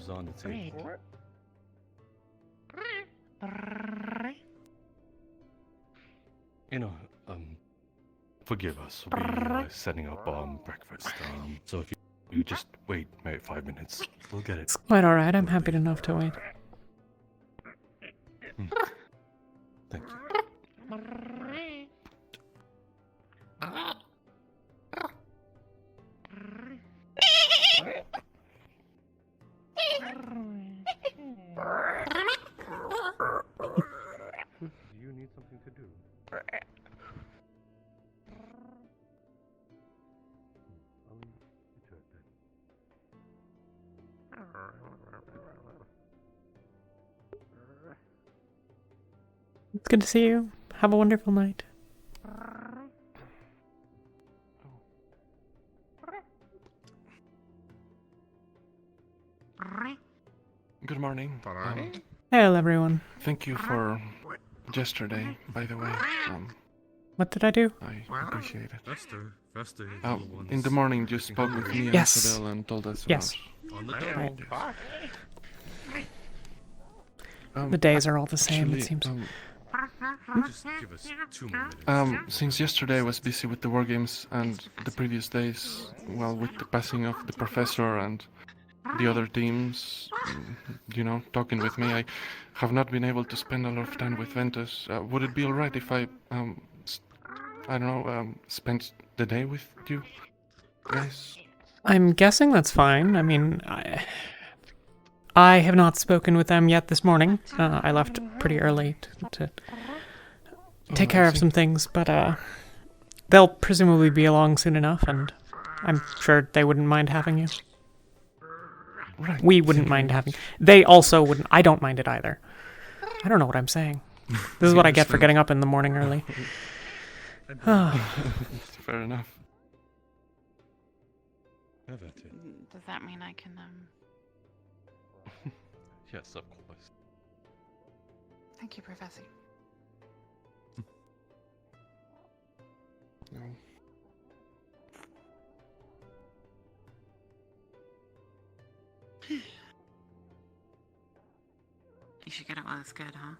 is on the table. You know, forgive us. We're setting up breakfast. So if you just wait maybe 5 minutes, we'll get it. It's quite alright, I'm happy enough to wait. Thank you. Do you need something to do? I'll leave you to it then. It's good to see you. Have a wonderful night. Good morning. Hello, everyone. Thank you for yesterday, by the way. What did I do? I appreciate it. That's the In the morning, you spoke with me and Yes. Isabel and told us Yes. on the Right. double. about... The days are all the same, it seems. Just give us 2 more minutes. Since yesterday I was busy with the war games and the previous days, well, with the passing of the professor and the other teams, talking with me, I have not been able to spend a lot of time with Ventus. Would it be alright if I spent the day with you guys? I'm guessing that's fine. I mean, I have not spoken with them yet this morning. I left pretty early to take care of some things, but they'll presumably be along soon enough, and I'm sure they wouldn't mind having you. Right. We wouldn't mind having. They also wouldn't. I don't mind it either. I don't know what I'm saying. This is what I get for getting up in the morning early. Fair enough. Does that mean I can, Yes, of course. Thank you, Professor. No. You should get it while it's good, huh?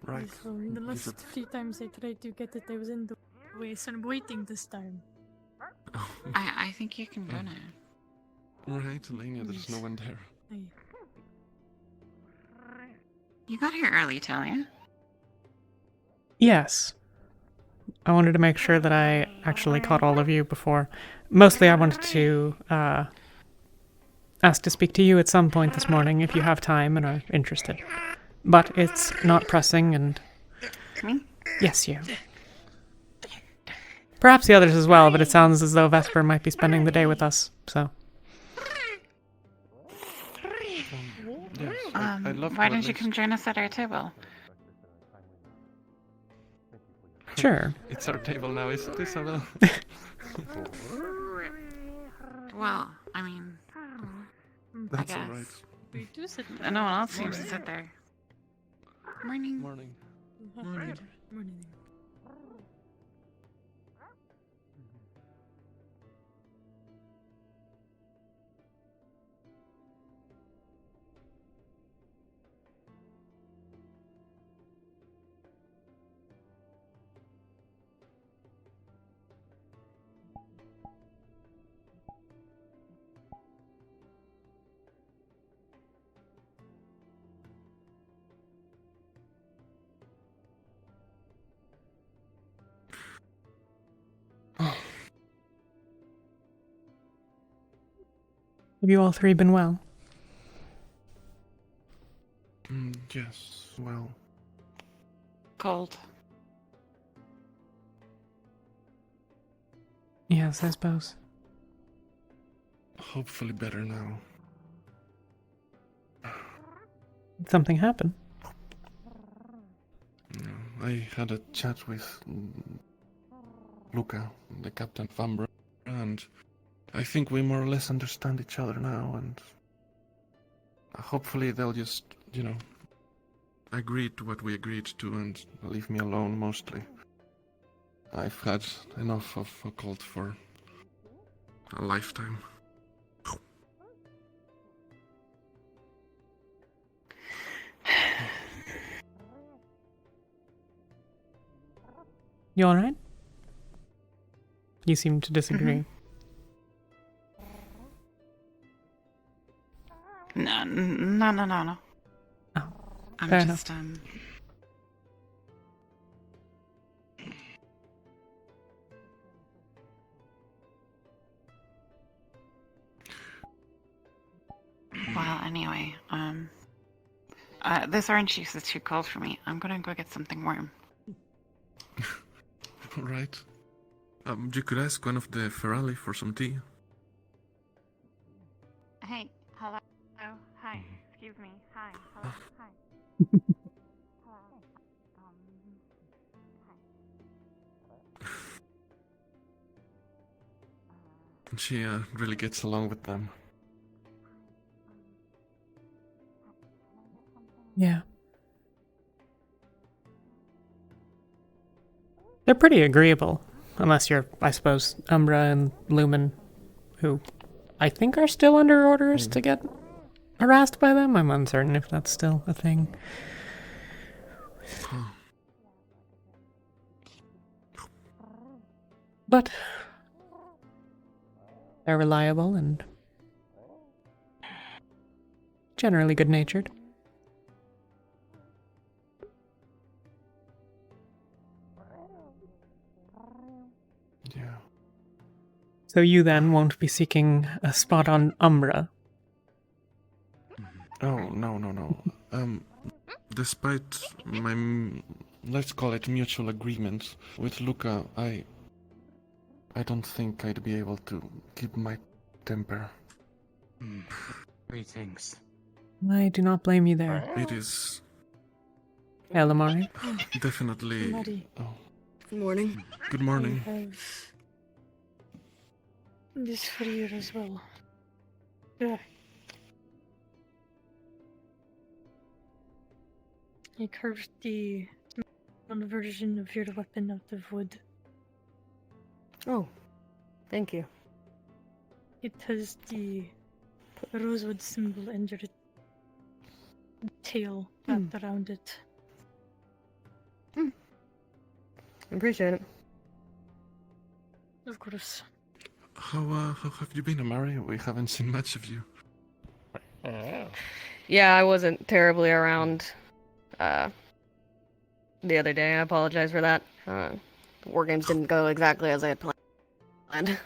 Right. So the last few times I tried to get it, I was in the way, so I'm waiting this time. I think you can go now. Right, Elena, there's no one there. You got here early, Talia. Yes. I wanted to make sure that I actually caught all of you before. Mostly I wanted to ask to speak to you at some point this morning if you have time and are interested. But it's not pressing and... Me? Yes, you. Perhaps the others as well, but it sounds as though Vesper might be spending the day with us, so... Yes, I'd love to Why at don't you least- come join us at our table? Sure. It's our table now, isn't it, Isabel? Well, I mean, That's guess. alright. We do sit no one else seems to sit there. Morning. Morning. Morning. Have you all three been well? Yes, well, Cold. Yes, I suppose. hopefully better now. Did something happen? I had a chat with Luca, the Captain Fambra, and I think we more or less understand each other now, and hopefully they'll just, agree to what we agreed to and leave me alone mostly. I've had enough of occult for a lifetime. You alright? You seem to disagree. No. Oh, I'm fair just, Well, anyway, this orange juice is too cold for me. I'm gonna go get something warm. Right. You could ask one of the Ferrari for some tea. Hey, hello. Hi. Excuse me. Hi. Hello. Hi. Hello. She really gets along with them. Yeah. They're pretty agreeable. Unless you're, I suppose, Umbra and Lumen, who I think are still under orders to get harassed by them. I'm uncertain if that's still a thing. But they're reliable and generally good-natured. Yeah. So you then won't be seeking a spot on Umbra. Oh, no. Despite my, let's call it mutual agreement with Luca, I don't think I'd be able to keep my temper. Greetings. I do not blame you there. It is Elamari. definitely... Maddie. Oh, Good morning. good morning. I have this for you as well. Yeah. I carved the one version of your weapon out of wood. Oh, thank you. It has the Rosewood symbol and your tail wrapped around it. Appreciate it. Of course. How have you been, Amari? We haven't seen much of you. Yeah, I wasn't terribly around the other day. I apologize for that. The war games didn't go exactly as I had planned.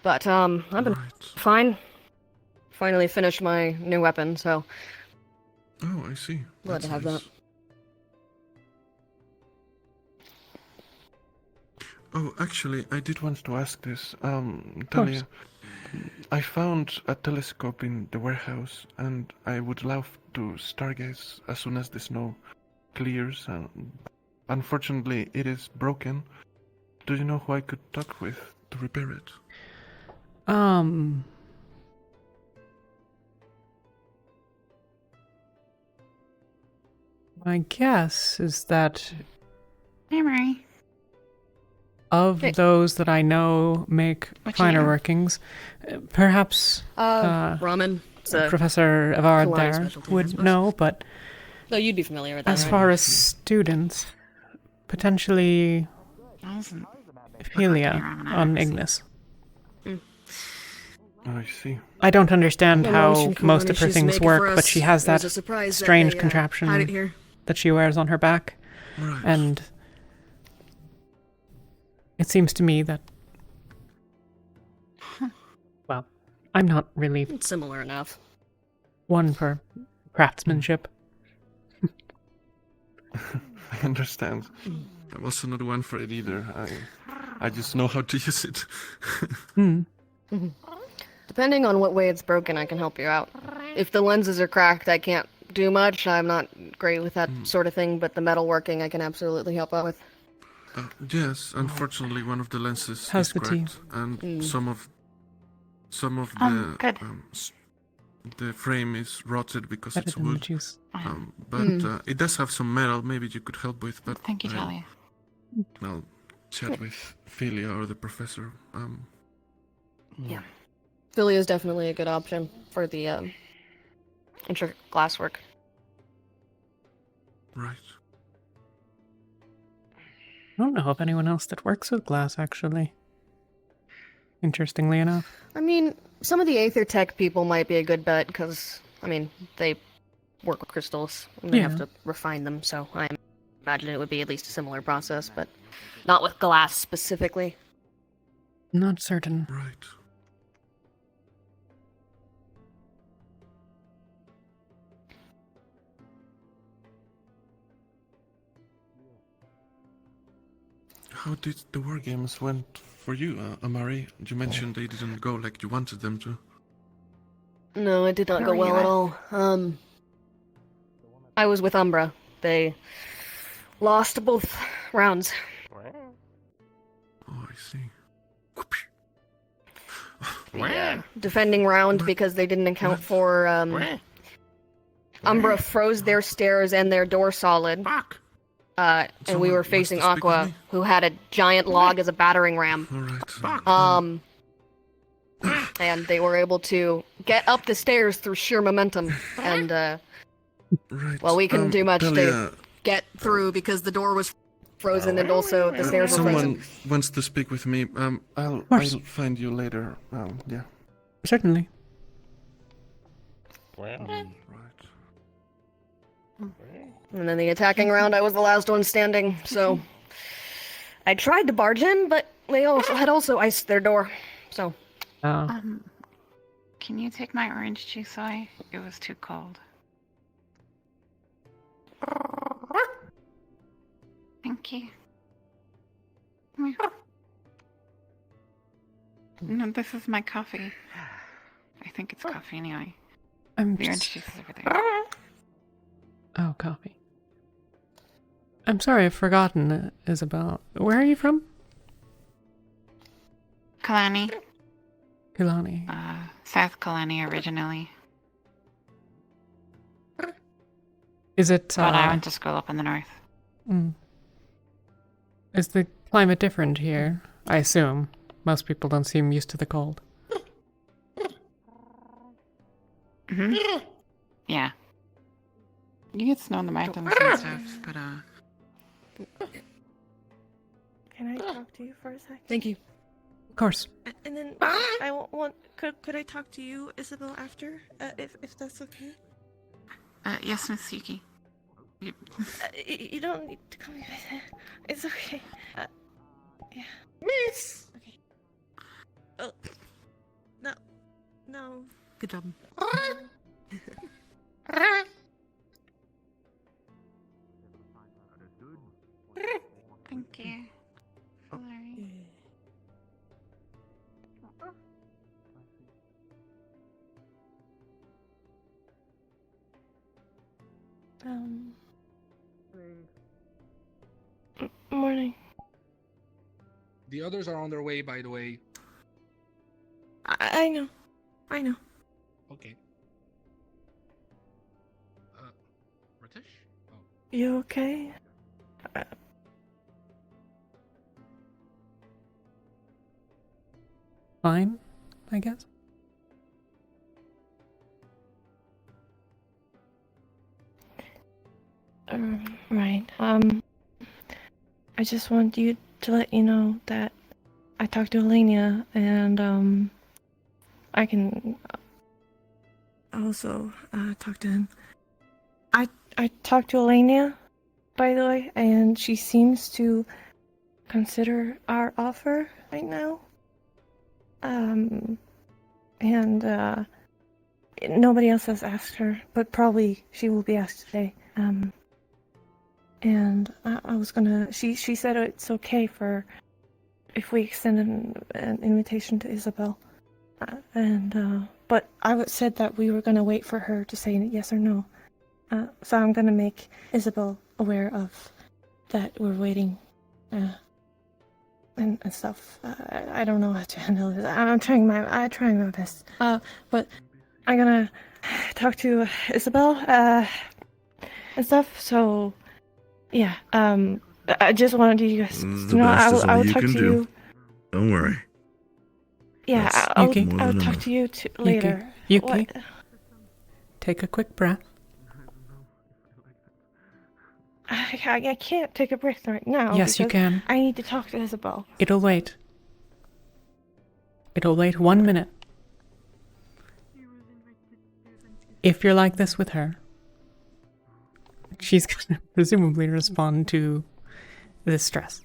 But I've been Right. fine. Finally finished my new weapon, so Oh, I see. glad That's to have nice. that. Oh, actually, I did want to ask this. Talia, I found a telescope in the warehouse, and I would love to stargaze as soon as the snow clears. Unfortunately, it is broken. Do you know who I could talk with to repair it? My guess is that Hey, Mary. of Hey. those that I know make What you finer know? workings, perhaps Ramen. It's a... Professor Avard Hawaiian there specialty, I would suppose. know, but No, you'd be familiar with that, as right? far as students, potentially I wasn't. Ophelia ramen on hours. Ignis. Oh, I see. I don't understand No how motion come most on of her issues things make it work, for but us. she has It was that a surprise that strange they, contraption hide it here. that she wears on her back, Right. and it seems to me that, well, I'm not really It's similar enough. one for craftsmanship. I understand. I'm also not one for it either. I just know how to use it. Depending on what way it's broken, I can help you out. If the lenses are cracked, I can't do much. I'm not great with that sort of thing, but the metal working, I can absolutely help out with. Yes, unfortunately, one of the lenses How's is the tea? cracked, and some of Good. the frame is rotted because Better it's than the wood. juice. But it does have some metal. Maybe you could help with. But Thank you, Talia. I'll chat with Philia or the professor. Philly is definitely a good option for the intricate glasswork. Right. I don't know of anyone else that works with glass, actually. Interestingly enough. I mean, some of the Aether Tech people might be a good bet, because, I mean, they work with crystals, and they have Yeah. to refine them, so I imagine it would be at least a similar process, but not with glass specifically. Not certain. Right. How did the war games went for you, Amari? You mentioned they didn't go like you wanted them to. No, it did not Who go were you well at with? all. I was with Umbra. They lost both rounds. Oh, I see. Defending round because they didn't account for, Umbra froze their stairs and their door solid. Fuck! And we Someone were wants facing to speak with Aqua, me? who had a giant log as a battering ram. Alright. And they were able to get up the stairs through sheer momentum. And, Right. well, we couldn't do much to Talia, get through because the door was frozen and also the stairs were frozen. someone wants to speak with me. I'll course. find you later. Yeah. Certainly. Right. And then the attacking round, I was the last one standing, so I tried to barge in, but they had also iced their door. So Oh. Can you take my orange juice away? It was too cold. Thank you. Come here. No, this is my coffee. I think it's coffee anyway. I'm The orange just... juice is over there. Oh, coffee. I'm sorry, I've forgotten, Isabel. Where are you from? Kalani. Kilani. South Kalani originally. Is it, But I went to school up in the north. Is the climate different here? I assume. Most people don't seem used to the cold. Hmm. Yeah. You get snow in the mountains and stuff, but Can I talk to you for a sec? thank you. Of course. And then I want. Could I talk to you, Isabel, after? If that's okay. yes, Miss Yuki. You don't need to call me by that. It's okay. Yeah. Miss. Okay. Oh. No. No. Good job. Thank you. Sorry. Morning. The others are on their way, by the way. I know. I know. Okay. British? Oh. You okay? Fine, I guess. Right. I just want you to let you know that I talked to Elenia and I can also talk to him. I talked to Elenia, by the way, and she seems to consider our offer right now. And nobody else has asked her, but probably she will be asked today. And I was gonna. She said it's okay for if we extend an invitation to Isabel, but I said that we were gonna wait for her to say yes or no. So I'm gonna make Isabel aware of that we're waiting, and stuff. I don't know how to handle this. I'm trying my best. But I'm gonna talk to Isabel, and stuff. So. Yeah, I just wanted you guys to know I will talk to you. Don't worry. Yeah, That's I'll Yuki. I'll talk to you later. Yuki. What? Take a quick breath. I can't take a break right now. Yes, you because can. I need to talk to Isabel. It'll wait. It'll wait 1 minute. If you're like this with her, she's going to presumably respond to this stress.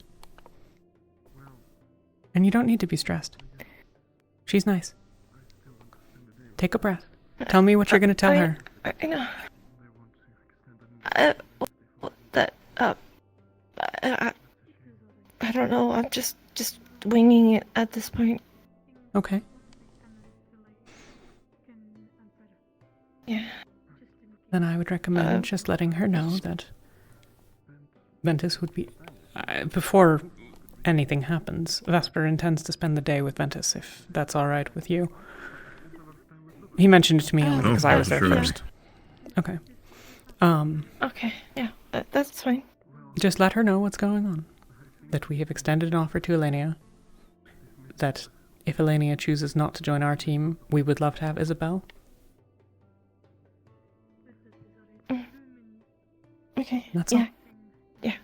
And you don't need to be stressed. She's nice. Take a breath. Tell me what you're going to tell her. I know. I don't know. I'm just winging it at this point. Okay. Yeah. Then I would recommend just letting her know that Ventus would be... before anything happens, Vesper intends to spend the day with Ventus, if that's alright with you. He mentioned it to me only because I was there first. Okay. Okay, yeah, that's fine. Just let her know what's going on. That we have extended an offer to Elenia. That if Elenia chooses not to join our team, we would love to have Isabel. Okay. That's all. Yeah.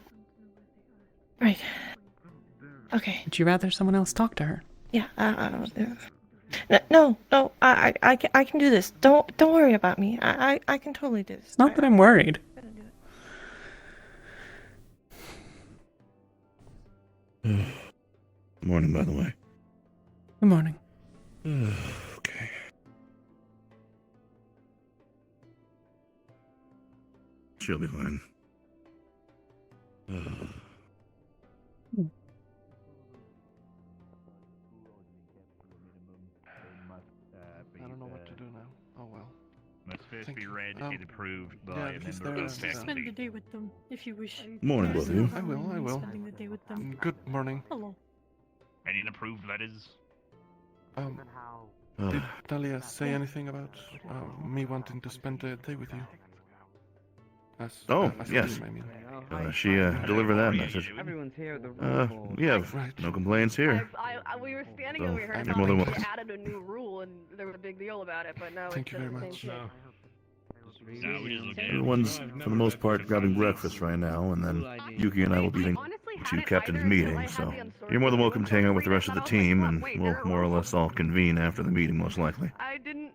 Right. Okay. Would you rather someone else talk to her? Yeah. No. I can do this. Don't worry about me. I can totally do this. It's not that I'm worried. Morning, by the way. Good morning. Okay. She'll be fine. I don't know what to do now. Oh well. Must first Thank be you. read and approved by yeah, a he's member there, of the Spend the faculty. day with them if you wish. Morning, both of you. I will. Spending the day with them. Good morning. Hello. Any approved letters? Did Talia say anything about me wanting to spend the day with you? As a yes. team, I mean. She delivered that message. Everyone's here. Yeah, no complaints here. We were standing So, over here and you're thought more than like, welcome. they added a new rule and there was a big deal about it, but no, Thank you it's very the same much. shit. Everyone's, for the most part, grabbing breakfast right now, and then Yuki and I will be eating to Captain's meeting, so you're more than welcome to hang out with the rest of the team, and we'll more or less all convene after the meeting, most likely. I didn't.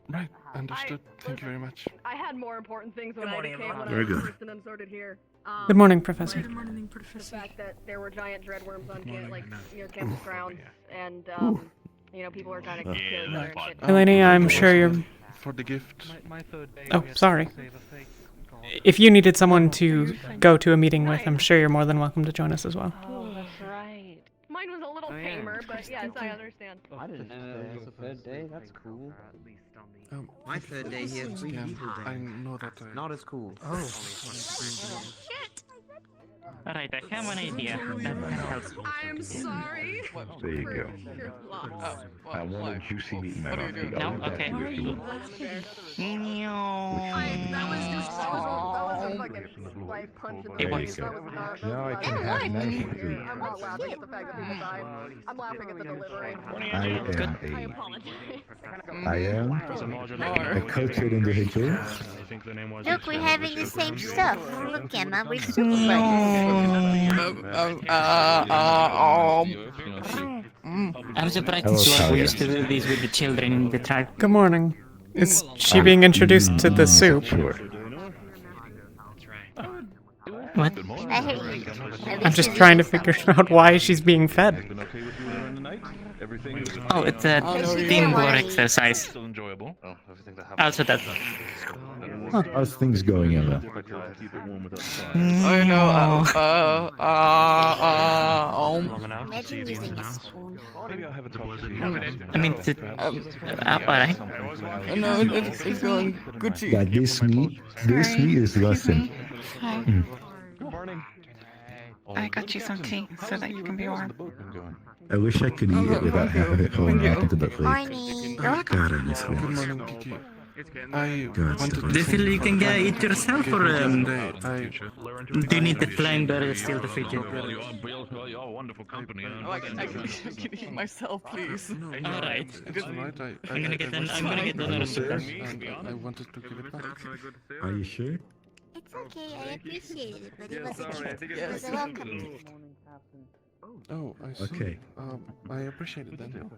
Right, understood. Thank you very much. I had more important things when I became one Very of the good. first and unsorted here. Good morning, Professor. Good morning, The Professor. fact that there were giant dreadworms on near campus grounds, and people were trying to kill each other and shit. Eleni, I'm sure you're... For the gift. Oh, sorry. If you needed someone to go to a meeting with, I'm sure you're more than welcome to join us as well. Oh, that's right. Mine was a little tamer, but yes, I understand. I didn't know it was a third day. That's cool. My third day here, 3 yeah, people I died. know that. Not as cool. Oh. Alright, I have an idea. That helps. I'm sorry. There you go. I want a juicy meat in my mouth. No? Okay. That was just fucking life punch in the It face. works. That was not. Now I can have nice food. I'm not laughing at the fact that people died. I'm laughing at the delivery. I am a cultured individual. Look, we're having the same stuff. Look, Emma, we're super I'm surprised Hello, you Talia. used to do these with the children in the tribe. Good morning. Is she being introduced to the soup? Sure. What? I'm just trying to figure out why she's being fed. Oh, it's a teamwork exercise. Also, that's... How's things going, Emma? I know. Imagine using a spoon. I mean, alright. No, it's going Good to you. Yeah, this meat is rotten. Good morning. I got you some tea so that you can be warm. I wish I could eat it without having it falling off into the plate. Morning. God, I miss Good it. morning, Kiki. I God, wanted Do you feel you can eat yourself, or I do you need the flying barrier still to feed you? You're wonderful company. I can eat myself, please. Alright. It's alright. I'm gonna get another and I wanted to give it back. Are you sure? It's okay, I appreciate it, but it was a sorry, I gift. think It was a welcome gift. Oh, I see. Okay. I appreciate it then.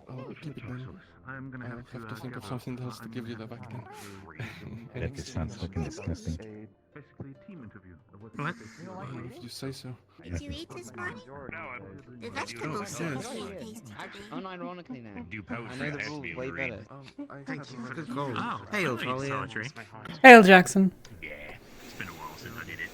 I'll keep it then. I'll have to think of something else to give you the back then. That sounds fucking disgusting. What? If you say so. Did you eat this morning? The vegetables seem pretty tasty today. Unironically now. Do post I know the rules way better. Thank you for the goal. Oh, Hail, I'll eat Talia. solitary. Hail, Jackson. Yeah, it's been a while since I did it.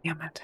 Damn it.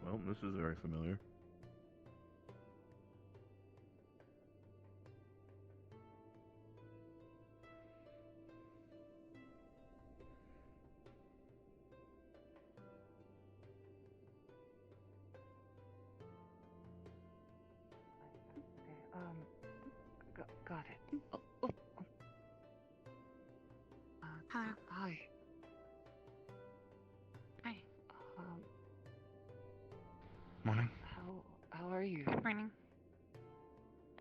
Well, this is very familiar. Got it. Hi. Hi. Morning. How are you? Morning.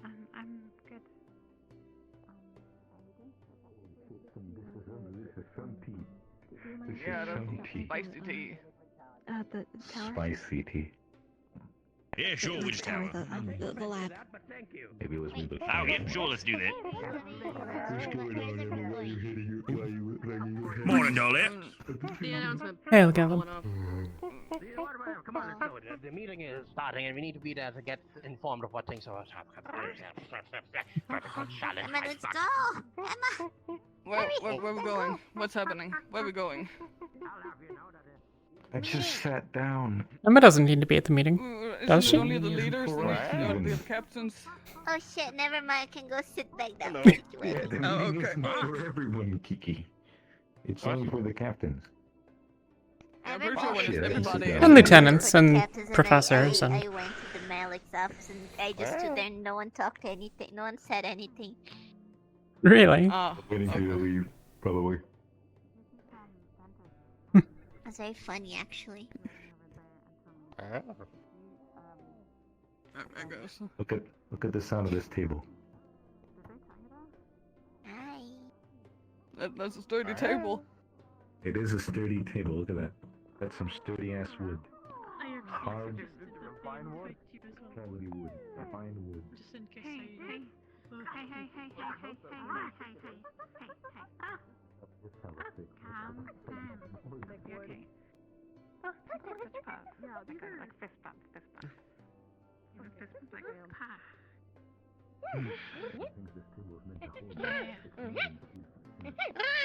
I'm good. This is some tea. Yeah, This is some tea. spicy tea. The tower? Spicy tea. Yeah, sure, The which tower, tower? the lab. Maybe it was me, but Oh, yeah, sure, let's do that. What's going on, Emma? Why are you hitting your... Why are you banging your head? Morning, Talia. The announcement. Hail, Gavin. Come on, let's go. The meeting is starting, and we need to be there to get informed of what things are happening. Emma, let's go! Emma! Where we going? What's happening? Where we going? I just sat down. Emma doesn't need to be at the meeting. Does Isn't she? it only the leaders, the captains? Oh shit, never mind, I can go sit back down. Yeah, the Oh, meeting okay. isn't for everyone, Kiki. It's only for the captains. I'm pretty sure when it's Shit, I can sit everybody. down. And lieutenants and Captains, and professors I and... went to the Malik's office and I just stood there and no one talked anything, no one said anything. Really? Ah, Waiting for you to leave, probably. That's very funny, actually. I guess. Look at the sound of this table. Hi. That's a sturdy table. It is a sturdy table. Look at that. That's some sturdy ass wood. Hard. Fine wood. Quality wood. Fine wood. Just in case Hey.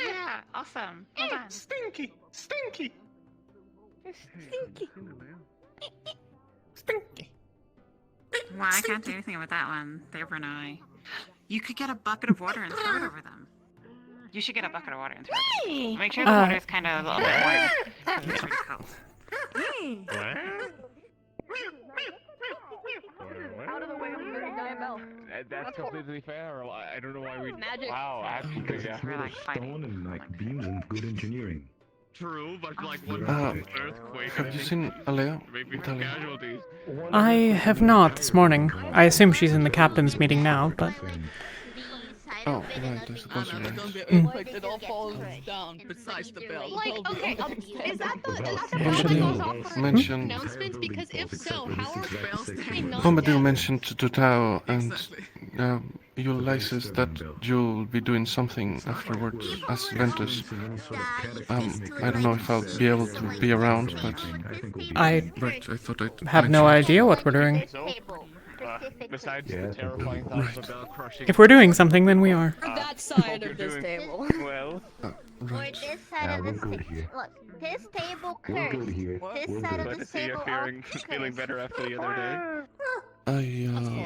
Yeah, awesome. Well done. Stinky! Stinky! Stinky. Stinky! Well, I can't do anything with that one. They were an eye. You could get a bucket of water and throw it over them. You should get a bucket of water and throw it over them. Make sure the water is kind of a little bit warm. It's pretty cold. Out of the way of the giant bell. That's completely fair. I don't know why we. Magic. Wow, actually, yeah. We're like Stone and like beams and good engineering. True, but like one earthquake. Have you seen Alea? Maybe some casualties. I have not this morning. I assume she's in the captain's meeting now, but... Oh, right, I suppose you're Don't right. be earthquake, it all falls down besides the bell. Like, okay, is that the Bombadil goes off for mentioned. announcements? Because if so, how are bells staying not Bombadil down? mentioned to Tao and Ulysses that you'll be doing something afterwards as Ventus. I don't know if I'll be able to be around, but I right, I thought I'd have no mention- idea what we're doing. Besides the terrifying thought of a bell crushing. If we're doing something, then we are. That side of this table. Well. Or this side of the table. Look, this table cursed. This side of Glad the to see you table feeling better after the other day.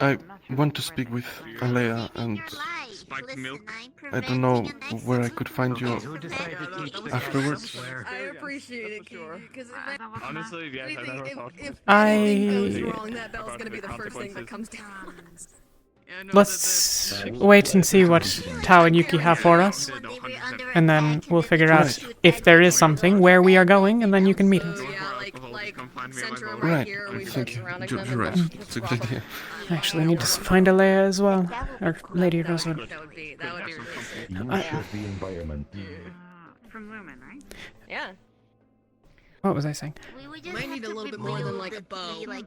I want to speak with Alea, and Spiked milk. I don't know where I could find you afterwards. I appreciate it, because Honestly, yes, I never thought. if I- anything goes wrong, that bell's gonna be the first thing that comes down. Let's wait and see what Tao and Yuki have for us. And then we'll figure out if there is something, where we are going, and then you can meet us. Yeah, like center of Right, here, we thank you. surrounding You're them. right. It's a good idea. I actually need to find Alea as well. Or Lady Rosewood. That would be really You cool. shift the environment. From Lumen, right? Yeah. What was I saying? We would We just might need a little bit more than like a bow. We would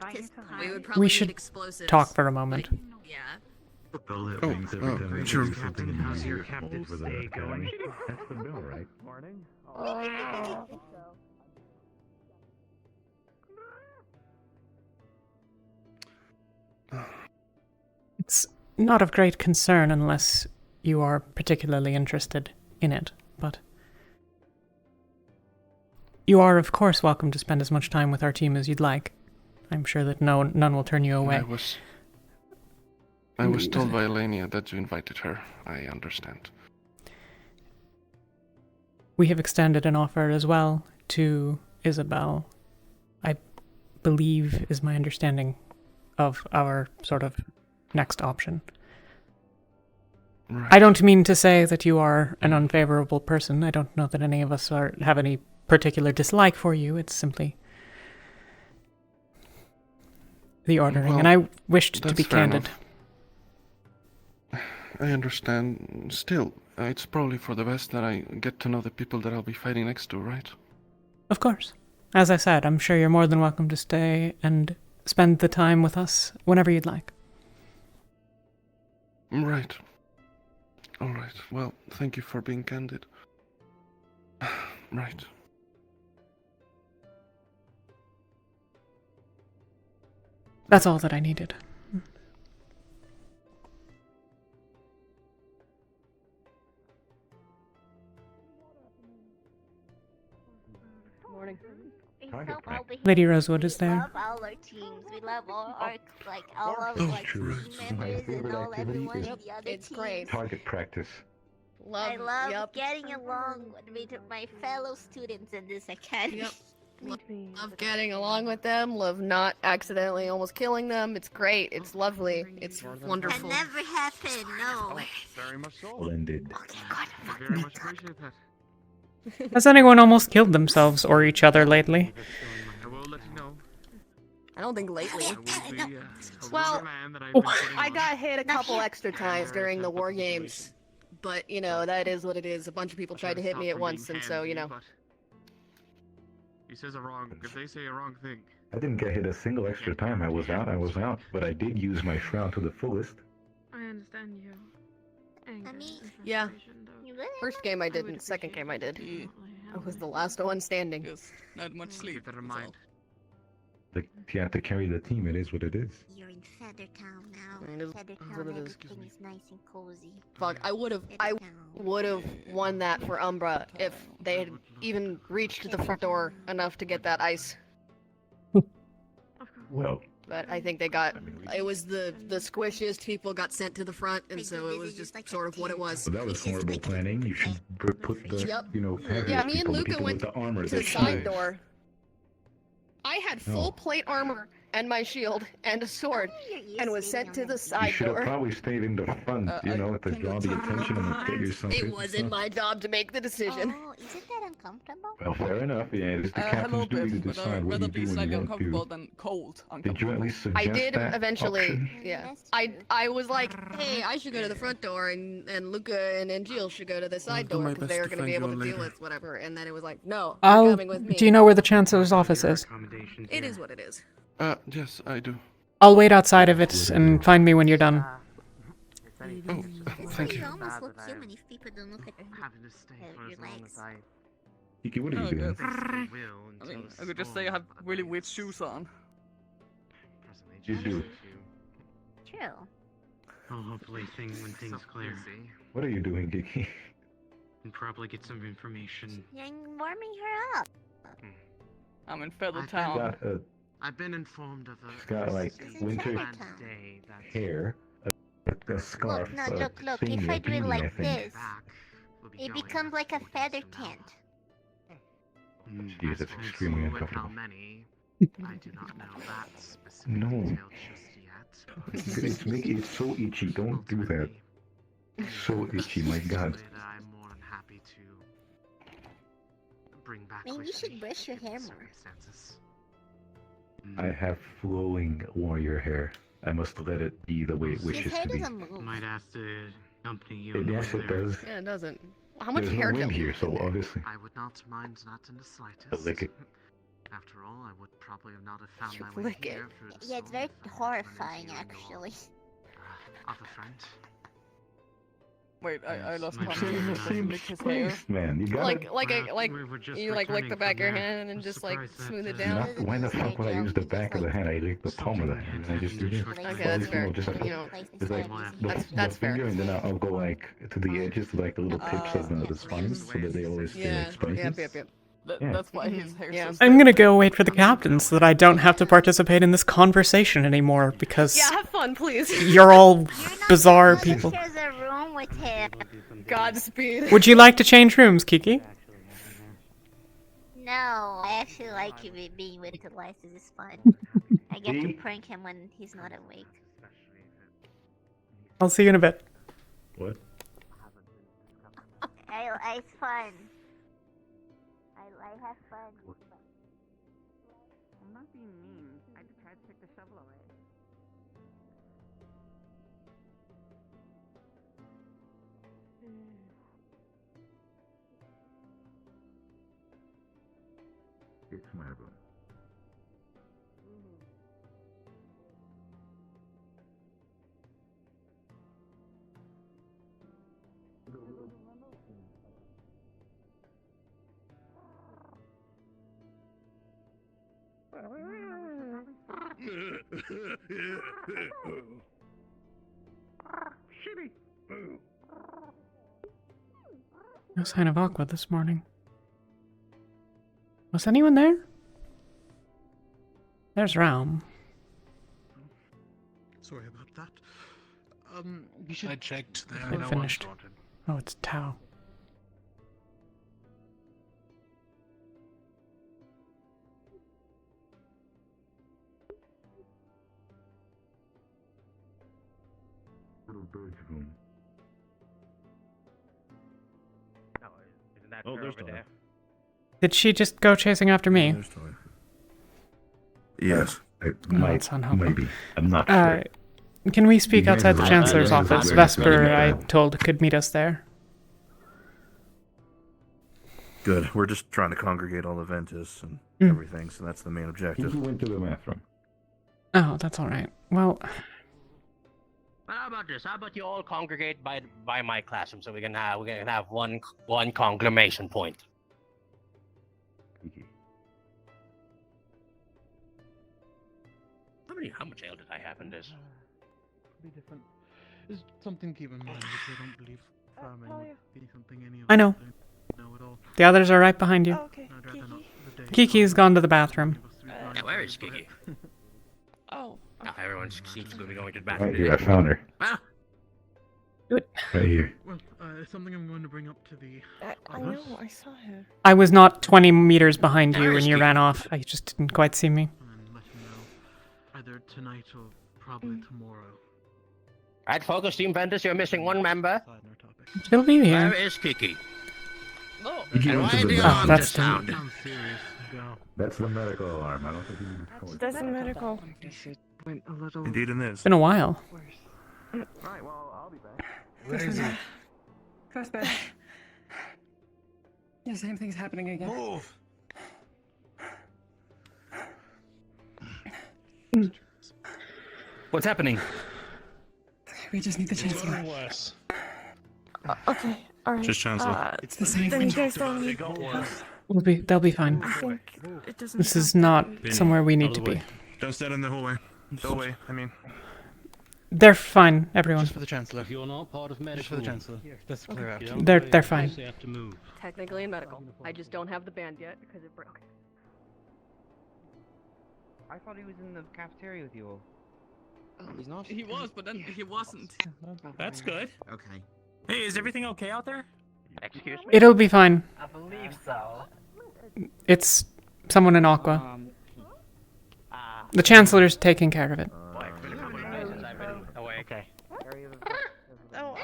probably We need should explosives. talk for a moment. Yeah. Sure. How's your captain going? That's the bill, right? Morning. It's not of great concern unless you are particularly interested in it, but you are, of course, welcome to spend as much time with our team as you'd like. I'm sure that none will turn you away. I was told by Elenia that you invited her. I understand. We have extended an offer as well to Isabel. I believe is my understanding of our sort of next option. Right. I don't mean to say that you are an unfavorable person. I don't know that any of us have any particular dislike for you. It's simply the ordering, Well, and I wished to that's be fair candid. enough. I understand. Still, it's probably for the best that I get to know the people that I'll be fighting next to, right? Of course. As I said, I'm sure you're more than welcome to stay and spend the time with us whenever you'd like. Right. All right. Well, thank you for being candid. Right. That's all that I needed. Morning. Lady Rosewood is there. We love all our teams. We love all our all of team members and all everyone in the other It's teams. great. Target practice. I love getting along with my fellow students in this academy. Yep. Love getting along with them. Love not accidentally almost killing them. It's great. It's lovely. It's That wonderful. never happened. No. Very much so. Splendid. Very much appreciate that. Has anyone almost killed themselves or each other lately? I will let you know. I don't think lately. I will be a Well, man that I've Oh. been putting I on. got hit a couple extra times during the war games. But, you know, that is what it is. A bunch of people tried to hit me at once, and so, you know. He says a wrong. If they say a wrong thing. I didn't get hit a single extra time I was out, but I did use my shroud to the fullest. I understand you. Yeah. First game I didn't, second game I did. I was the last one standing. Not much sleep. Keep that in mind. You have to carry the team, it is what it is. You're in Feathertown now. It is Feathertown, what it is. everything is nice and cozy. Fuck, I would've won that for Umbra if they had even reached the front door enough to get that ice. Well, But I think they got, it was the squishiest people got sent to the front, and so it was just sort of what it was. so that was horrible planning. You should put the, Yep. heaviest Yeah, me and people, the Luca people went with the armor. to they the side should. door. I had full plate armor and my shield and a sword, and was sent to the You side should have door. probably stayed in the front, to draw the attention and get yourself It hit and wasn't stuff. my job to make the decision. Oh, isn't that uncomfortable? Well, fair enough. Yeah, it's the Hello, captain's duty Biff, to but decide I'd what rather you be do when slightly you uncomfortable want to. than cold Did uncomfortable. you at least I suggest did that eventually, option? yeah. I was like, hey, I should go to the front door, and Luca and Jill should go to the side do door my because best they were to going to be find able you to all deal later. with whatever. And then it was like, no, you're I'll. coming with me. Do you know where the Chancellor's office is? It is what it is. Yes, I do. I'll wait outside of it and find me when you're done. Oh, thank you. You almost look human if people don't look at Having to stay for your as long legs. as I Kiki, what are you Oh, doing? good. I mean, I could just say I have really weird shoes on. You do. True. Well, hopefully when things clear, What are you doing, Kiki? and probably get some information. You're warming her up. I'm in Feathertown. Got a I've been informed of a She's got like winter day that hair, a scarf, Look, no, look. If senior I do it beanie, I like think. this, it becomes like a feather tent. Jeez, that's extremely with how uncomfortable. many, I do not know that specific No. detail just yet. It's making it so itchy. Don't do that. So itchy, my god. That I'm more than happy to bring back Maybe with you should me brush your hair more. circumstances. I have flowing warrior hair. I must let it be the way it wishes His hair to be. doesn't move. Might ask to accompany you. Yes, it does. Yeah, it doesn't. How much There's hair no wind gel? here, so obviously. I would not mind that in the I'll slightest. lick it. After all, I would probably not have found You my way lick it. here through the Yeah, it's storm very if I hadn't horrifying, run into you and your, actually. Other friend. Wait, I lost my count. bad. Did you lick his hair? Man, you gotta. You returning the back of your from there. hand and just like Surprised smooth it that, down. Not, why the fuck would I use the back of the hand? I lick the palm of the hand. I just do this. Okay, that's fair. Just like, You know, just like that's the fair. finger, and then I'll go like to the edges, to like the little tips of the spines, so that they always stay Yeah, like spices. yep. Yeah. That's why his hair. Yeah. I'm gonna go wait for the captain so that I don't have to participate in this conversation anymore because Yeah, have fun, please. you're all bizarre people. There's a room with him. Godspeed. Would you like to change rooms, Kiki? No, I actually like you being with the lights. This is fun. I get to prank him when he's not awake. I'll see you in a bit. What? It's fun. I have fun. I'm not being mean. I just tried to take the shovel away. It's my room. No sign of Aqua this morning. Was anyone there? There's Realm. Sorry about that. You should. I checked. They're finished. Oh, it's Tau. Little bird's room. No, isn't that Oh, her there's over Talia. there? Did she just go chasing after me? There's Talia. Yes, it No, might, it's unhelpful. maybe. I'm not sure. Can we speak You outside the guys Chancellor's are- office? Where- Vesper, where- I told, could meet us there. Good. We're just trying to congregate all the Ventus and everything, so that's the main objective. He went to the bathroom. Oh, that's all right. Well, How about this? How about you all congregate by my classroom so we can have one conglomeration point. How much ale did I have in this? Pretty different. There's something to keep in mind, which I don't believe farming would be something any of I know. us know at all. The others are right behind you. Okay. I'd rather not the day Kiki's gone to the bathroom. Yeah, where is Kiki? Oh. Oh, everyone seems to be going to the Right bathroom. here, I found her. Ah, Right here. Well, it's something I'm going to bring up to the. I know, I saw her. I was not 20 meters behind you when you ran off. I just didn't quite see me. And let him know either tonight or probably tomorrow. Right, focus team Ventus, you're missing one member. She'll be Where here. is Kiki? Oh, Kiki And went why to do the you bathroom. alarm That's just the- sound? I'm serious. Go. That's the medical alarm. I don't think you can call it. That's a medical. Went a little. Indeed, it is. It's been a while. Right, well, I'll be back. where is he? Crossbow. Yeah, same thing's happening again. Move! What's happening? We just need the chancellor. worse. Okay, alright. Just Chancellor. It's the same Then thing. you guys don't need. They'll be fine. I think it doesn't. This is not somewhere we need to be. Don't stand in the hallway. Go away, I mean. They're fine, everyone. For the Chancellor. You're not part of medical. Just for the Chancellor. That's clear out. They're fine. You have to move. Technically in medical. I just don't have the band yet because it broke. I thought he was in the cafeteria with you all. He's not. He was, but then he wasn't. That's good. Okay. Hey, is everything okay out there? Excuse me? It'll be fine. I believe so. It's someone in Aqua. The Chancellor's taking care of it. Okay. No,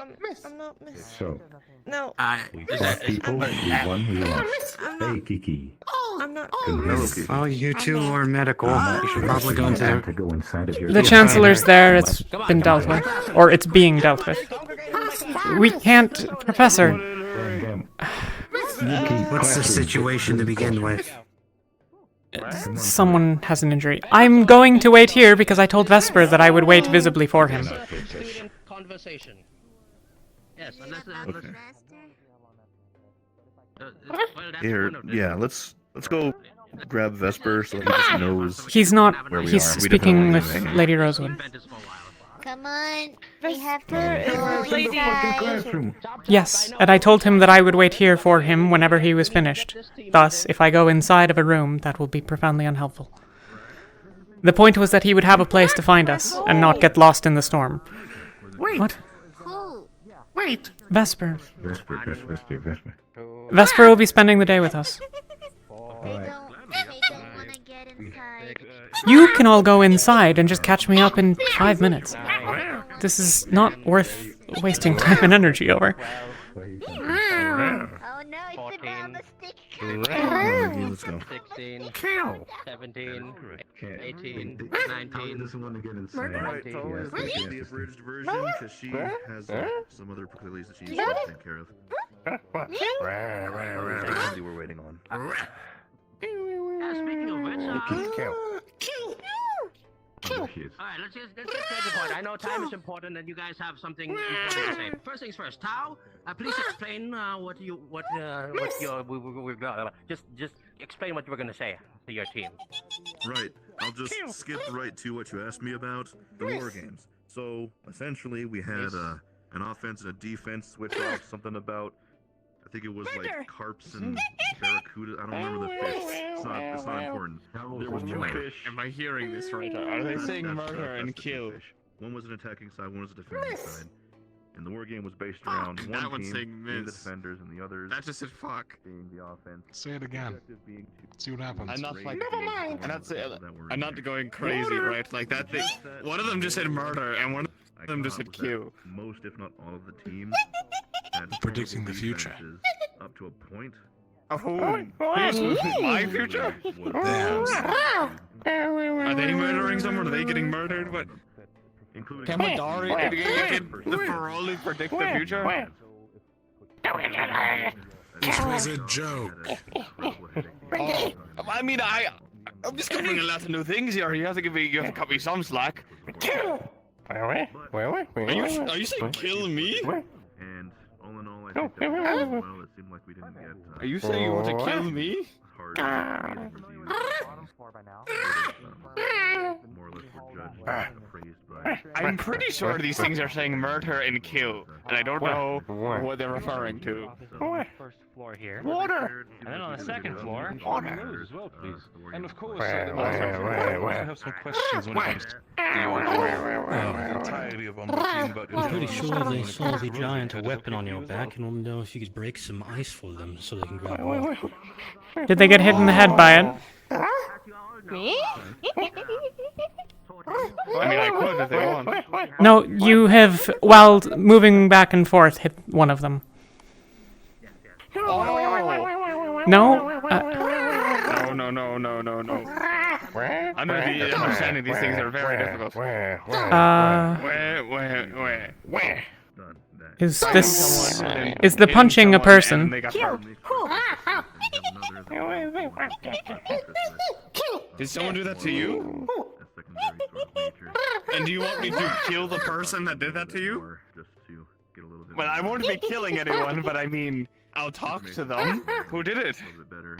I'm not miss. So, No, we lost people, we won, we lost. Hey, Kiki. I'm not. Conversely, Oh, you two are medical. You should probably go into to go inside of your. The Chancellor's there. It's been dealt with. Or it's being dealt with. We can't, Professor. What's the situation to begin with? Someone has an injury. I'm going to wait here because I told Vesper that I would wait visibly for him. Conversation. Yes, unless Here, yeah, let's go grab Vesper so he just knows. He's not. where we He's are. We speaking definitely with need to- Lady Rosewood. Come on, we have to Yes, and I told him that I would wait here for him whenever he was finished. Thus, if I go inside of a room, that will be profoundly unhelpful. The point was that he would have a place to find us and not get lost in the storm. Wait. What? Wait. Vesper. Vesper. Vesper will be spending the day with us. You can all go inside and just catch me up in 5 minutes. This is not worth wasting time and energy over. Oh no, it's about the stick. Let's go. 16, 17, 18, 19. doesn't want to get inside. Alright, Talia is going to the abridged version because she has some other proclivities that she needs to take care of. That's we're waiting on. Speaking of which, alright, let's get straight to the point. I know time is important and you guys have something important to say. First things first, Tao, please explain just explain what you were going to say to your team. Right, I'll just skip right to what you asked me about, the war games. So, essentially, we had an offense and a defense switch off, something about, I think it was like carps and barracuda, I don't remember the fish. It's not important. There was one fish. Am I hearing this right? Are they saying murder and kill? One was an attacking side, one was a defending side. And the war game was based around one that one's team saying being the miss. defenders and the others That just said fuck. being the offense. Say it again. See what happens. I'm not like, Never mind. I'm not going crazy, right? Like that thing. One of them just said murder, and one of them just said kill. Most, if not all, of the teams had Predicting the future. defenses up to a point. Oh, my future? Are they murdering someone? Are they getting murdered? What? Can Madari the Feroli predict the future? Which was a joke. I mean, I'm just covering a lot of new things here. You have to cut me some slack. Where? Are you saying kill me? And all in all, I think that well, it seemed like we didn't get. Are you saying you want to kill me? Hard more or less were judged and appraised by. I'm pretty sure these things are saying murder and kill, and I don't know what they're referring to. First floor here. Water! And then on the second floor. Water as well, please. And of course, I also have some questions when it comes to the entirety of I'm pretty sure they saw the giant a weapon on your back and want to know if you could break some ice for them so they can grab more. Did they get hit in the head by it? Me? I mean, I could if they want. No, you have, while moving back and forth, hit one of them. Oh. No? No. Under the understanding these things are very difficult. Is the punching a person? Did someone do that to you? And do you want me to kill the person that did that to you? Well, I won't be killing anyone, but I mean, I'll talk to them. Who did it?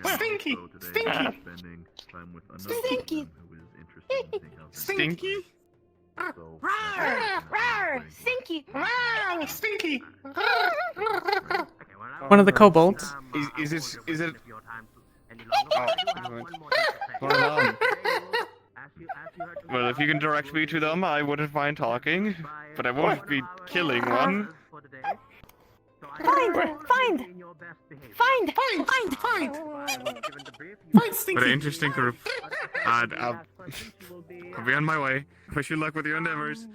Stinky! Stinky! Stinky! Stinky? Rawr! Stinky! Rawr! Stinky! One of the kobolds. Is it? Oh, going on. Well, if you can direct me to them, I wouldn't mind talking, but I won't be killing one. Find Stinky! What an interesting group. I'll be on my way. Wish you luck with your endeavors.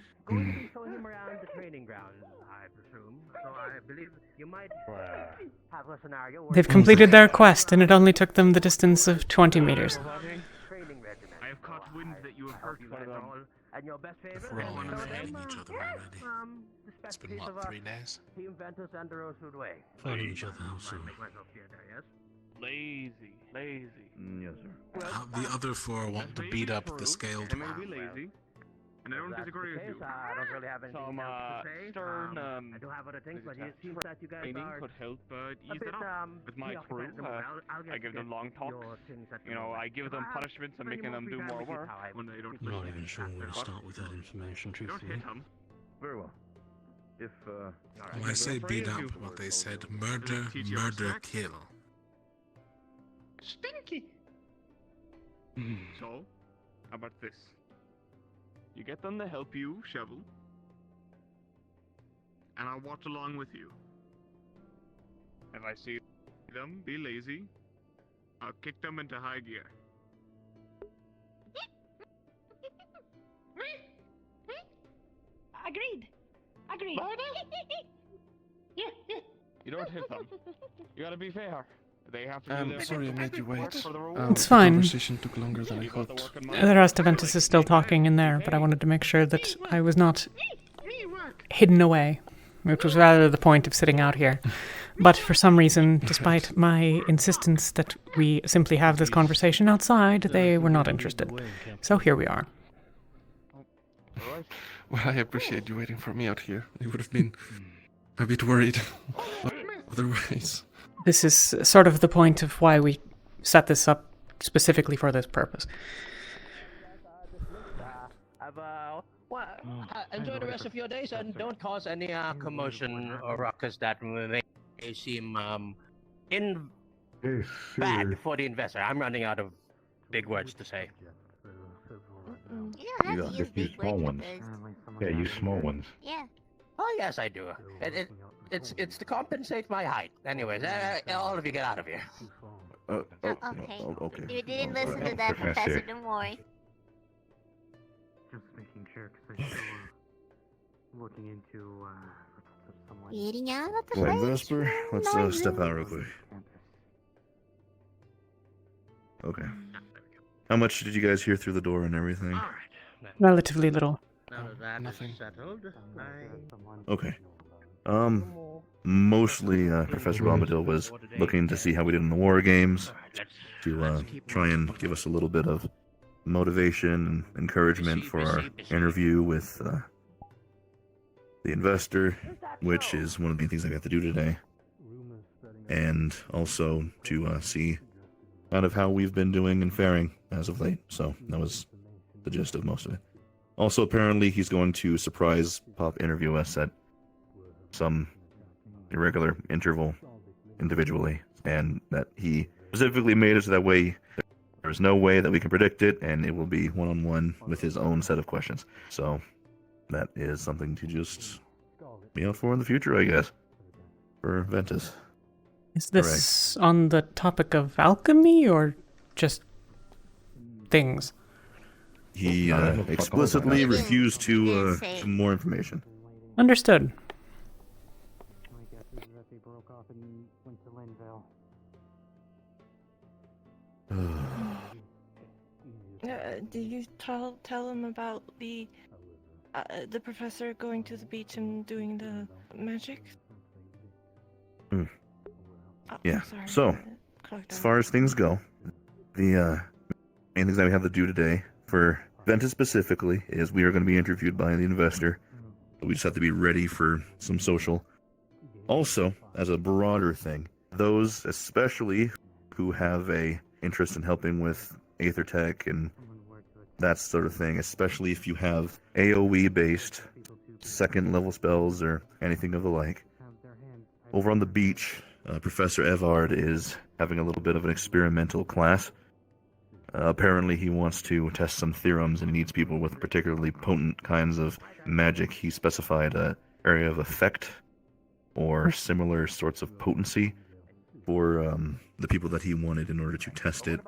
They've completed their quest, and it only took them the distance of 20 meters. I have caught wind that you have hurt one of them. If we're all fighting each other already. It's been, what, 3 days? Fighting each other, so. Lazy. Yes, sir. The other 4 want to beat up the scaled Am I lazy? And I don't disagree with you. Some stern training could help ease it up with my crew. I give them long talks. You know, I give them punishments and making them do more work when they don't. I'm not even sure where to start with that information, truthfully. Very well. If when I say beat up, what they said, murder, kill. Stinky! So, how about this? You get them to help you shovel, and I'll watch along with you. If I see them be lazy, I'll kick them into high gear. Agreed. You don't hit them. You gotta be fair. They have to do I'm their sorry I made you wait. It's fine. The conversation took longer than I hoped. The rest of Ventus is still talking in there, but I wanted to make sure that I was not hidden away, which was rather the point of sitting out here. But for some reason, despite my insistence that we simply have this conversation outside, they were not interested. So here we are. Well, I appreciate you waiting for me out here. I would have been a bit worried otherwise. This is sort of the point of why we set this up specifically for this purpose. Enjoy the rest of your days and don't cause any commotion or ruckus that may seem bad for the investor. I'm running out of big words to say. You got just use small ones. Yeah, use small ones. Yeah. Oh yes, I do. It's to compensate my height. Anyways, all of you get out of here. Okay. You didn't listen to that, Professor. Don't worry. Just making sure, because I'm still looking into someone. Eating out of the Wait, fridge? Vesper, let's step out real quick. Okay. How much did you guys hear through the door and everything? Relatively little. Now that nothing. is settled, Okay. mostly Professor Bombadil was looking to see how we did in the war games, to try and give us a little bit of motivation and encouragement for our interview with the investor, which is one of the things I got to do today, and also to see kind of how we've been doing and faring as of late. So that was the gist of most of it. Also, apparently, he's going to surprise pop interview us at some irregular interval individually, and that he specifically made it so that way there's no way that we can predict it, and it will be one-on-one with his own set of questions. So that is something to just be out for in the future, I guess, for Ventus. Is this on the topic of alchemy or just things? He explicitly refused to give more information. Understood. Did you tell him about the professor going to the beach and doing the magic? Yeah. So, as far as things go, the main things that we have to do today for Ventus specifically is we are going to be interviewed by the investor. We just have to be ready for some social. Also, as a broader thing, those especially who have a interest in helping with Aether Tech and that sort of thing, especially if you have AoE-based second-level spells or anything of the like. Over on the beach, Professor Evard is having a little bit of an experimental class. Apparently he wants to test some theorems and he needs people with particularly potent kinds of magic. He specified an area of effect or similar sorts of potency for the people that he wanted in order to test it.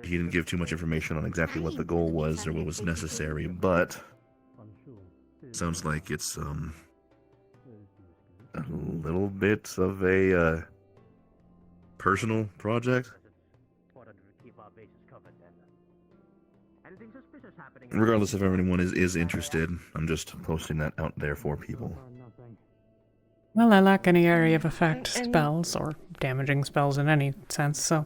He didn't give too much information on exactly what the goal was or what was necessary, but sounds like it's a little bit of a personal project. Regardless if anyone is interested, I'm just posting that out there for people. Well, I lack any area of effect spells or damaging spells in any sense, so...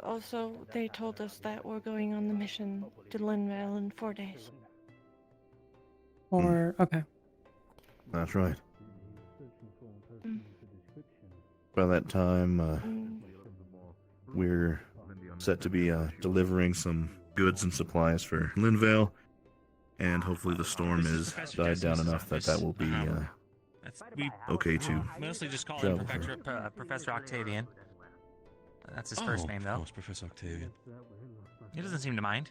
Also, they told us that we're going on the mission to Linvale in 4 days. Okay. That's right. By that time, we're set to be delivering some goods and supplies for Linvale, and hopefully the storm is died down enough that that will be okay to mostly just call travel him for. Professor Octavian. That's his first name, though. It's Professor Octavian. He doesn't seem to mind.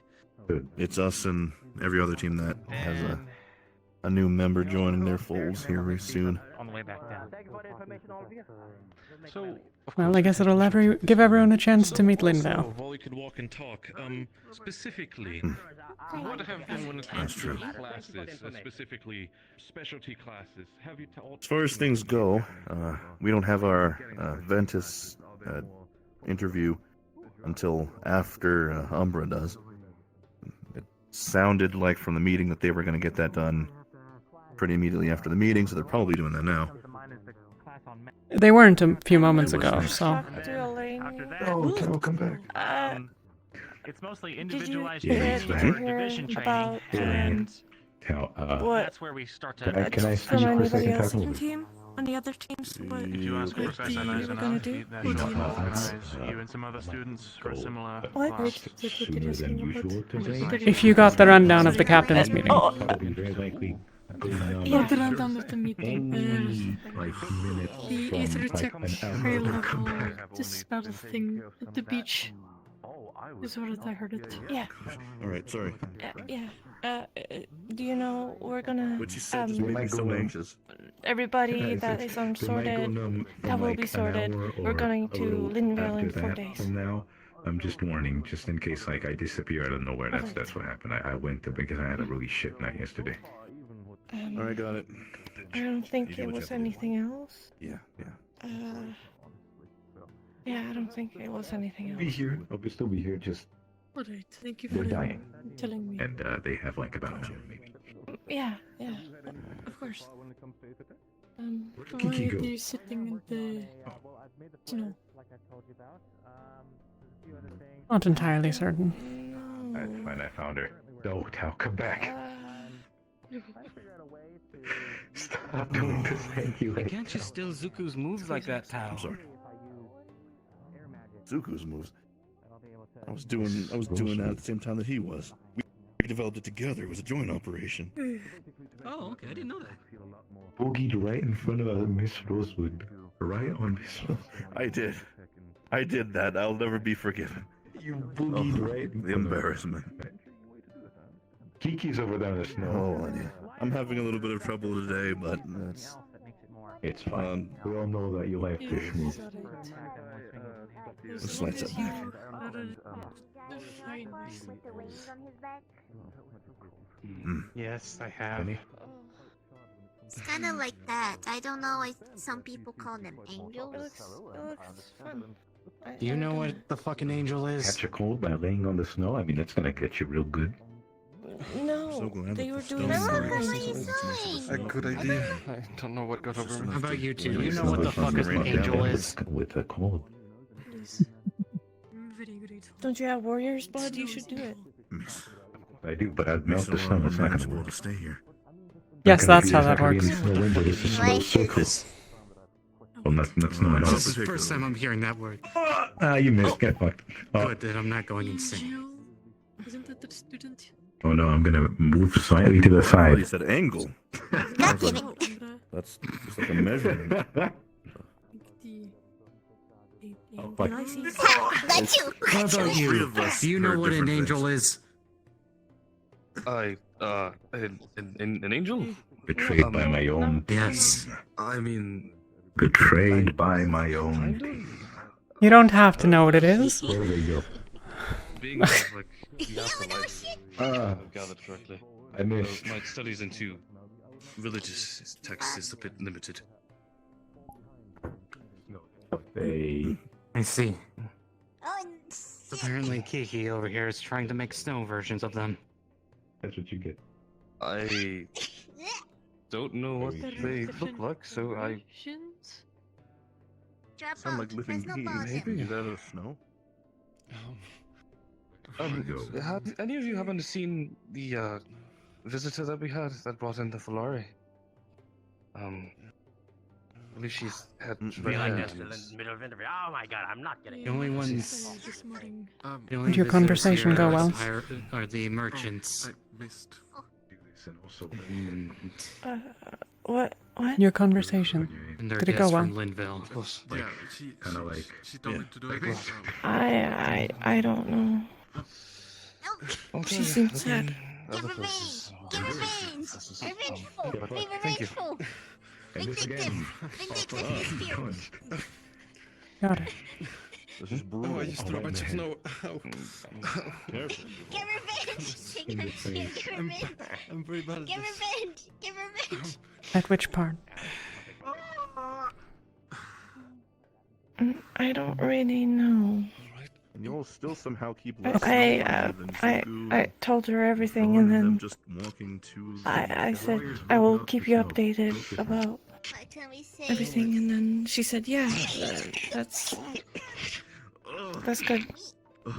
It's us and every other team that has a new member joining their folds here very soon. On the way back down. So, Well, I guess it'll give everyone a chance to meet Linvale. While we could walk and talk, specifically, what have been when it comes to classes, specifically specialty classes? Have you As far as things go, we don't have our Ventus interview until after Umbra does. It sounded like from the meeting that they were going to get that done pretty immediately after the meeting, so they're probably doing that now. They weren't a few moments ago, so... Oh, come back. It's mostly individualized Did training you or hear division about, training, and what? that's where we start to... Can I From speak for a anybody second? else Talk on the team? On the other teams? What Did you ask Professor you were gonna do? that What he'll do you know? organize you and some other students for a similar What? class? Sooner than usual today. If you got the rundown of the captain's meeting. Probably very likely Yeah, the rundown of the meeting. minutes The from Aether Tech like an high hour. level dispel thing at the beach. Is what I heard it. Yeah. Alright, sorry. Do you know we're gonna What you said just made me so anxious. everybody that is unsorted that will be sorted. We're going to Linvale in 4 days. From now, I'm just warning, just in case like I disappear out of nowhere. That's what happened. I went to because I had a really shit night yesterday. Alright, got it. I don't think it was anything else. Yeah. Yeah, I don't think it was anything Be else. here. I'll still be here. Just Alright, thank you They're for dying. telling me. And they have like about an hour maybe. Yeah, of course. Where'd Kiki Why go? are you sitting in the, you know? Not entirely certain. That's fine, I found her. No, Tao, come back. Stop doing this, thank you. You can't just steal Zuko's moves like that, Tao. I'm sorry. Zuko's moves. I was doing that at the same time that he was. We developed it together. It was a joint operation. Oh, okay, I didn't know that. Boogied right in front of Miss Rosewood. Right on Miss Rosewood. I did that. I'll never be forgiven. You boogied right in The embarrassment. Kiki's over there in the snow. Oh, I'm having a little bit of trouble today, but It's fine. We all know that you like fish moves. Let's light up back. Yes, I have. It's kind of like that. I don't know. Some people call them angels. It looks fun. Do you know what the fucking angel is? Catch a cold by laying on the snow? I mean, that's gonna get you real good. No, they were doing A good idea. I don't know what got over me. How about you two? You know what the fuck an angel is? With a cold. Don't you have warrior's blood? You should do it. I do, but I'd melt the snow. It's not gonna work. Stay here. Yes, that's how that works. It's a slow circle. Well, that's not snow at all. This is the first time I'm hearing that word. Ah, you missed. Get fucked. Oh. Good, then I'm not going insane. Isn't that the student? Oh no, I'm gonna move slightly to the Oh, side. you said angle. That's just like a measurement. Oh, fuck. That's you. How about you? Do you know what an angel is? An angel? Betrayed by my own. Yes. I mean, Betrayed by my own team. You don't have to know what it is. There we go. being like the afterlife, I've gathered correctly. I missed. My studies into religious texts is a bit limited. I see. Apparently Kiki over here is trying to make snow versions of them. That's what you get. I don't know what they look like, so I... Sound like living maybe? Is that a snow? Have any of you happen to seen the visitor that we had that brought in the Falari? I believe she's had Be like this in the middle of interview. Oh my god, I'm not getting The only ones. The only Did your visitors conversation here go well? Are the merchants. I missed. What? Your conversation. And they're Did it go guests well? from Linville. Yeah, she told me to do it. I don't know. She seems sad. Other places. Thank you. Got it. This is brutal. Oh, I just threw a bunch of snow. Ow. Careful. Get revenge! Get revenge! I'm very bad at Get this. revenge! Get revenge! At which part? I don't really know. And you'll still somehow keep Okay, I told her everything, and then just walking to I said I will keep you updated about everything, and then she said, "Yeah, that's good."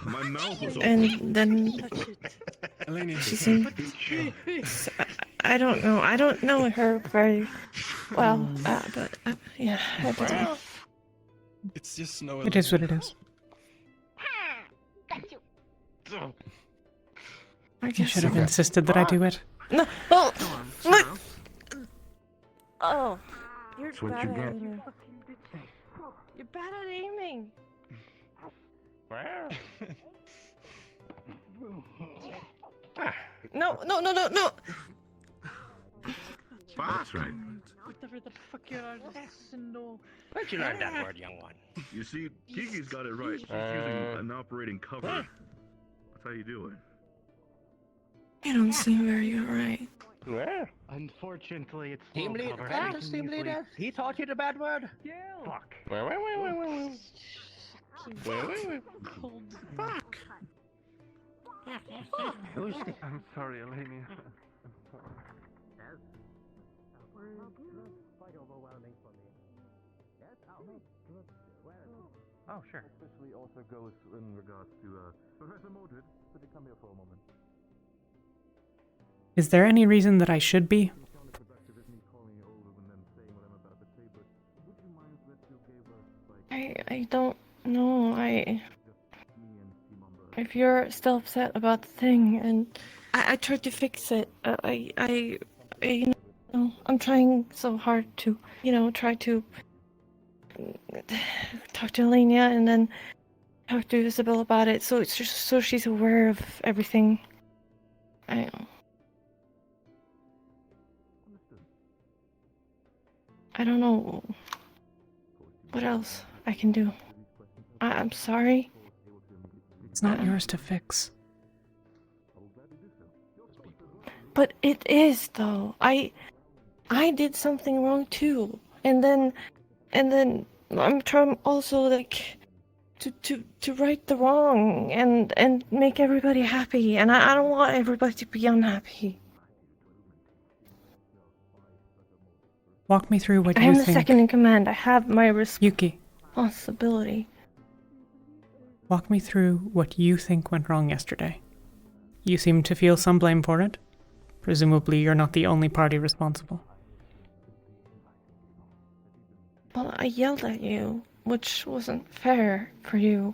My mouth was open. And then she seemed. I don't know. I don't know her very well, but yeah, I did. It's just snow. It is what it is. You should have insisted that I do it. No. Oh. Oh. You're That's what bad you at get. aiming. You're bad at aiming. No. That's right. Whatever the fuck you are, no. Where'd you learn that word, young one? You see, Kiki's got it right. She's using an operating cover. That's how you do it. You don't seem very alright. Where? Unfortunately, it's Team leader, Ventus, team leader. He taught you the bad word? Yeah. Fuck. Cold. Fuck. I'm sorry, Elenia. I'm sorry. Quite overwhelming for me. Yes? Oh, sure. Especially also goes in regards to Professor Mordred. Could you come here for a moment? Is there any reason that I should be? Counterproductive is me calling you over and then saying what I'm about to say, but would you mind that you gave us like I don't know. If you're still upset about the thing, and I tried to fix it. You know, I'm trying so hard to, try to talk to Elenia and then talk to Isabel about it, so it's just so she's aware of everything. I don't know what else I can do. I'm sorry. It's not yours to fix. But it is, though. I did something wrong too, and then I'm trying also like to right the wrong and make everybody happy, and I don't want everybody to be unhappy. Walk me through what I you am think. the second in command. I have my Yuki. responsibility. Walk me through what you think went wrong yesterday. You seem to feel some blame for it. Presumably you're not the only party responsible. Well, I yelled at you, which wasn't fair for you.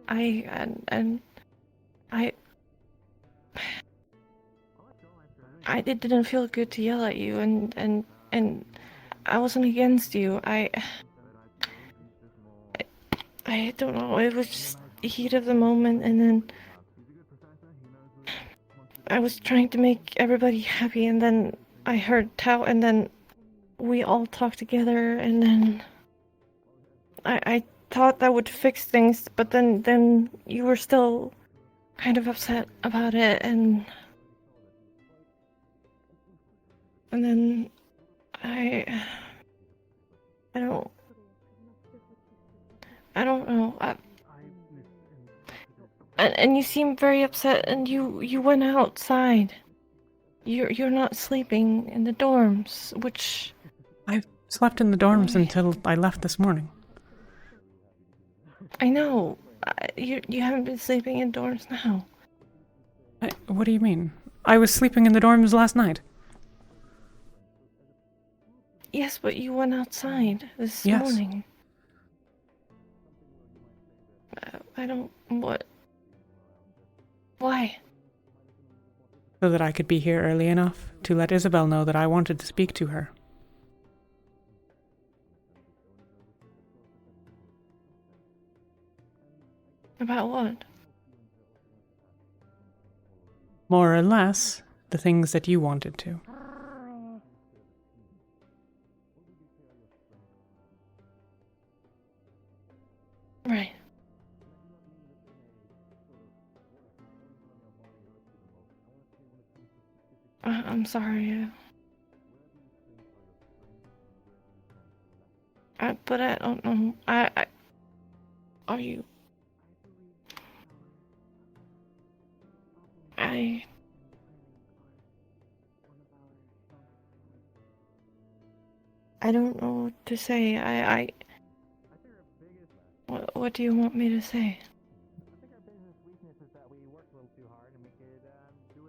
It didn't feel good to yell at you, and I wasn't against you. I don't know. It was just the heat of the moment, and then I was trying to make everybody happy, and then I heard Tao, and then we all talked together, and then I thought that would fix things, but then you were still kind of upset about it, and then I don't know. And you seem very upset, and you went outside. You're not sleeping in the dorms, which I slept in the dorms until I left this morning. I know. You haven't been sleeping in dorms now. What do you mean? I was sleeping in the dorms last night. Yes, but you went outside this Yes. morning. I don't... What? Why? So that I could be here early enough to let Isabel know that I wanted to speak to her. About what? More or less, the things that you wanted to. Right. I'm sorry. But I don't know. Are you? I don't know what to say. What do you want me to say?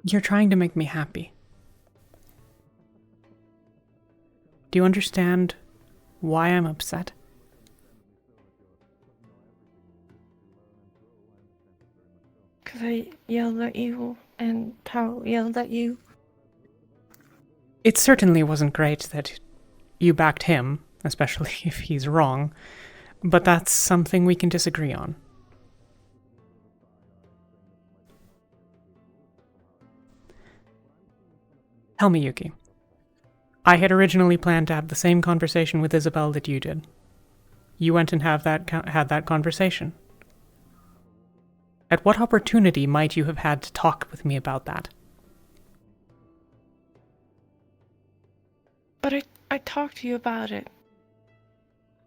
You're trying to make me happy. Do you understand why I'm upset? Because I yelled at you and Tao yelled at you. It certainly wasn't great that you backed him, especially if he's wrong, but that's something we can disagree on. Tell me, Yuki. I had originally planned to have the same conversation with Isabel that you did. You went and had that conversation. At what opportunity might you have had to talk with me about that? But I talked to you about it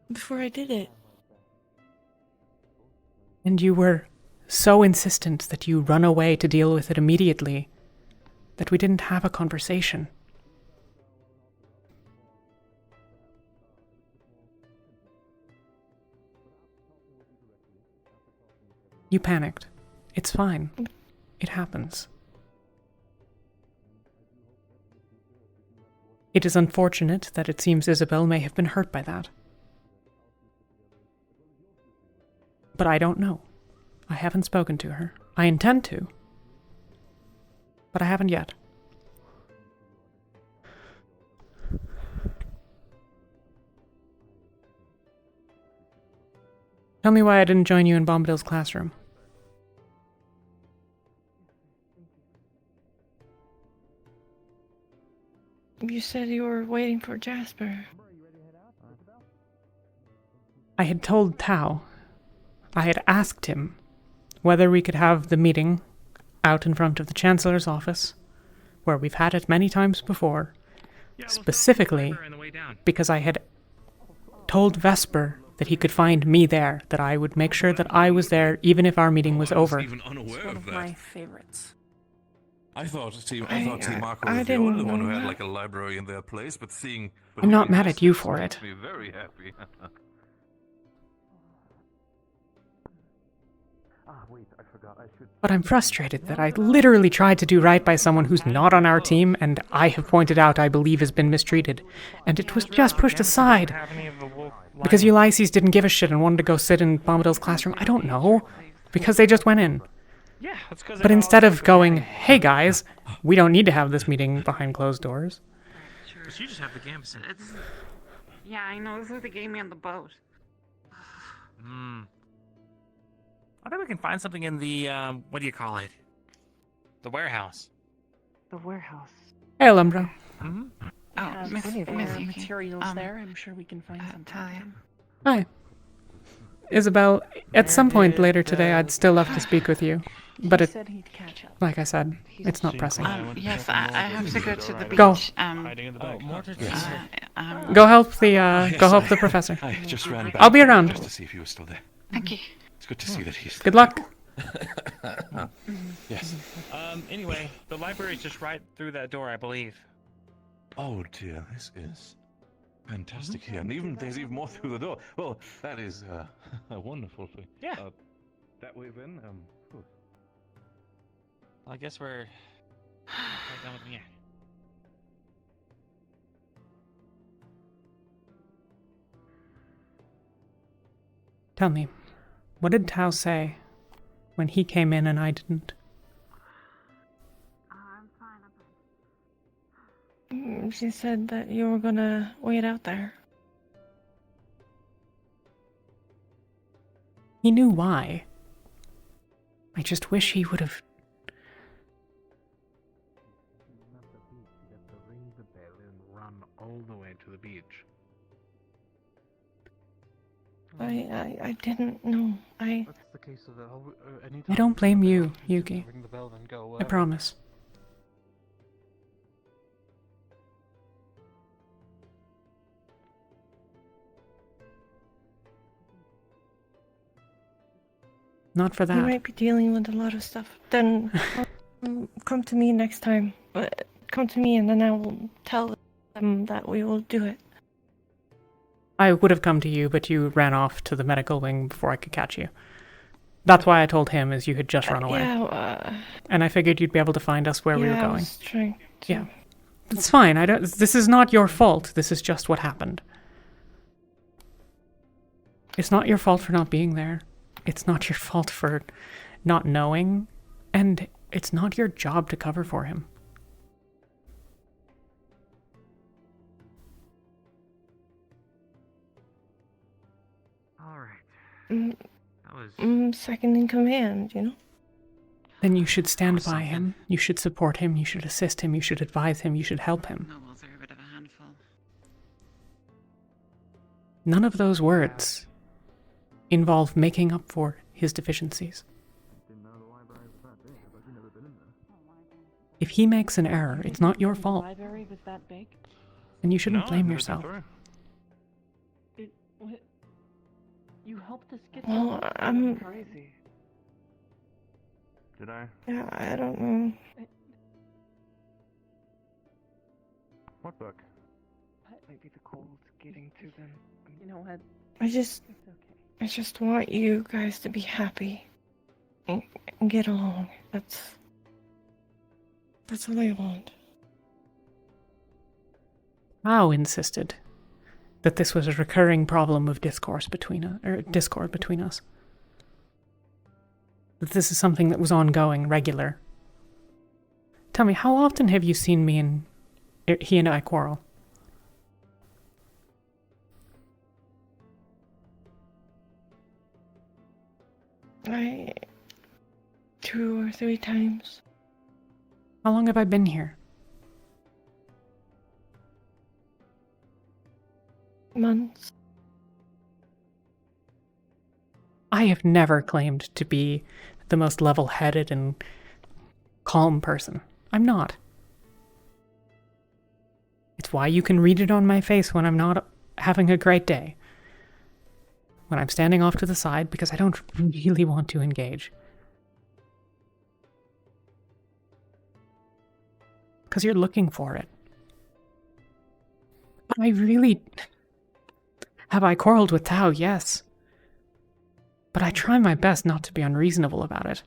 before I did it. And you were so insistent that you run away to deal with it immediately that we didn't have a conversation. You panicked. It's fine. It happens. It is unfortunate that it seems Isabel may have been hurt by that. But I don't know. I haven't spoken to her. I intend to. But I haven't yet. Tell me why I didn't join you in Bombadil's classroom. You said you were waiting for Jasper. I had told Tao. I had asked him whether we could have the meeting out in front of the Chancellor's office, where we've had it many times before, specifically because I had told Vesper that he could find me there, that I would make sure that I was there even if our meeting was over. Even unaware One of of that. my favorites. I thought T Marco I was the only didn't one who know had that. like a library in their place, but seeing. I'm not mad at you for it. Makes me very happy. But I'm frustrated that I literally tried to do right by someone who's not on our team, and I have pointed out I believe has been mistreated, and it was just pushed aside. Because Ulysses didn't give a shit and wanted to go sit in Bombadil's classroom. I don't know. Because they just went in. Yeah, that's because. But instead of going, hey guys, we don't need to have this meeting behind closed doors. But you just have the game set. Yeah, I know. This is what they gave me on the boat. I bet we can find something in the what do you call it? The warehouse. The warehouse. Hey, Alumbro. Mm-hmm. Oh, Miss There Yuki. materials there. I'm sure we can find something. Talia. Hi. Isabel, at some point later today I'd still love to speak with you. But He it, said he'd catch up. like I said, it's not pressing. Yes, I have to go to the beach. Go. Go help the professor. I just ran back. I'll be around. Just to see if he was still there. Thank you. It's good to see that he's. Good luck. Yes. Anyway, the library's just right through that door, I believe. Oh dear, this is fantastic here, and there's even more through the door. Well, that is a wonderful thing. Yeah. That way then. I guess we're right done with me. Tell me, what did Tao say when he came in and I didn't? She said that you were gonna wait out there. He knew why. I just wish he would have. Ring the bell and run all the way to the beach. I didn't know. That's the case of it. I don't blame you, Yuki. Ring the bell and go. I promise. Not for You that. might be dealing with a lot of stuff. Then come to me next time. Come to me and then I will tell them that we will do it. I would have come to you, but you ran off to the medical wing before I could catch you. That's why I told him, is you had just run away. And I figured you'd be able to find us where we were I going. was trying to... Yeah. It's fine. This is not your fault. This is just what happened. It's not your fault for not being there. It's not your fault for not knowing. And it's not your job to cover for him. Alright. That was... second in command, you know? Then you should stand by him. You should support him. You should assist him. You should advise him. You should help him. Nobles are a bit of a handful. None of those words involve making up for his deficiencies. If he makes an error, it's not your fault. The library was that big? And you shouldn't blame yourself. You helped us get Well, there. I'm... Crazy. Did I? Yeah, I don't know. What book? Maybe the cold's getting to them. You know what? I just want you guys to be happy and get along. That's all I want. Mao insisted that this was a recurring problem of discord between us. That this is something that was ongoing, regular. Tell me, how often have you seen me and he and I quarrel? Two or three times. How long have I been here? Months. I have never claimed to be the most level-headed and calm person. I'm not. It's why you can read it on my face when I'm not having a great day. When I'm standing off to the side because I don't really want to engage. Because you're looking for it. But I really... Have I quarreled with Tao? Yes. But I try my best not to be unreasonable about it.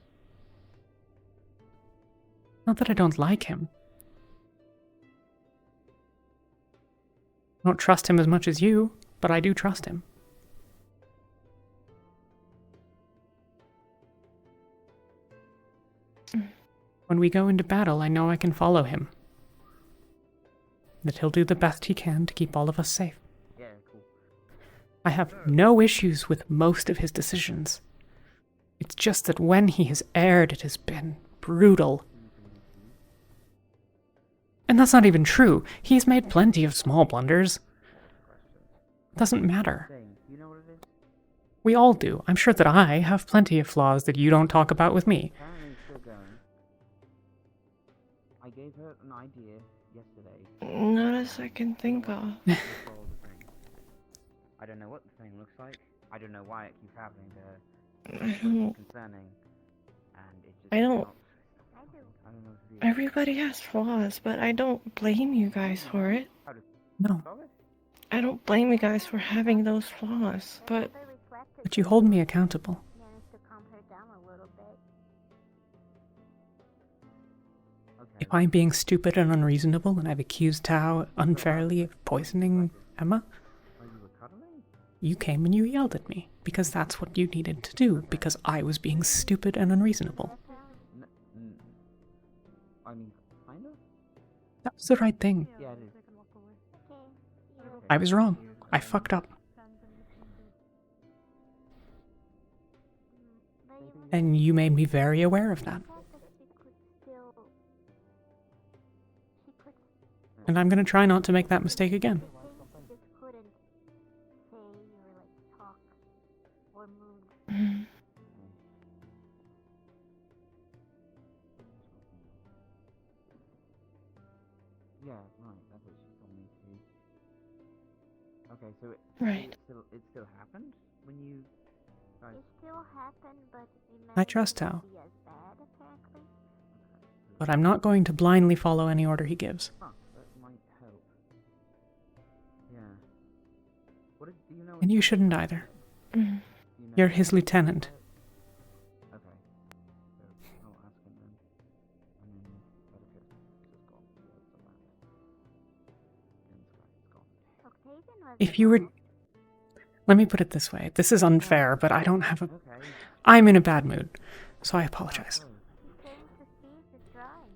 Not that I don't like him. I don't trust him as much as you, but I do trust him. When we go into battle, I know I can follow him. That he'll do the best he can to keep all of us safe. Yeah, cool. I have no issues with most of his decisions. It's just that when he has erred, it has been brutal. And that's not even true. He's made plenty of small blunders. Doesn't matter. You know what it is? We all do. I'm sure that I have plenty of flaws that you don't talk about with me. Apparently it's still going. I gave her an idea yesterday. Not as I can think of. I don't know what the thing looks like. I don't know why it keeps happening to her. I don't. Concerning. And it just I don't. not- I don't know what to do. Everybody has flaws, but I don't blame you guys for it. No. I don't blame you guys for having those flaws, but you hold me accountable. If I'm being stupid and unreasonable and I've accused Tao unfairly of poisoning Emma, you came and you yelled at me because that's what you needed to do because I was being stupid and unreasonable. I mean, kind of? That was the right thing. Yeah, it is. I was wrong. I fucked up. And you made me very aware of that. And I'm gonna try not to make that mistake again. Yeah, right, that's what she told me too. Okay, so Right. it still happened when you guys... It still happened, but I trust Tao. be as bad, apparently. But I'm not going to blindly follow any order he gives. Huh, that might help. Yeah. What do you know... And you shouldn't either. You're his lieutenant. Okay. So, I'll ask him then. And then, just gone. If you were... Let me put it this way. This is unfair, but I don't have a... I'm in a bad mood, so I apologize.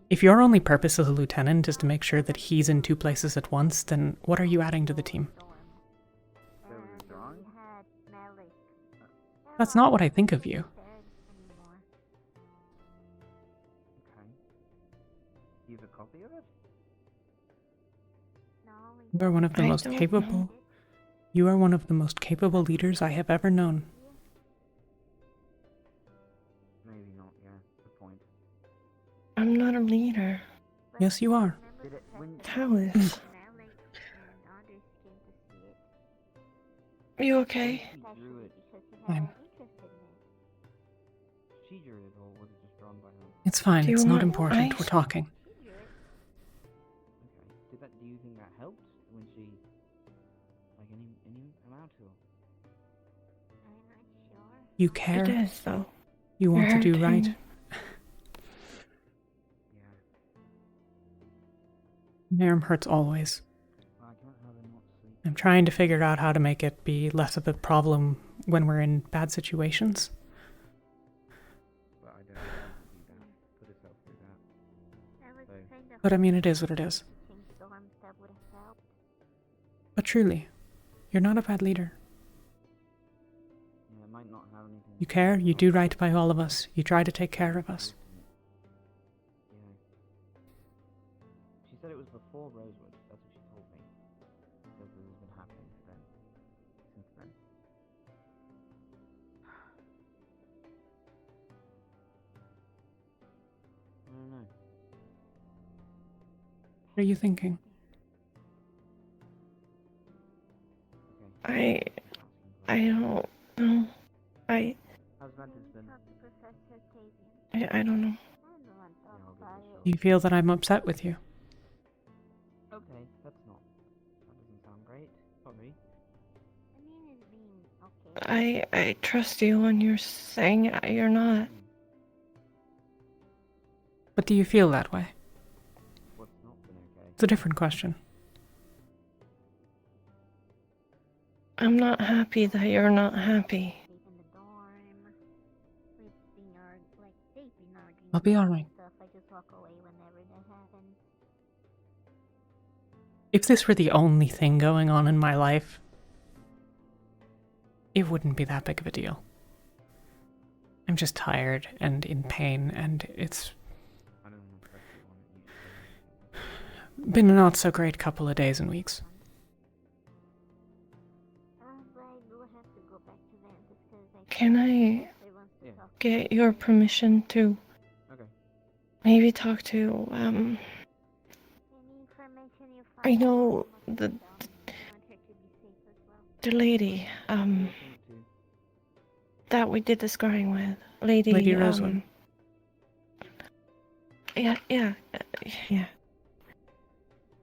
If your only purpose as a lieutenant is to make sure that he's in two places at once, then what are you adding to the team? That's not what I think of you. Do you have a copy of it? You are one of the most capable... You are one of the most capable leaders I have ever known. Maybe not, yeah. Good point. I'm not a leader. Yes, you are. Talis. You okay? I'm... she drew it, or was it just drawn by her? It's fine. Do you It's not want important. ice? We're talking. Okay. Do you think that helped when she, like, any amount or? You care. It is, though. You want to do You're right. hurting. Nairm hurts always. I can't have her not sleep. I'm trying to figure out how to make it be less of a problem when we're in bad situations. But I don't want to do that. Put herself through that. So, But I mean, it is what it is. But truly, you're not a bad leader. yeah, it might not have anything. You care, you do right by all of us, you try to take care of us. Yeah. She said it was before Rosewood. That's what she told me. Because this has been happening then. Since then. I don't know. What are you thinking? I don't know. How's Ventus been? I don't know. You feel that I'm upset with you? Okay, that doesn't sound great. Sorry. I trust you when you're saying you're not. But do you feel that way? What's not been okay? It's a different question. I'm not happy that you're not happy. I'll be alright. If this were the only thing going on in my life, it wouldn't be that big of a deal. I'm just tired and in pain, and it's been a not so great couple of days and weeks. Can I get your permission to maybe talk to, I know the lady, that we did the scarring with. Lady Rosewood. Yeah.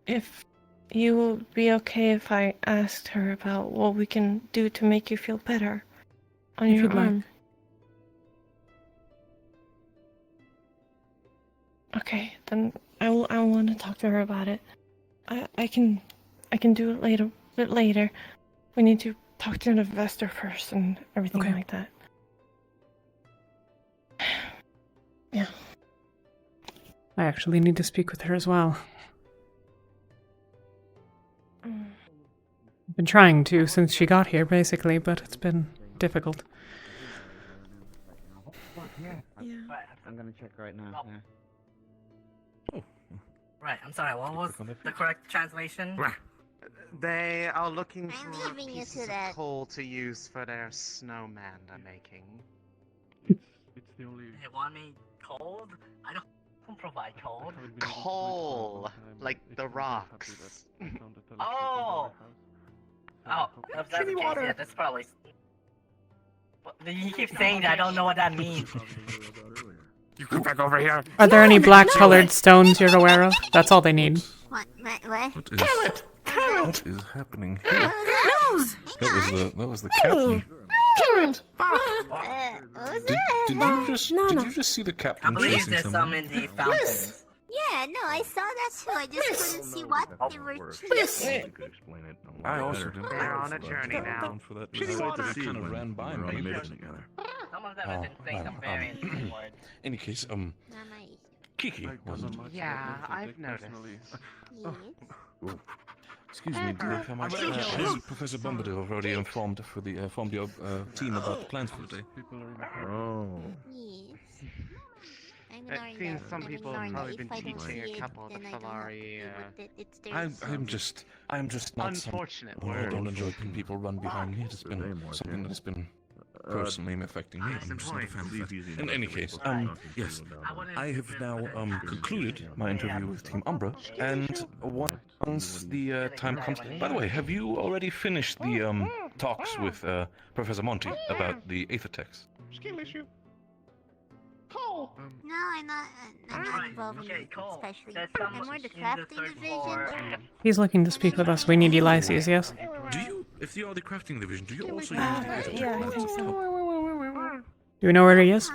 If you would be okay if I asked her about what we can do to make you feel better on If your you'd like. arm. Okay, then I want to talk to her about it. I can do it later. We need to talk to an investor first and everything like that. Yeah. I actually need to speak with her as well. I've been trying to since she got here, basically, but it's been difficult. I'm gonna check right now. Yeah. Right, I'm sorry, what was the correct translation? They are looking I'm for giving you pieces to that. of coal to use for their snowman they're making. It's the only. They want me cold? I don't provide cold. Coal, like the rocks. Oh! Oh, if that's the case, yeah, that's probably... You keep saying that, I don't know what that means. You come back over here. Are there any black-colored stones you're aware of? That's all they need. What? What is happening here? That was the captain. Did you just see the I captain believe chasing there's some someone? in the fountains. Yeah, no, I saw that too. I just couldn't see what they were chasing. You could explain it. I also didn't. They're on a journey now. For that It's like to see kind of when ran by we're on a me. mission together. Some of them have been saying some very interesting words. Any case, Kiki. wasn't it? Yeah, I've noticed. Excuse me, do you have much? Has Professor Bombadil already informed your team about the plans for the day? Oh. It seems some people have probably been teaching a couple of the Solari. I'm just not. Unfortunate I don't enjoy when people run behind me. It's been something that's been personally affecting me. I'm just not a fan of that. In any case, yes, I have now concluded my interview with Team Umbra, and once the time comes. By the way, have you already finished the talks with Professor Monty about the Aether text? Skill issue. No, I'm not involved in it, especially. I'm more the crafting division. He's looking to speak with us. We need Ulysses, yes? Do you, if you are the crafting division, do you also Yeah, I think so. Do we know where he is?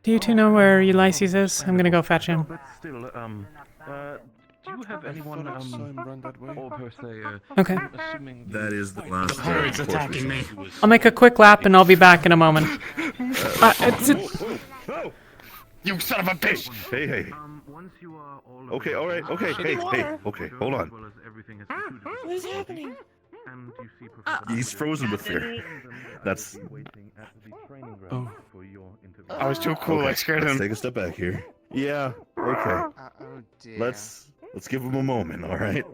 Do you two know where Ulysses is? I'm gonna go fetch him. But still, do you have anyone, or per se, Okay. assuming That is the last Pirates attacking me. I'll make a quick lap and I'll be back in a moment. You son of a bitch! Hey. Okay, alright, okay, hey, okay, hold on. What is happening? He's frozen with fear. That's... Oh. I was too cool, I scared let's him. take a step back here. Yeah, okay. Oh dear. Let's give him a moment, alright?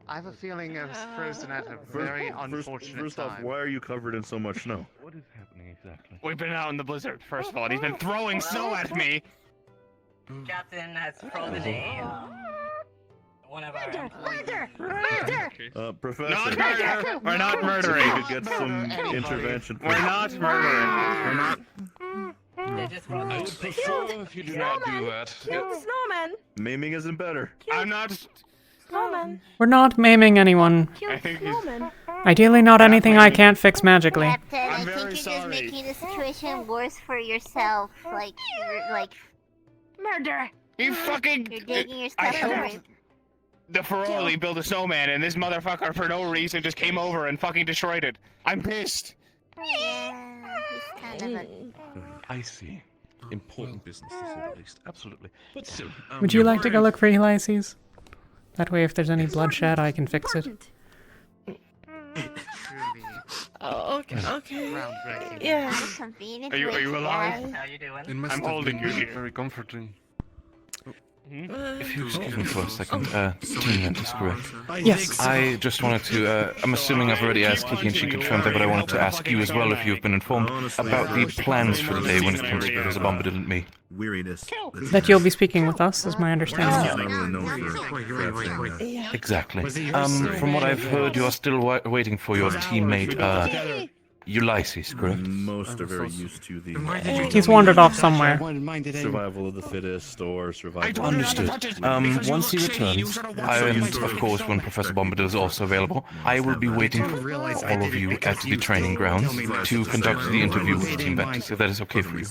I have a feling I was frozen at a very unfortunate First time. off, why are you covered in so much snow? What is happening exactly? We've been out in the blizzard, first of all, and he's been throwing snow at me! Captain has frozen one of our Professor. Not murder! We're not murdering! We could get some intervention. We're not murdering! We're not... I would prefer if you do not do that. Kill the snowman! Maiming isn't better. I'm not... Snowman! We're not maiming anyone. Kill the snowman! Ideally not anything I can't fix magically. Captain, I think you're just making the situation worse for yourself. Like, you're like... Murder! You fucking... You're digging your I stuff over helped it. the Feroli build a snowman, and this motherfucker, for no reason, just came over and fucking destroyed it. I'm pissed. Yeah, he's kind of a... I see. Important business, to say the least. Absolutely. But still, Would you like to go look for Ulysses? That way if there's any bloodshed I can fix it. Oh, okay. Groundbreaking. Yeah. Convenient Are you alive? How you doing? It must I'm have holding been you here. very comforting. If you excuse me for a second, Team Ventus, correct? Yes. I just wanted to, I'm assuming I've already asked Kiki and she confirmed that, but I wanted to ask you as well if you've been informed about the plans for the day when it comes to Professor Bombadil and me. Weariness. That you'll be speaking with us, is my understanding. Yeah. Exactly. From what I've heard, you are still waiting for your teammate, Ulysses, correct? Most are very used to the He's wandered off somewhere. survival of the fittest or survival. Understood. Once he returns, and of course when Professor Bombadil is also available, I will be waiting for all of you at the training grounds to conduct the interview with Team Ventus, if that is okay for you.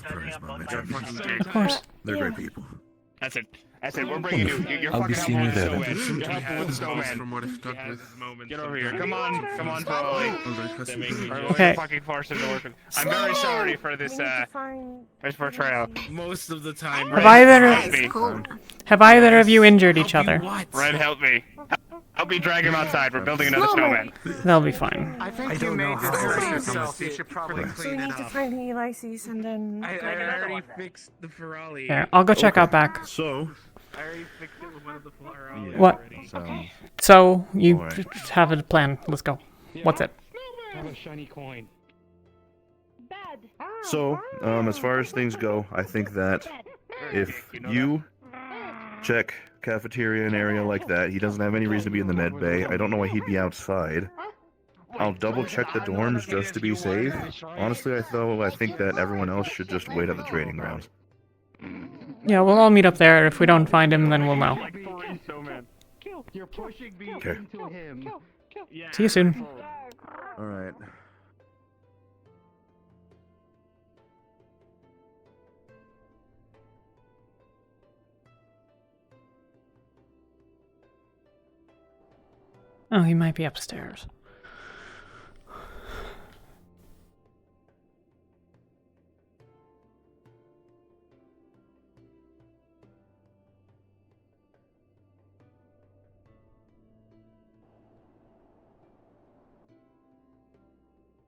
Of course. They're great people. That's it. We're bringing you. You're I'll be fucking seeing you there, helping Ventus. You're helping with the snowman. Get over here. Come on, Feroli. Okay. We're fucking forced into working. I'm very sorry for this, this portrayal. Most of the time. Have either of you injured each other? Red, help me. Help me drag him outside. We're building another snowman. They'll be fine. I think you made this yourself. You should probably So we clean need it to up. find Ulysses and then... I already fixed the Ferrari. There, I'll go check out back. So, I already fixed it with one of the Ferrari. What? already. So, you Alright. have a plan. Let's go. What's it? Have a shiny coin. So, as far as things go, I think that if you check cafeteria and area like that, he doesn't have any reason to be in the med bay. I don't know why he'd be outside. I'll double check the dorms just to be safe. Honestly, I think that everyone else should just wait at the training grounds. Yeah, we'll all meet up there. If we don't find him, then we'll know. You're pushing me Okay. into him. See you soon. Alright. Oh, he might be upstairs.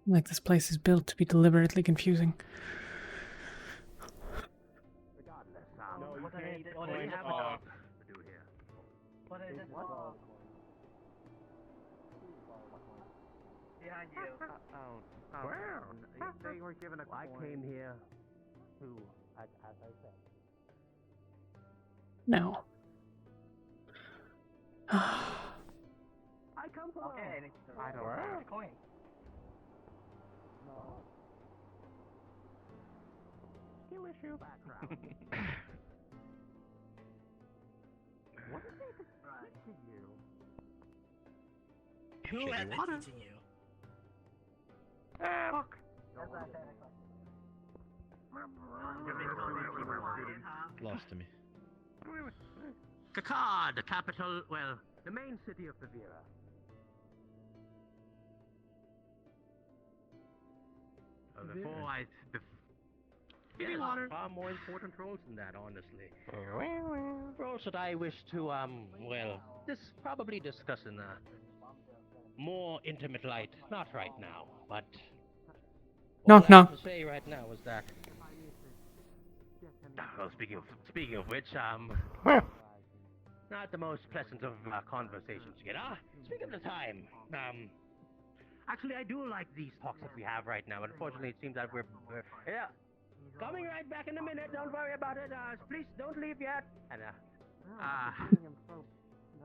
Like this place is built to be deliberately confusing. Where? They were given a coin. I came here to, as I said. No. I come Okay, I don't know. Coin. Skill issue background. What did they describe to you? Who has been teaching you? Fuck. Lost to me. Kakar, the capital, well, the main city of Bavira. Before I... Yes, far more important roles than that, honestly. Roles that I wish to, well, probably discuss in a more intimate light. Not right now, but... Knock, all I knock. have to say right now is that... Well, speaking of which, not the most pleasant of conversations to get. Speaking of the time, actually, I do like these talks that we have right now. Unfortunately, it seems that we're yeah, coming right back in a minute. Don't worry about it. Please don't leave yet. And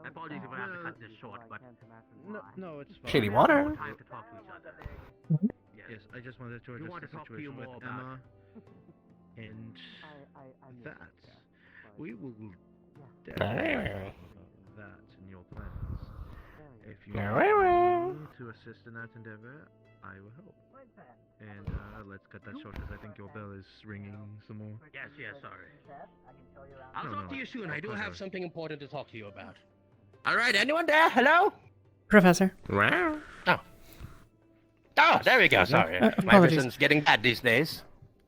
apologies if I have to cut this short, but No, it's fine. Shady water. More time to talk to each other. Yes, I just wanted to We address want the to talk to you situation more with about. Emma, and that we will definitely that in your plans. If you need to assist in that endeavor, I will help. And let's cut that short because I think your bell is ringing some more. Yes, sorry. I'll No, talk to you soon. I do pleasure. have something important to talk to you about. All right, anyone there? Hello? Professor. Oh, there we go. Sorry, my apologies. vision's getting bad these days.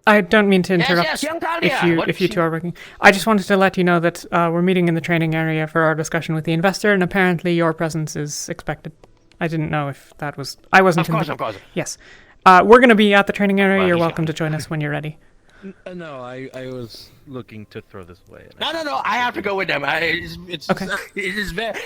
I don't mean to interrupt Yes, young Talia. What if you she- two are working. I just wanted to let you know that we're meeting in the training area for our discussion with the investor, and apparently your presence is expected. I didn't know if that was... I wasn't Of in course, the... of course. Yes. We're going to be at the training area. Well, You're he's welcome to join us when you're ready. No, I was looking to throw this away. No. I have to go with them. It's Okay. It is very.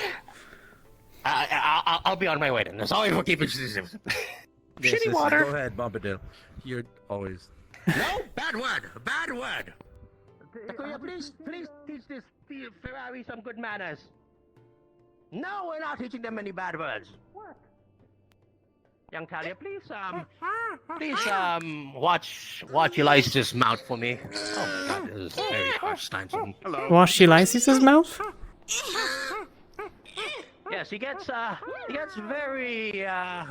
I'll be on my way then. Sorry for keeping. Shitty water. Go ahead, Bombadil. You're always... No, bad word. Bad word. Takuya, please teach this Ferrari some good manners. No, we're not teaching them any bad words. What? Young Talia, please watch Elias's mouth for me. Oh my God, this is very harsh times. Hello. Wash Elias's mouth? Yes, he gets very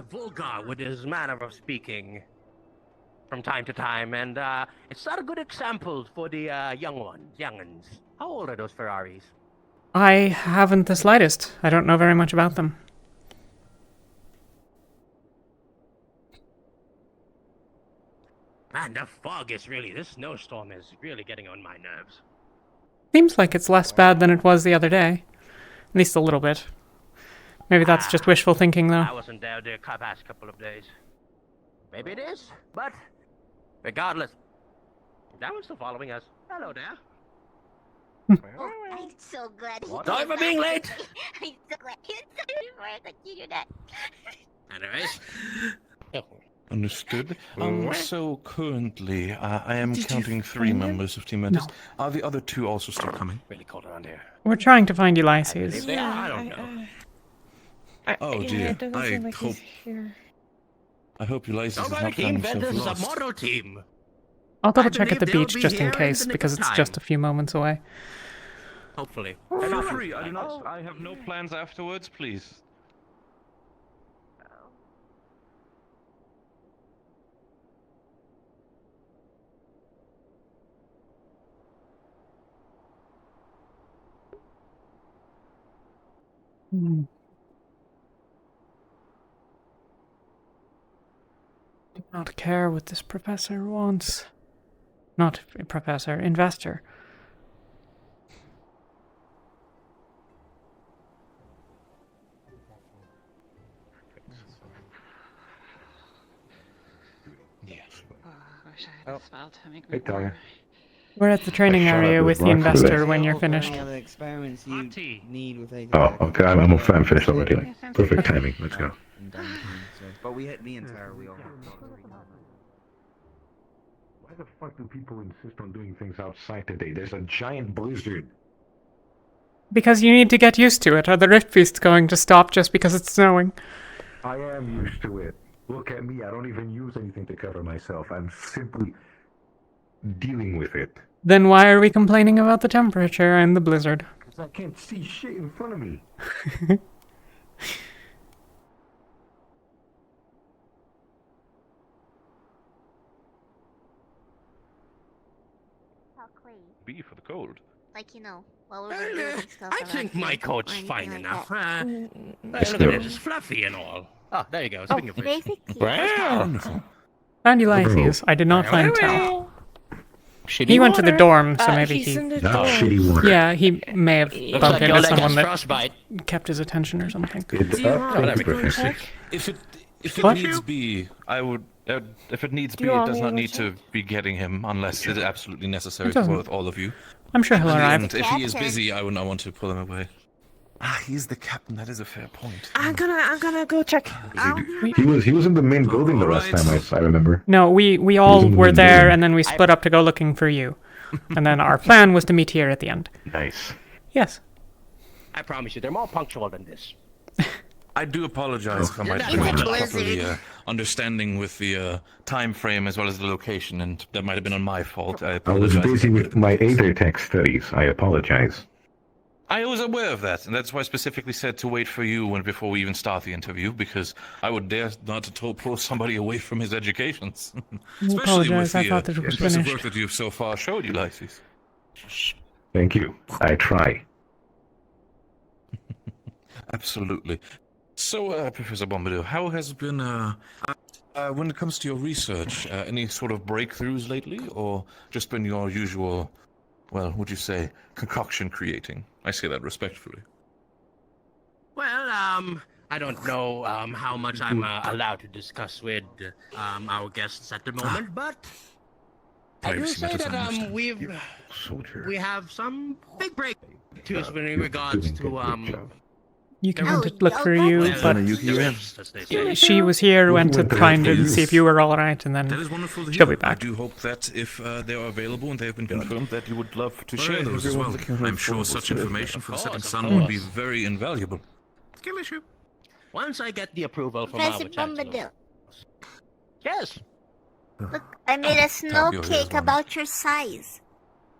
vulgar with his manner of speaking from time to time, and it's not a good example for the young'uns. How old are those Ferraris? I haven't the slightest. I don't know very much about them. Man, the fog is this snowstorm is really getting on my nerves. Seems like it's less bad than it was the other day. At least a little bit. Maybe that's just wishful thinking, though. I wasn't there the past couple of days. Maybe it is, but regardless, that one's still following us. Hello there. Oh, I'm so glad he Sorry for being late. I'm so glad that you do that. Anyways. Understood. So currently, I am counting 3 members of Team Ventus. Are the other 2 also still coming? Really cold around here. We're trying to find Elias's. I don't know. Oh dear. It doesn't seem like he's here. I hope Elias is Nobody, not Team found Ventus himself is a lost. model team. I'll double I check at the believe beach they'll just be in here case, in the nick because of it's time. just a few moments away. Hopefully. Feel free. I do not. I have no plans afterwards. Please. Do not care what this professor wants. Not professor, investor. I wish I had a spell to make me Hey, Talia. We're at the training shot area up with with the rifle investor today. when you're finished. Any other experiments you need with Oh, okay. I'm finished already. Like, perfect timing. Let's go. But me and Tara, we all. Why the fuck do people insist on doing things outside today? There's a giant blizzard. Because you need to get used to it. Are the rift feasts going to stop just because it's snowing? I am used to it. Look at me. I don't even use anything to cover myself. I'm simply dealing with it. Then why are we complaining about the temperature and the blizzard? Because I can't see shit in front of me. B for the cold. Like, you know, while we were doing stuff. I think my coat's fine enough. Look at Look it, it's fluffy and all. Oh, there you go. Speaking of which. Basically, Wonderful. Found Ulysses. I did not find Tal. He went to the water. dorm, so maybe he's in the Not dorm. shitty water. Yeah, he may have Looks bumped like your into leg someone has that frostbite. kept his attention or something. It's Do you up, want thank you, me to Professor. check? If it What? needs be, I would. If it needs Do be, you it want does me not to need to be getting him unless it is absolutely necessary It for doesn't. both all of you. I'm sure he'll arrive. And if he is busy, I would not want to pull him away. He's the captain. That is a fair point. I'm gonna go check. He was in the main building the last time I remember. No, we all were there, and then we split up to go looking for you. And then our plan was to meet here at the end. Nice. Yes. I promise you, they're more punctual than this. I do apologize for my It's a not blizzard. properly understanding with the time frame as well as the location, and that might have been on my fault. I I was apologize. busy with my Aether studies. I apologize. I was aware of that, and that's why I specifically said to wait for you before we even start the interview, because I would dare not to pull somebody away from his educations. Especially with apologize, I the thought that it was impressive finished. work that you've so far showed, Ulysses. Thank you. I try. Absolutely. So, Professor Bombadil, how has been, when it comes to your research, any sort of breakthroughs lately, or just been your usual, well, would you say, concoction creating? I say that respectfully. Well, I don't know how much I'm allowed to discuss with our guests at the moment, but I do Privacy say matters, that I understand. we have some big breakthroughs in regards to You can Oh, went to look for you, well, but as they say. she was here, went to find and see if you were all right, and That then is wonderful to she'll hear. be back. I do hope that if they are available and they have been confirmed, that you would love to share those as well. I'm sure such information for the Setting Sun would be very invaluable. Skill issue. Once I get the approval from Professor our chancellor. Bombadil. Yes. Look, I made a snow Talia, here's cake one. about your size.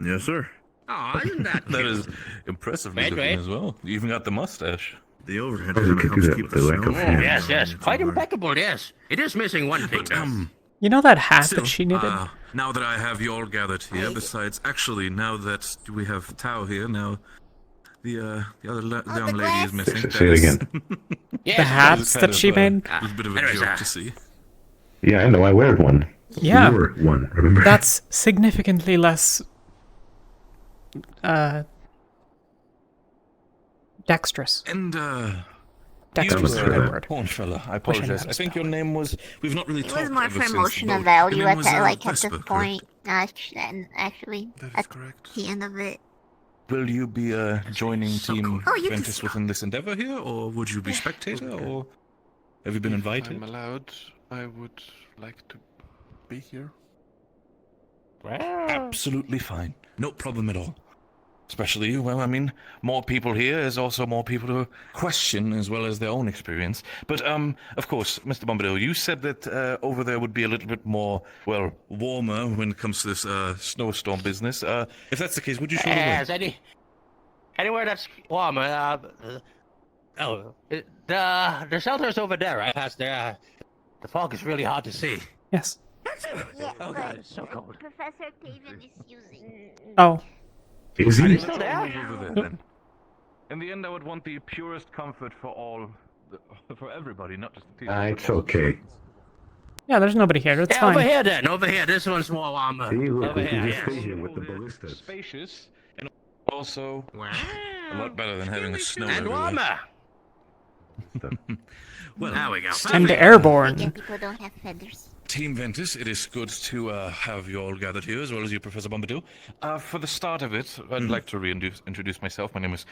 Yes, sir. Oh, isn't that That cute? is impressively Wait, looking wait. as well. You even got the mustache. The overhead Oh, kind of we could helps do that keep with the the lack snow. of from hands. Yes, yes. getting Quite everywhere. impeccable, yes. It is missing one thing, But, though. You know that hat Still, that she knitted? now that I have you all gathered here, besides, actually, now that we have Tao here, now the other young lady is missing. Say it again. Yes, The hats that she made? It was a bit of a Anyways, joke to see. Yeah, I know. I wear one. Yeah. You wore one. Remember? That's significantly less dexterous. And, Dexterous is you, the right uh, word. Horn fella, I Wish I knew apologize. how I to think spell your name was. We've not really It talked was more ever for since emotional both. value Your at name was, the, like, at Vesper, the correct? point, actually, That is at correct. the end of it. Will you be joining Team Oh, you can Ventus within this endeavor here, or would you be spectator, or have you been If invited? I'm allowed, I would like to be here. Absolutely fine. No problem at all. Especially, well, I mean, more people here is also more people to question as well as their own experience. But, of course, Mr. Bombadil, you said that over there would be a little bit more, well, warmer when it comes to this snowstorm business. If that's the case, would you show the way? Yes, anywhere that's warmer. The shelter's over there, right? Past there. The fog is really hard to see. Yes. Yeah, Oh but god, it's so cold. Professor Octavian is using. Oh. Is Are he? you still there? Over there, then. In the end, I would want the purest comfort for all, for everybody, not just the teachers. It's okay. Yeah, there's nobody here. It's Yeah, fine. over here then. Over here. This one's more warmer. See, look, Over we here, can just yeah. stay here with the ballistas. Spacious, and also a lot better than having a snow And everywhere. warmer. Well, There we go. And Again, airborne. people don't have feathers. Team Ventus, it is good to have you all gathered here, as well as you, Professor Bombadil. For the start of it, I'd like to introduce myself. My name is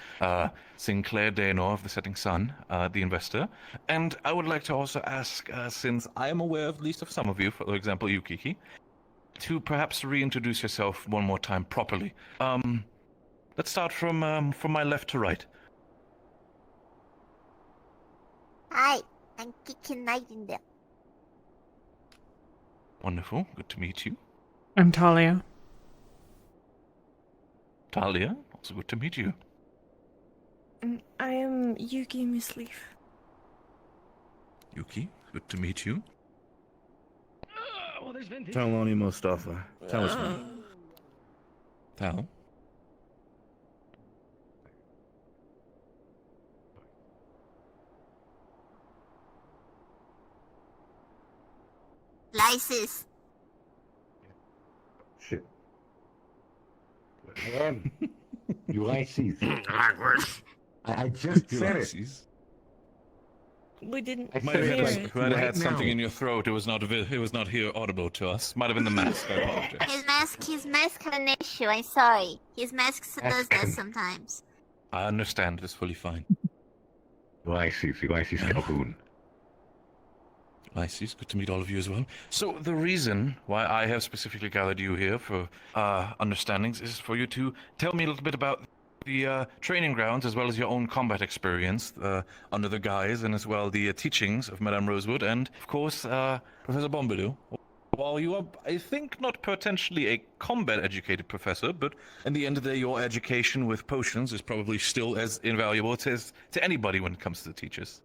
Sinclair Daynor of the Setting Sun, the investor. And I would like to also ask, since I am aware of at least of some of you, for example, you, Kiki, to perhaps reintroduce yourself one more time properly. Let's start from my left to right. Hi, I'm kicking Nightingale. Wonderful. Good to meet you. I'm Talia. Talia, also good to meet you. I am Yuki Miss Leaf. Yuki, good to meet you. Well, there's Ventus. Taloni Mostafa. Talisman. Tal. Lysis. Shit. Ulysses. I just said it. We didn't Might have hear had, it. might have had something in your throat. It was not here audible to us. Might have been the mask. I apologize. His mask had an issue. I'm sorry. His mask does that sometimes. I understand. It is fully fine. Ulysses Calhoun. Ulysses, good to meet all of you as well. So the reason why I have specifically gathered you here for understandings is for you to tell me a little bit about the training grounds as well as your own combat experience under the guise and as well the teachings of Madame Rosewood and, of course, Professor Bombadil. While you are, I think, not potentially a combat-educated professor, but in the end of the day, your education with potions is probably still as invaluable to anybody when it comes to the teachers.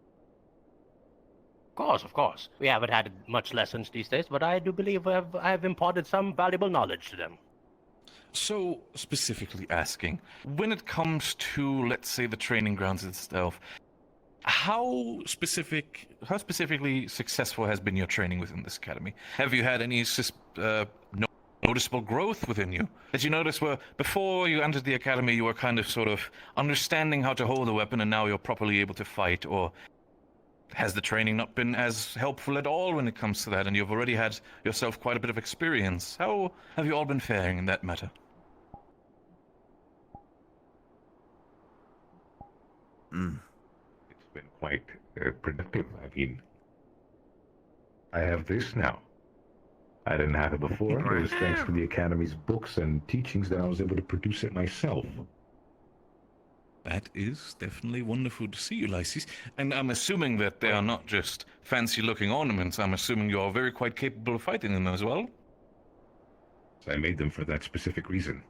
Of course. We haven't had much lessons these days, but I do believe I have imparted some valuable knowledge to them. So, specifically asking, when it comes to, let's say, the training grounds itself, how specifically successful has been your training within this academy? Have you had any noticeable growth within you? As you notice, where before you entered the academy, you were kind of sort of understanding how to hold a weapon, and now you're properly able to fight, or has the training not been as helpful at all when it comes to that, and you've already had yourself quite a bit of experience? How have you all been faring in that matter? It's been quite productive. I mean, I have this now. I didn't have it before. It was thanks to the Academy's books and teachings that I was able to produce it myself. That is definitely wonderful to see, Ulysses. And I'm assuming that they are not just fancy-looking ornaments. I'm assuming you're very quite capable of fighting them as well. I made them for that specific reason.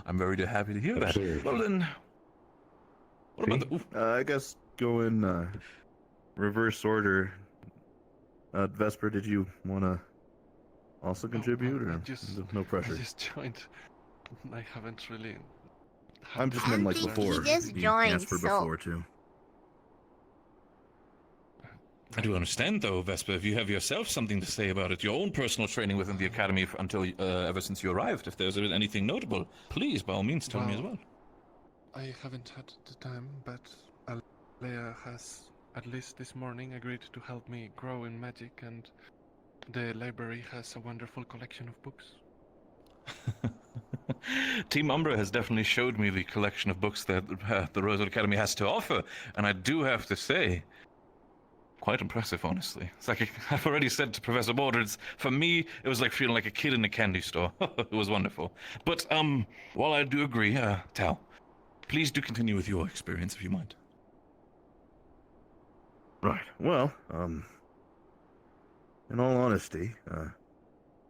I'm very happy to hear that. Absolutely. Well then, what about the... I guess go in reverse order. Vesper, did you want to also contribute, or no pressure? I just joined. I haven't really... I'm just meant like before. He just joined, asked for so... before, too. I do understand, though, Vesper, if you have yourself something to say about it, your own personal training within the Academy until ever since you arrived, if there's anything notable, please, by all means, tell me as well. I haven't had the time, but Alea has, at least this morning, agreed to help me grow in magic, and the library has a wonderful collection of books. Team Umbra has definitely showed me the collection of books that the Rosewood Academy has to offer, and I do have to say, quite impressive, honestly. It's like I've already said to Professor Borders, for me, it was like feeling like a kid in a candy store. It was wonderful. But while I do agree, Tal, please do continue with your experience, if you mind. Right. Well, in all honesty,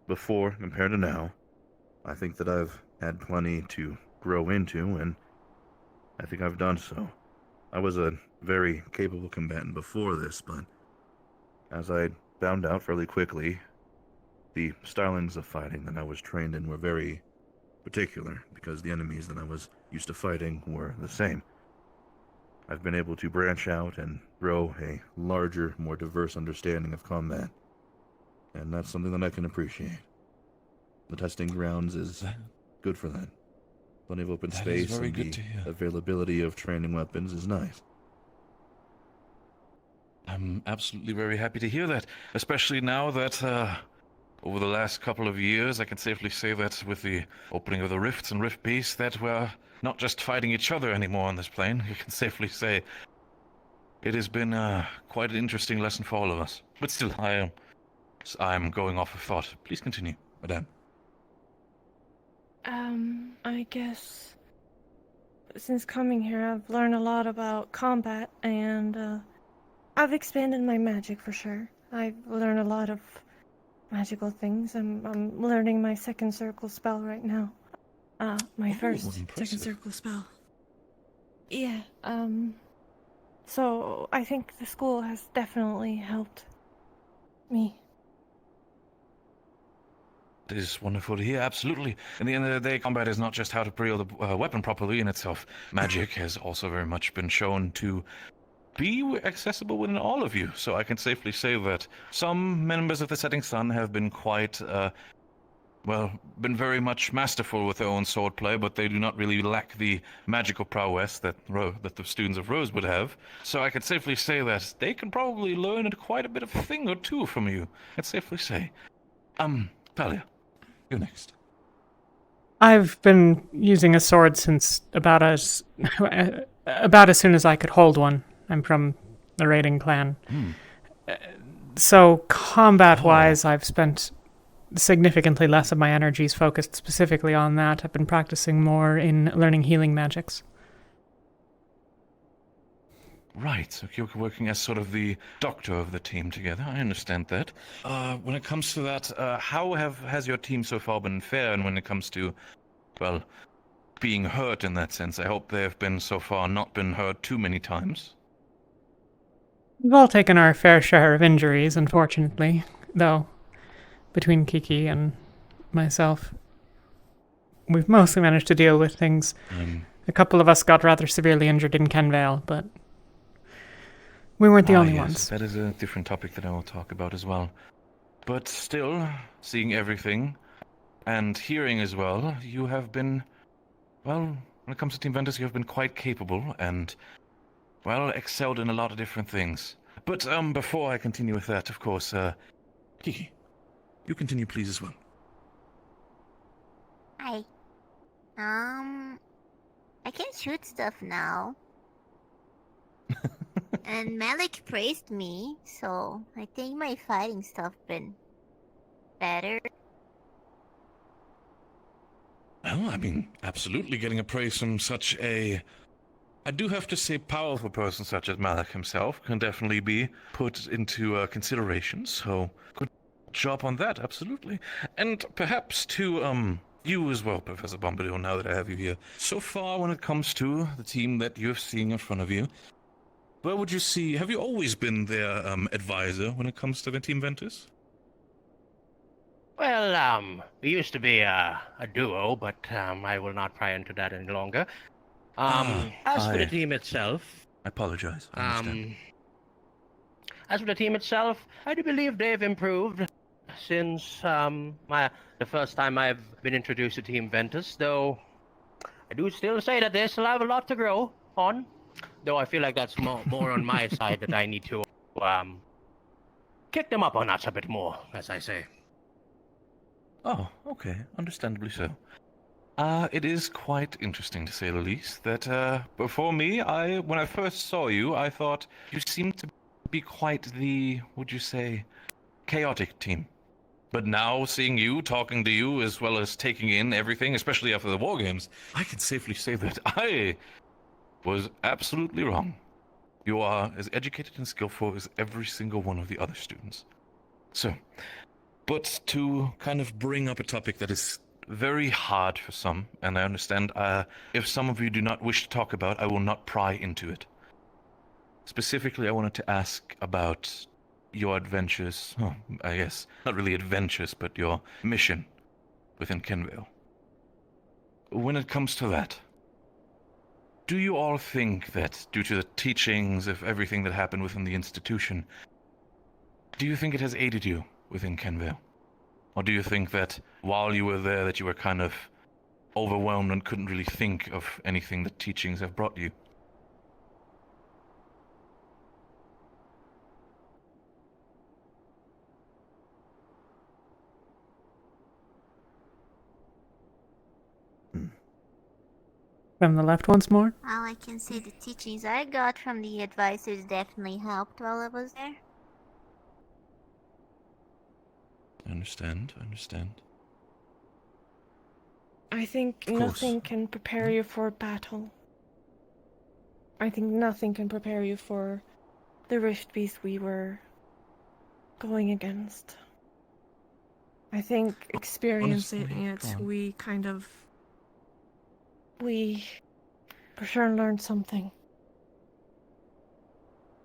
before compared to now, I think that I've had plenty to grow into, and I think I've done so. I was a very capable combatant before this, but as I found out fairly quickly, the stylings of fighting that I was trained in were very particular, because the enemies that I was used to fighting were the same. I've been able to branch out and grow a larger, more diverse understanding of combat, and that's something that I can appreciate. The testing grounds is good for that. Plenty of open space, and the availability of training weapons is nice. I'm absolutely very happy to hear that, especially now that over the last couple of years, I can safely say that with the opening of the rifts and rift beasts, that we're not just fighting each other anymore on this plane. You can safely say it has been quite an interesting lesson for all of us. But still, I'm going off of thought. Please continue, Madame. I guess since coming here, I've learned a lot about combat, and I've expanded my magic for sure. I've learned a lot of magical things. I'm learning my second circle spell right now. My first second circle spell. Yeah, so I think the school has definitely helped me. It is wonderful to hear, absolutely. In the end of the day, combat is not just how to wield the weapon properly in itself. Magic has also very much been shown to be accessible within all of you. So I can safely say that some members of the Setting Sun have been quite, been very much masterful with their own swordplay, but they do not really lack the magical prowess that the students of Rosewood have. So I can safely say that they can probably learn quite a bit of a thing or two from you. I'd safely say. Talia, you next. I've been using a sword since about as soon as I could hold one. I'm from the raiding clan. So combat-wise, I've spent significantly less of my energies focused specifically on that. I've been practicing more in learning healing magics. Right, so you're working as sort of the doctor of the team together. I understand that. When it comes to that, how has your team so far been faring when it comes to, well, being hurt in that sense? I hope they have been so far not been hurt too many times. We've all taken our fair share of injuries, unfortunately, though. Between Kiki and myself, we've mostly managed to deal with things. A couple of us got rather severely injured in Kenvale, but we weren't the only ones. That is a different topic that I will talk about as well. But still, seeing everything and hearing as well, you have been, well, when it comes to Team Ventus, you have been quite capable and, well, excelled in a lot of different things. But before I continue with that, of course, Kiki, you continue please as well. Hi. I can shoot stuff now. And Malik praised me, so I think my fighting stuff been better. Well, I mean, absolutely getting a praise from such a, I do have to say, powerful person such as Malik himself can definitely be put into consideration, so good job on that, absolutely. And perhaps to you as well, Professor Bombadil, now that I have you here. So far, when it comes to the team that you have seen in front of you, where would you see, have you always been their advisor when it comes to the Team Ventus? Well, we used to be a duo, but I will not pry into that any longer. As for the team itself... I apologize, I understand. As for the team itself, I do believe they've improved since the first time I've been introduced to Team Ventus, though I do still say that they still have a lot to grow on, though I feel like that's more on my side that I need to kick them up a notch a bit more, as I say. Oh, okay, understandably so. It is quite interesting, to say the least, that before me, when I first saw you, I thought you seemed to be quite the, would you say, chaotic team. But now, seeing you, talking to you, as well as taking in everything, especially after the war games, I can safely say that I was absolutely wrong. You are as educated and skillful as every single one of the other students. So, but to kind of bring up a topic that is very hard for some, and I understand if some of you do not wish to talk about, I will not pry into it. Specifically, I wanted to ask about your adventures, I guess, not really adventures, but your mission within Kenvale. When it comes to that, do you all think that, due to the teachings of everything that happened within the institution, do you think it has aided you within Kenvale? Or do you think that while you were there that you were kind of overwhelmed and couldn't really think of anything that teachings have brought you? From the left once more? Well, I can say the teachings I got from the advisors definitely helped while I was there. I understand. I think nothing can prepare you for battle. I think nothing can prepare you for the Rift Beast we were going against. I think experiencing Honestly, it, go on. we for sure learned something.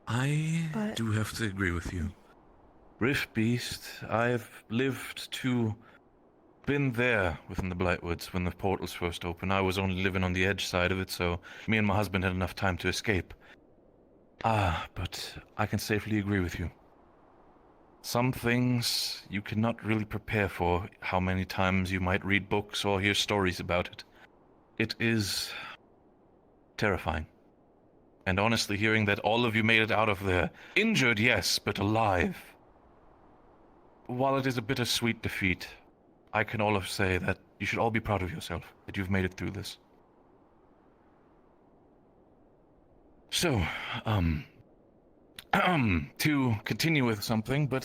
I But- do have to agree with you. Rift Beast, I've been there within the Blightwoods when the portals first opened. I was only living on the edge side of it, so me and my husband had enough time to escape. But I can safely agree with you. Some things you cannot really prepare for, how many times you might read books or hear stories about it. It is terrifying. And honestly, hearing that all of you made it out of there, injured, yes, but alive. While it is a bittersweet defeat, I can all say that you should all be proud of yourself, that you've made it through this. So, to continue with something, but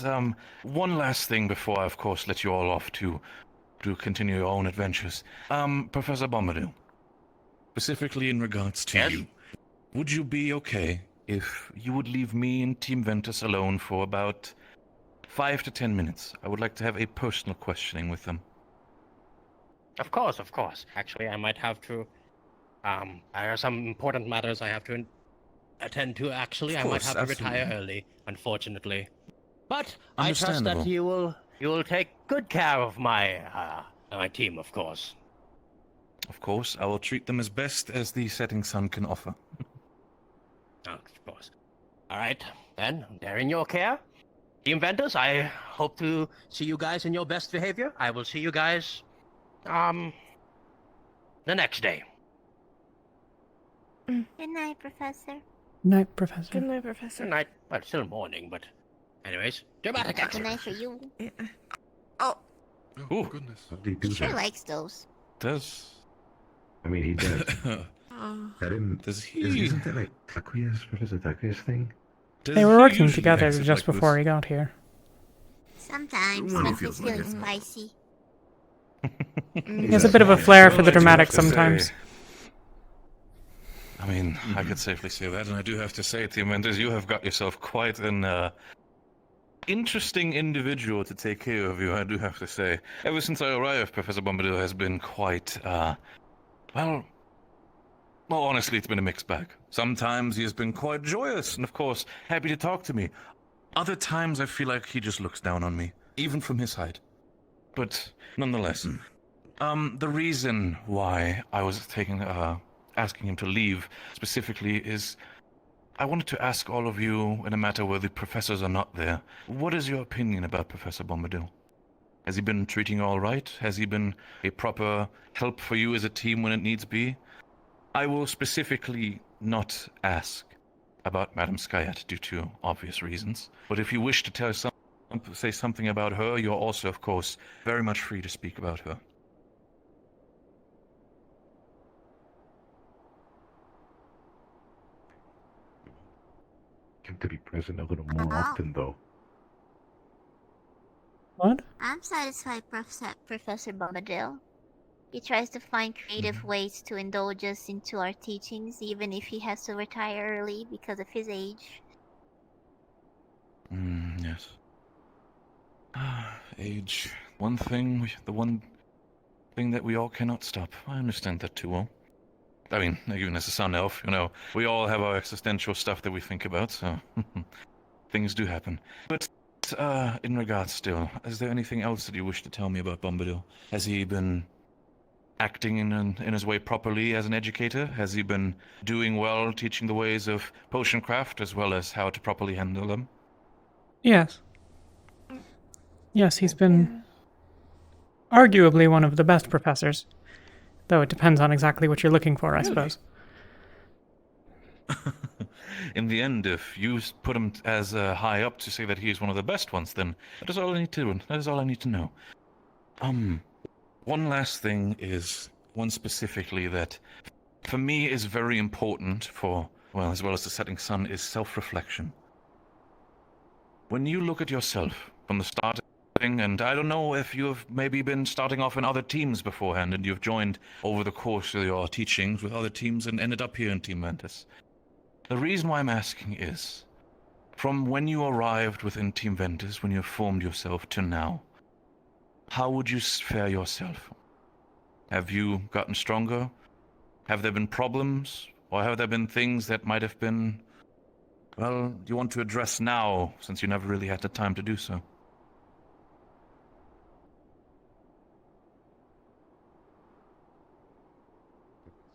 one last thing before I, of course, let you all off to continue your own adventures. Professor Bombadil. Specifically in regards to you, would you be okay if you would leave me and Team Ventus alone for about 5 to 10 minutes? I would like to have a personal questioning with them. Of course, of course. Actually, I might have to. There are some important matters I have to attend to. Actually, Of I might course, have to absolutely. retire early, unfortunately. But I trust that Understandable. you will take good care of my team, of course. Of course, I will treat them as best as the setting sun can offer. Oh, of course. All right, then they're in your care. Team Ventus, I hope to see you guys in your best behavior. I will see you guys, the next day. Good night, Professor. Night, Professor. Good night, Professor. Good night. Well, it's still morning, but anyways, dramatic Good action. night for you. Oh, goodness. What did he do He sure there? likes those. Does. I mean, he does. Oh. I didn't. Does he? Isn't that like Professor Takuya's thing? They were working together just before he got here. Sometimes When he when feels he's like feeling it. spicy. He has a bit of a flair for the dramatic sometimes. I mean, I could safely say that, and I do have to say, Team Ventus, you have got yourself quite an interesting individual to take care of you, I do have to say. Ever since I arrived, Professor Bombadil has been quite, well, honestly, it's been a mixed bag. Sometimes he has been quite joyous, and of course, happy to talk to me. Other times, I feel like he just looks down on me, even from his height. But, nonetheless, the reason why I was asking him to leave specifically is I wanted to ask all of you, in a matter where the professors are not there, what is your opinion about Professor Bombadil? Has he been treating you all right? Has he been a proper help for you as a team when it needs be? I will specifically not ask about Madame Skyat due to obvious reasons, but if you wish to say something about her, you're also, of course, very much free to speak about her. Him to be present a little more often, though. What? I'm satisfied, Professor Bombadil. He tries to find creative ways to indulge us into our teachings, even if he has to retire early because of his age. Yes. Age. The one thing that we all cannot stop. I understand that too well. I mean, even as a sun elf, we all have our existential stuff that we think about, so things do happen. But, in regards still, is there anything else that you wish to tell me about Bombadil? Has he been acting in his way properly as an educator? Has he been doing well teaching the ways of potion craft as well as how to properly handle them? Yes. Yes, he's been arguably one of the best professors. Though it depends on exactly what you're looking for, I suppose. In the end, if you put him as high up to say that he is one of the best ones, then that is all I need to know. One last thing is, one specifically that, for me, is very important for, well, as well as the setting sun, is self-reflection. When you look at yourself from the start, and I don't know if you have maybe been starting off in other teams beforehand and you've joined over the course of your teachings with other teams and ended up here in Team Ventus. The reason why I'm asking is, From when you arrived within Team Ventus, when you formed yourself to now, how would you fare yourself? Have you gotten stronger? Have there been problems? Or have there been things that might have been, well, you want to address now, since you never really had the time to do so?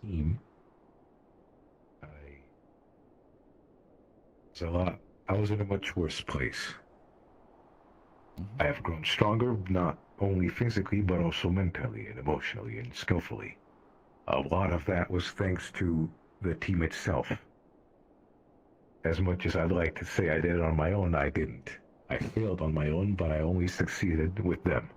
Team. I was in a much worse place. I have grown stronger, not only physically, but also mentally and emotionally and skillfully. A lot of that was thanks to the team itself. As much as I'd like to say I did it on my own, I didn't. I failed on my own, but I only succeeded with them.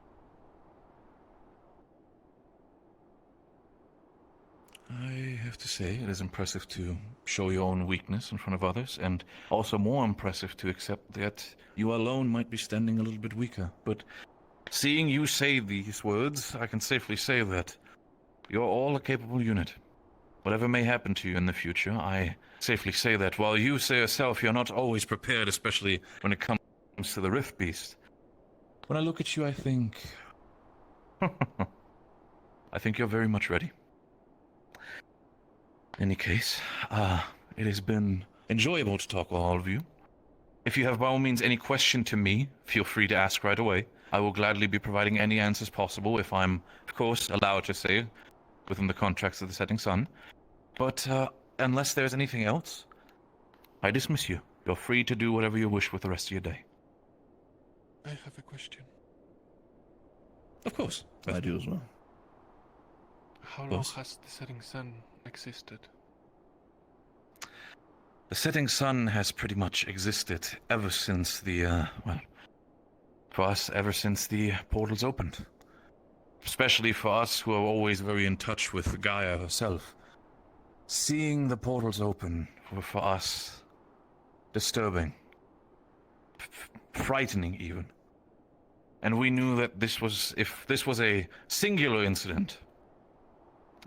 I have to say, it is impressive to show your own weakness in front of others, and also more impressive to accept that you alone might be standing a little bit weaker. But seeing you say these words, I can safely say that you're all a capable unit. Whatever may happen to you in the future, I safely say that while you say yourself you're not always prepared, especially when it comes to the Rift Beast, when I look at you, I think... I think you're very much ready. In any case, it has been enjoyable to talk with all of you. If you have by all means any question to me, feel free to ask right away. I will gladly be providing any answers possible if I'm, of course, allowed to say, within the contracts of the Setting Sun. But unless there's anything else, I dismiss you. You're free to do whatever you wish with the rest of your day. I have a question. Of course, I do as well. How long has the Setting Sun existed? The Setting Sun has pretty much existed ever since the, well, for us, ever since the portals opened. Especially for us who are always very in touch with Gaia herself. Seeing the portals open were for us disturbing, frightening even. And we knew that this was, if this was a singular incident,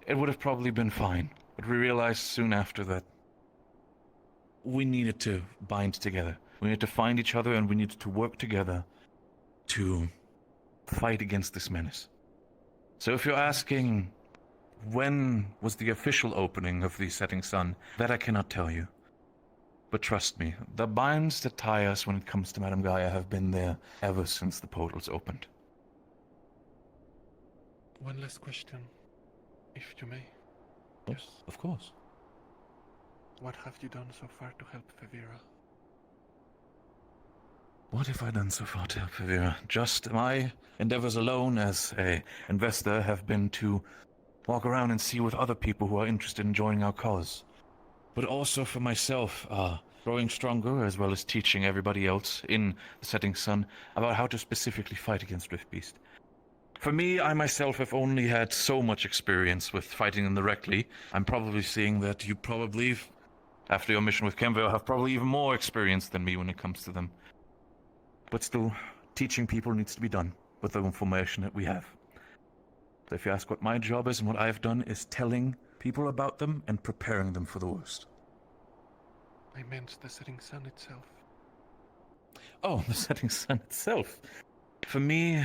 it would have probably been fine. But we realized soon after that we needed to bind together. We needed to find each other and we needed to work together to fight against this menace. So if you're asking when was the official opening of the Setting Sun, that I cannot tell you. But trust me, the binds that tie us when it comes to Madame Gaia have been there ever since the portals opened. One last question, if you may. Yes, of course. What have you done so far to help Fevera? What have I done so far to help Fevera? Just my endeavors alone as a investor have been to walk around and see with other people who are interested in joining our cause. But also for myself, growing stronger as well as teaching everybody else in the Setting Sun about how to specifically fight against Rift Beast. For me, I myself have only had so much experience with fighting them directly. I'm probably seeing that you probably, after your mission with Kemvale, have probably even more experience than me when it comes to them. But still, teaching people needs to be done with the information that we have. So if you ask what my job is and what I've done is telling people about them and preparing them for the worst. I meant the Setting Sun itself. Oh, the Setting Sun itself. For me,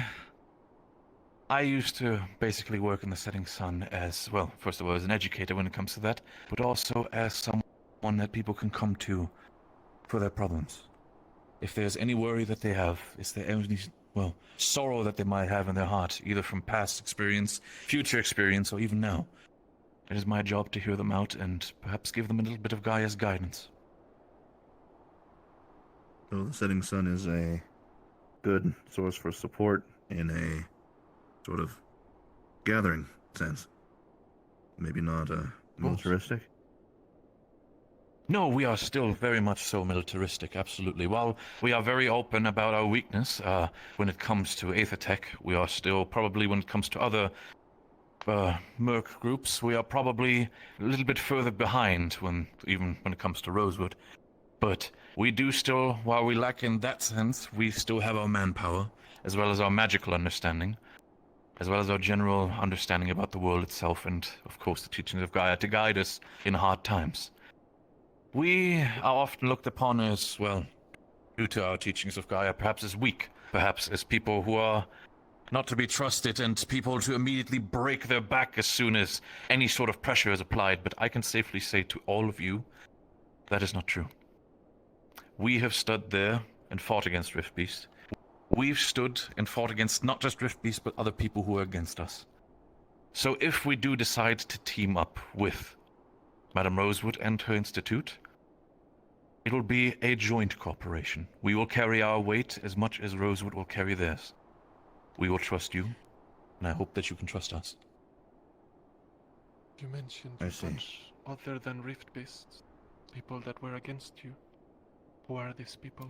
I used to basically work in the Setting Sun as, well, first of all, as an educator when it comes to that, but also as someone that people can come to for their problems. If there's any worry that they have, is there any, well, sorrow that they might have in their heart, either from past experience, future experience, or even now, it is my job to hear them out and perhaps give them a little bit of Gaia's guidance. So the Setting Sun is a good source for support in a sort of gathering sense. Maybe not militaristic. No, we are still very much so militaristic, absolutely. While we are very open about our weakness when it comes to Aethertech, we are still probably, when it comes to other merc groups, we are probably a little bit further behind even when it comes to Rosewood. But we do still, while we lack in that sense, we still have our manpower, as well as our magical understanding, as well as our general understanding about the world itself, and of course the teachings of Gaia to guide us in hard times. We are often looked upon as, well, new to our teachings of Gaia, perhaps as weak, perhaps as people who are not to be trusted and people to immediately break their back as soon as any sort of pressure is applied. But I can safely say to all of you, that is not true. We have stood there and fought against Rift Beast. We've stood and fought against not just Rift Beast, but other people who are against us. So if we do decide to team up with Madame Rosewood and her institute, it will be a joint cooperation. We will carry our weight as much as Rosewood will carry theirs. We will trust you, and I hope that you can trust us. You mentioned I see. much other than Rift Beasts, people that were against you. Who are these people?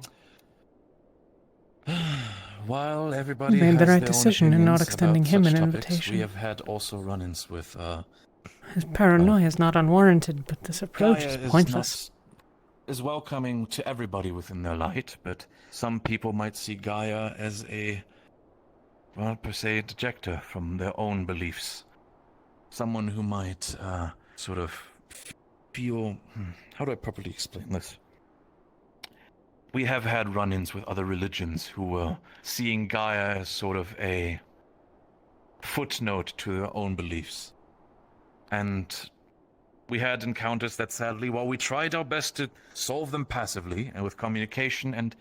While everybody Made has the right their own decision in not opinions extending about him such an topics, invitation. we have had also run-ins with His paranoia is not unwarranted, but this approach Gaia is pointless. is welcoming to everybody within their light, but some people might see Gaia as a, well, per se, a dejector from their own beliefs. Someone who might sort of feel... How do I properly explain this? We have had run-ins with other religions who were seeing Gaia as sort of a footnote to their own beliefs. And we had encounters that sadly, while we tried our best to solve them passively and with communication and,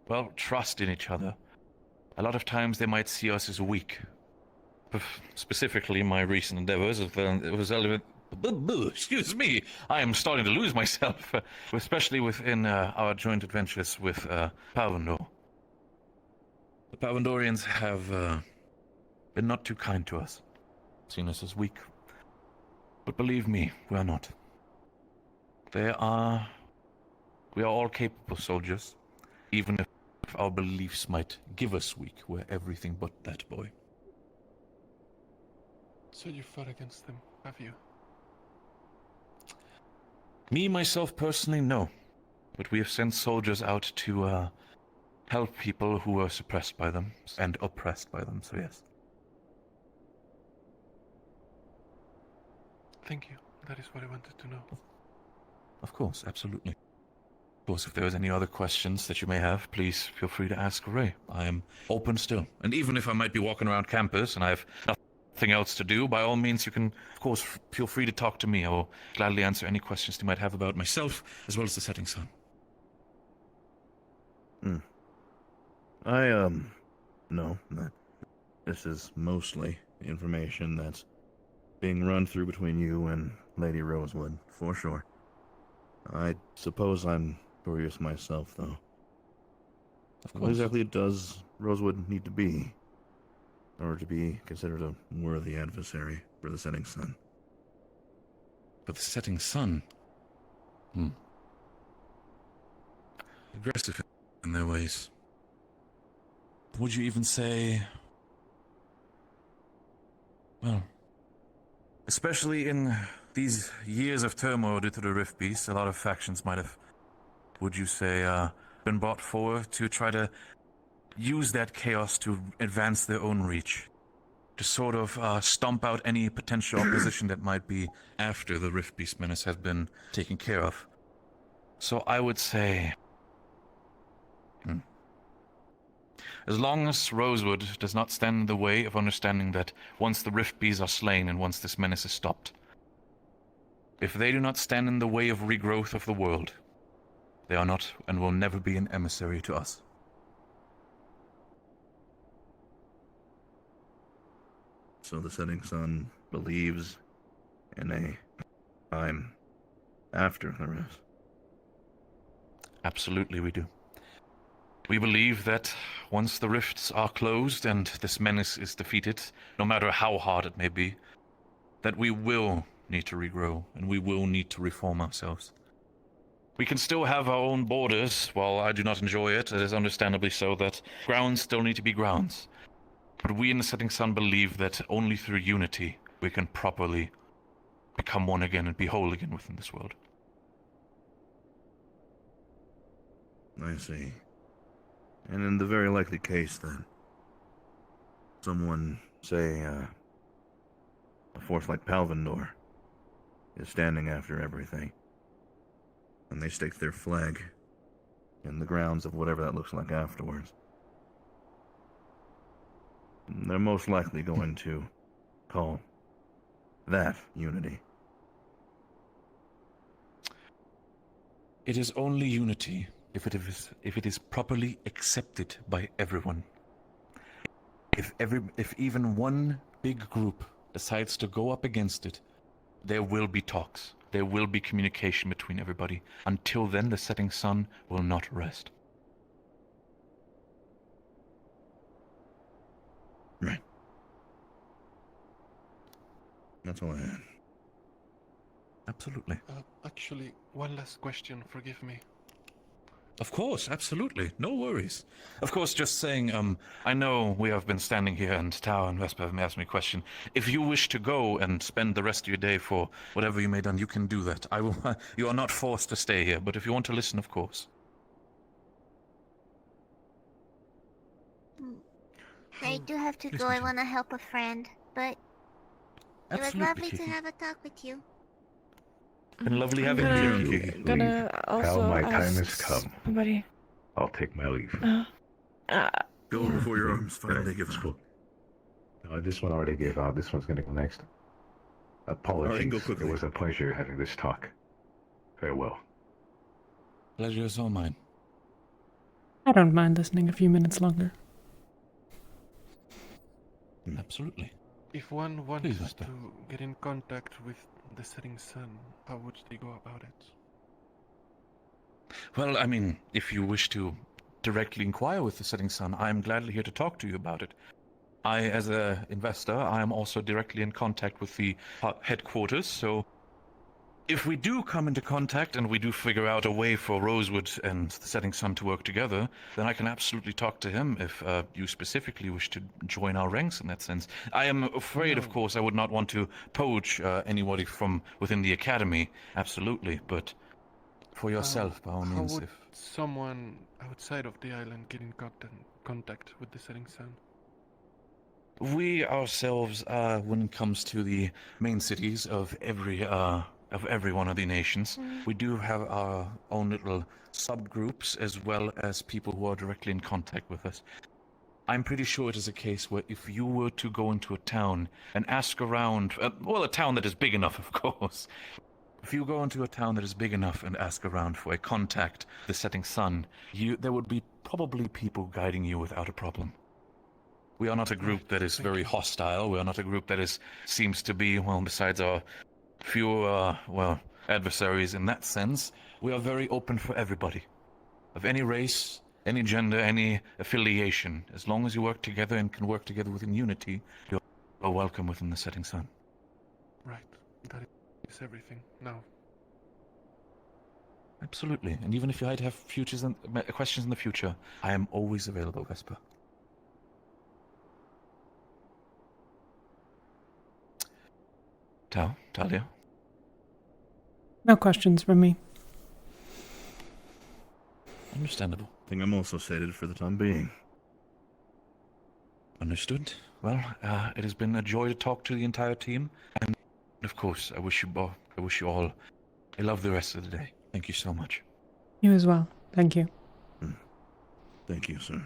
well, trust in each other, a lot of times they might see us as weak. Specifically, my recent endeavors excuse me, I am starting to lose myself, especially within our joint adventures with Palvandor. The Palvandorians have been not too kind to us, seen us as weak. But believe me, we are not. We are all capable soldiers, even if our beliefs might give us weak. We're everything but that, boy. So you fought against them, have you? Me, myself, personally, no. But we have sent soldiers out to help people who are suppressed by them and oppressed by them, so yes. Thank you. That is what I wanted to know. Of course, absolutely. Of course, if there is any other questions that you may have, please feel free to ask Ray. I am open still. And even if I might be walking around campus and I have nothing else to do, by all means, you can, of course, feel free to talk to me. I will gladly answer any questions you might have about myself, as well as the setting sun. No, this is mostly information that's being run through between you and Lady Rosewood, for sure. I suppose I'm curious myself, though. Of course. What exactly does Rosewood need to be in order to be considered a worthy adversary for the setting sun? For the setting sun? Aggressive in their ways. Would you even say... Well... Especially in these years of turmoil due to the Rift Beast, a lot of factions might have, would you say, been brought forward to try to use that chaos to advance their own reach. To sort of stomp out any potential opposition that might be after the Rift Beast menace has been taken care of. So I would say... As long as Rosewood does not stand in the way of understanding that once the Rift Beasts are slain and once this menace is stopped, if they do not stand in the way of regrowth of the world, they are not and will never be an emissary to us. So the setting sun believes in a time after the rest. Absolutely we do. We believe that once the rifts are closed and this menace is defeated, no matter how hard it may be, that we will need to regrow and we will need to reform ourselves. We can still have our own borders. While I do not enjoy it, it is understandably so that grounds still need to be grounds. But we in the Setting Sun believe that only through unity we can properly become one again and be whole again within this world. I see. And in the very likely case, then, someone, say, a force like Palvandor, is standing after everything, and they stake their flag in the grounds of whatever that looks like afterwards. They're most likely going to call that unity. It is only unity if it is properly accepted by everyone. If even one big group decides to go up against it, there will be talks. There will be communication between everybody. Until then, the setting sun will not rest. Right. That's all I had. Absolutely. Actually, one last question, forgive me. Of course, absolutely. No worries. Of course, just saying, I know we have been standing here and Tao and Vespa have asked me a question. If you wish to go and spend the rest of your day for whatever you may done, you can do that. I will. You are not forced to stay here, but if you want to listen, of course. I do have to Please go. I continue. want to help a friend, but it was Absolutely, lovely to Kiki. have a talk with you. Been lovely I'm having you. gonna also Hal, my time ask has come. somebody. I'll take my leave. Go before your arms finally give out. No, this one already gave out. This one's gonna go next. Apologies. go quickly. It was a pleasure having this talk. Farewell. Pleasure is all mine. I don't mind listening a few minutes longer. Absolutely. If one Please, wants Vespa. to get in contact with the setting sun, how would they go about it? Well, I mean, if you wish to directly inquire with the setting sun, I am gladly here to talk to you about it. I, as an investor, I am also directly in contact with the headquarters, so if we do come into contact and we do figure out a way for Rosewood and the setting sun to work together, then I can absolutely talk to him if you specifically wish to join our ranks in that sense. I am afraid, of course, I would not want to poach anybody from within the academy, absolutely, but for yourself, by all How means. would someone outside of the island get in contact with the setting sun? We ourselves, when it comes to the main cities of every one of the nations, we do have our own little subgroups as well as people who are directly in contact with us. I'm pretty sure it is a case where if you were to go into a town and ask around, a town that is big enough, of course. If you go into a town that is big enough and ask around for a contact, the setting sun, there would be probably people guiding you without a problem. We are not a group that is very hostile. We are not a group that seems to be, well, besides our few, adversaries in that sense, we are very open for everybody. Of any race, any gender, any affiliation. As long as you work together and can work together within unity, you are welcome within the setting sun. Right, that is everything now. Absolutely. And even if you might have questions in the future, I am always available, Vespa. Talia? No questions from me. Understandable. I think I'm also sated for the time being. Understood. Well, it has been a joy to talk to the entire team, and of course, I wish you all a lovely rest of the day. Thank you so much. You as well. Thank you. Thank you, sir.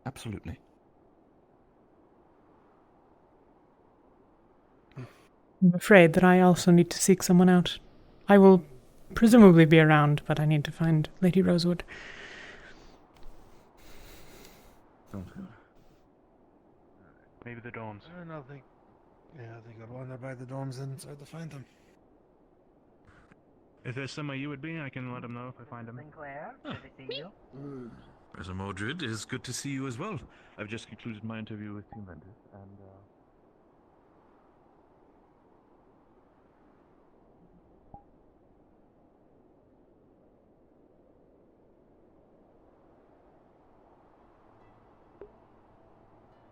Absolutely. I'm afraid that I also need to seek someone out. I will presumably be around, but I need to find Lady Rosewood. Maybe the domes. I don't think. Yeah, I think I'd wander by the dorms and try to find them. If there's somewhere you would be, I can let them know if I find them. Sinclair, good to see you. Professor Mordred, it is good to see you as well. I've just concluded my interview with Team Ventus, and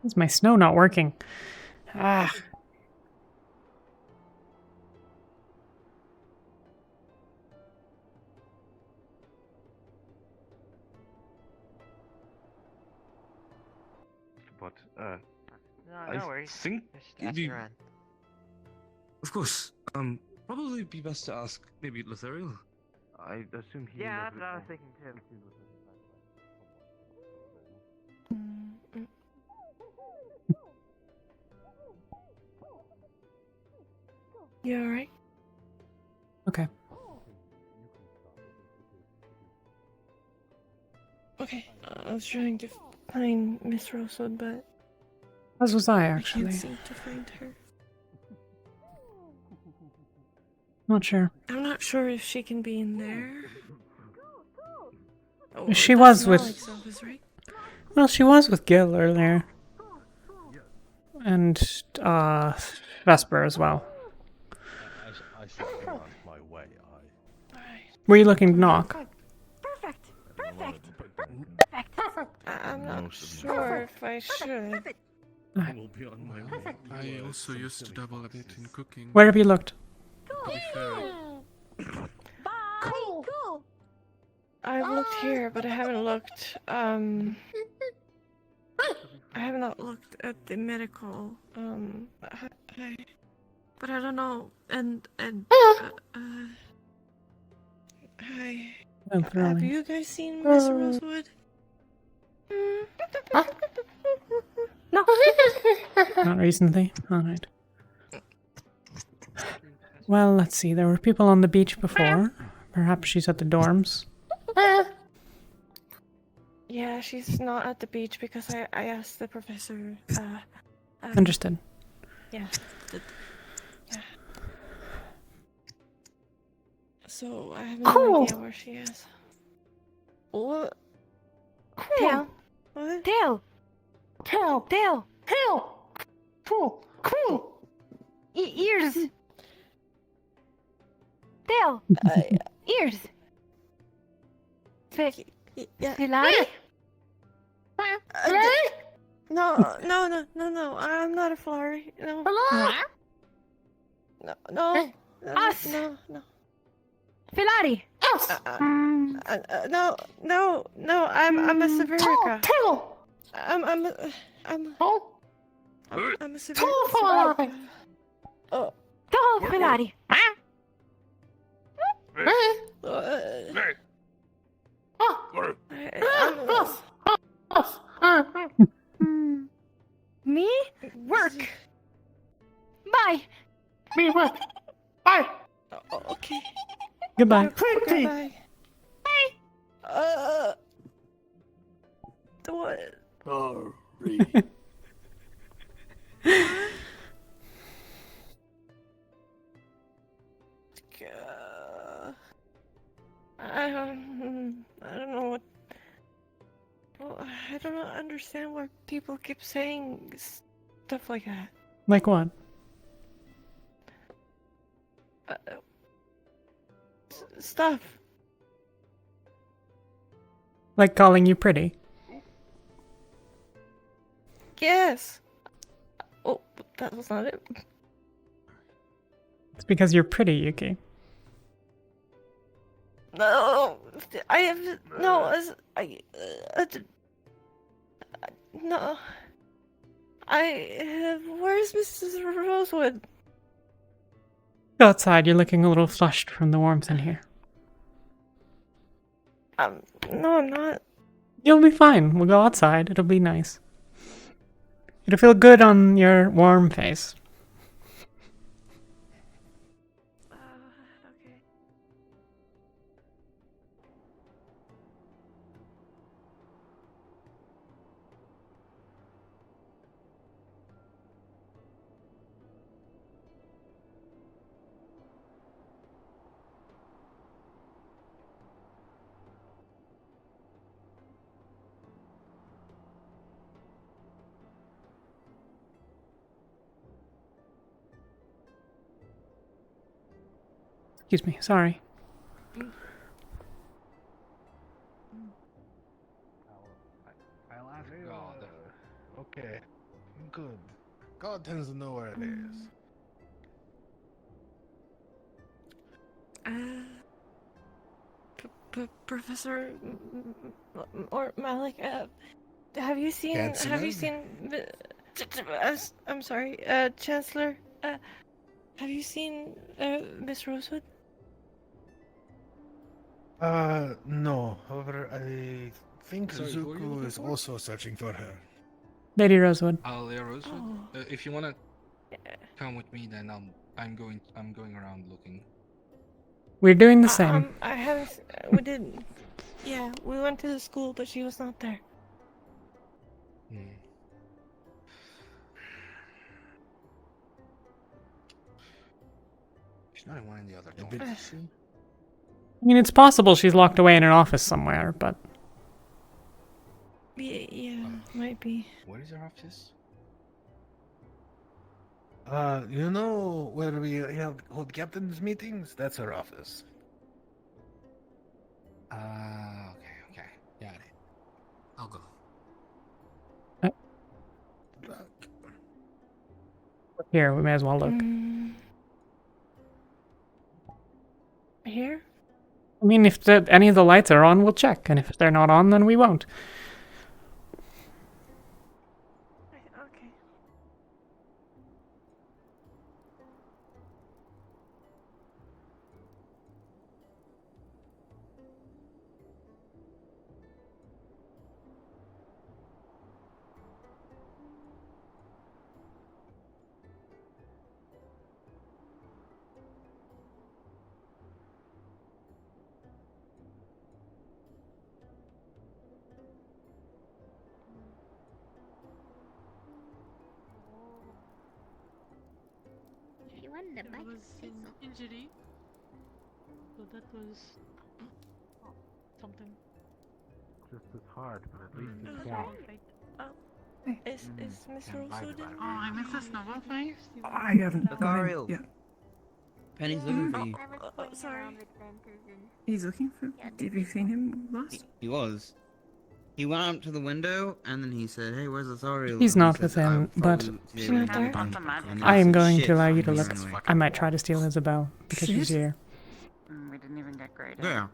Is my snow not working? Ah. But, No, I no worries. think Just ask around. Of course. Probably be best to ask maybe Lothariel. I assume he. Yeah, that's what I was thinking too. You alright? Okay. Okay. I was trying to find Miss Rosewood, but As was I, I actually. can't seem to find her. Not sure. I'm not sure if she can be in there. Oh, She that's was with... Malik's office, right? Well, she was with Gil earlier. And, Vesper as well. I should be on my way. Were you looking to knock? Perfect. I'm not sure if I should. I will be on my way. I also used to dabble a bit in cooking. Where have you looked? To be fair, Cool. I've looked here, but I haven't looked. I have not looked at the medical. But I don't know. And hi. Have you guys seen Miss Rosewood? No. Not recently? Alright. Well, let's see. There were people on the beach before. Perhaps she's at the dorms. Yeah, she's not at the beach because I asked the professor. Understood. Yeah. Yeah. So I have no idea where she is. What? Dale. What? Dale. Ears. Dale. Ears. Filari? No. I'm not a flurry. No. No. Us. No. Filari. No. I'm a Severica. I'm a Severica. Oh. Go, Filari. Me? Work. Bye. Me work. Bye. Okay. Goodbye. Goodbye. Bye. What? Sorry. I don't know what. Well, I don't understand why people keep saying stuff like that. Like what? Stuff. Like calling you pretty? Yes. Oh, that was not it. It's because you're pretty, Yuki. No, I have no. No, I have. Where's Mrs. Rosewood? Go outside. You're looking a little flushed from the warmth in here. No, I'm not. You'll be fine. We'll go outside. It'll be nice. It'll feel good on your warm face. Okay. Excuse me. Sorry. I'll ask God. Okay. Good. God tends to know where it is. Professor or Malik, have you seen? Handsome Have you man. seen? I'm sorry, Chancellor. Have you seen Miss Rosewood? No. However, I think Zuko is also searching for her. Lady Rosewood. Talia Rosewood. If you wanna come with me, then I'm going around looking. We're doing the same. I haven't. We did. Yeah, we went to the school, but she was not there. She's not in one of the other dorms, is she? I mean, it's possible she's locked away in an office somewhere, but... Yeah, might be. Where is her office? You know where we hold captains meetings? That's her office. Okay. Got it. I'll go. Here, we may as well look. Here? I mean, if any of the lights are on, we'll check, and if they're not on, then we won't. Okay. The There was an injury. So that was something. Just as hard, but at least It it's was quiet. alright. Is Miss Rosewood in? Oh, I missed the snowball fight. I haven't gone in yet. Penny's looking for you. Sorry. He's looking for. Have you seen him last? He was. He went up to the window and then he said, "Hey, where's Authorial?" He's And he not said, with him, "I'll but probably be able to get back." And I am said, going "Shit, to allow you fine, to he's look. anyway." I might try to steal Isabel because she's Shit. here. We didn't even get graded. Yeah.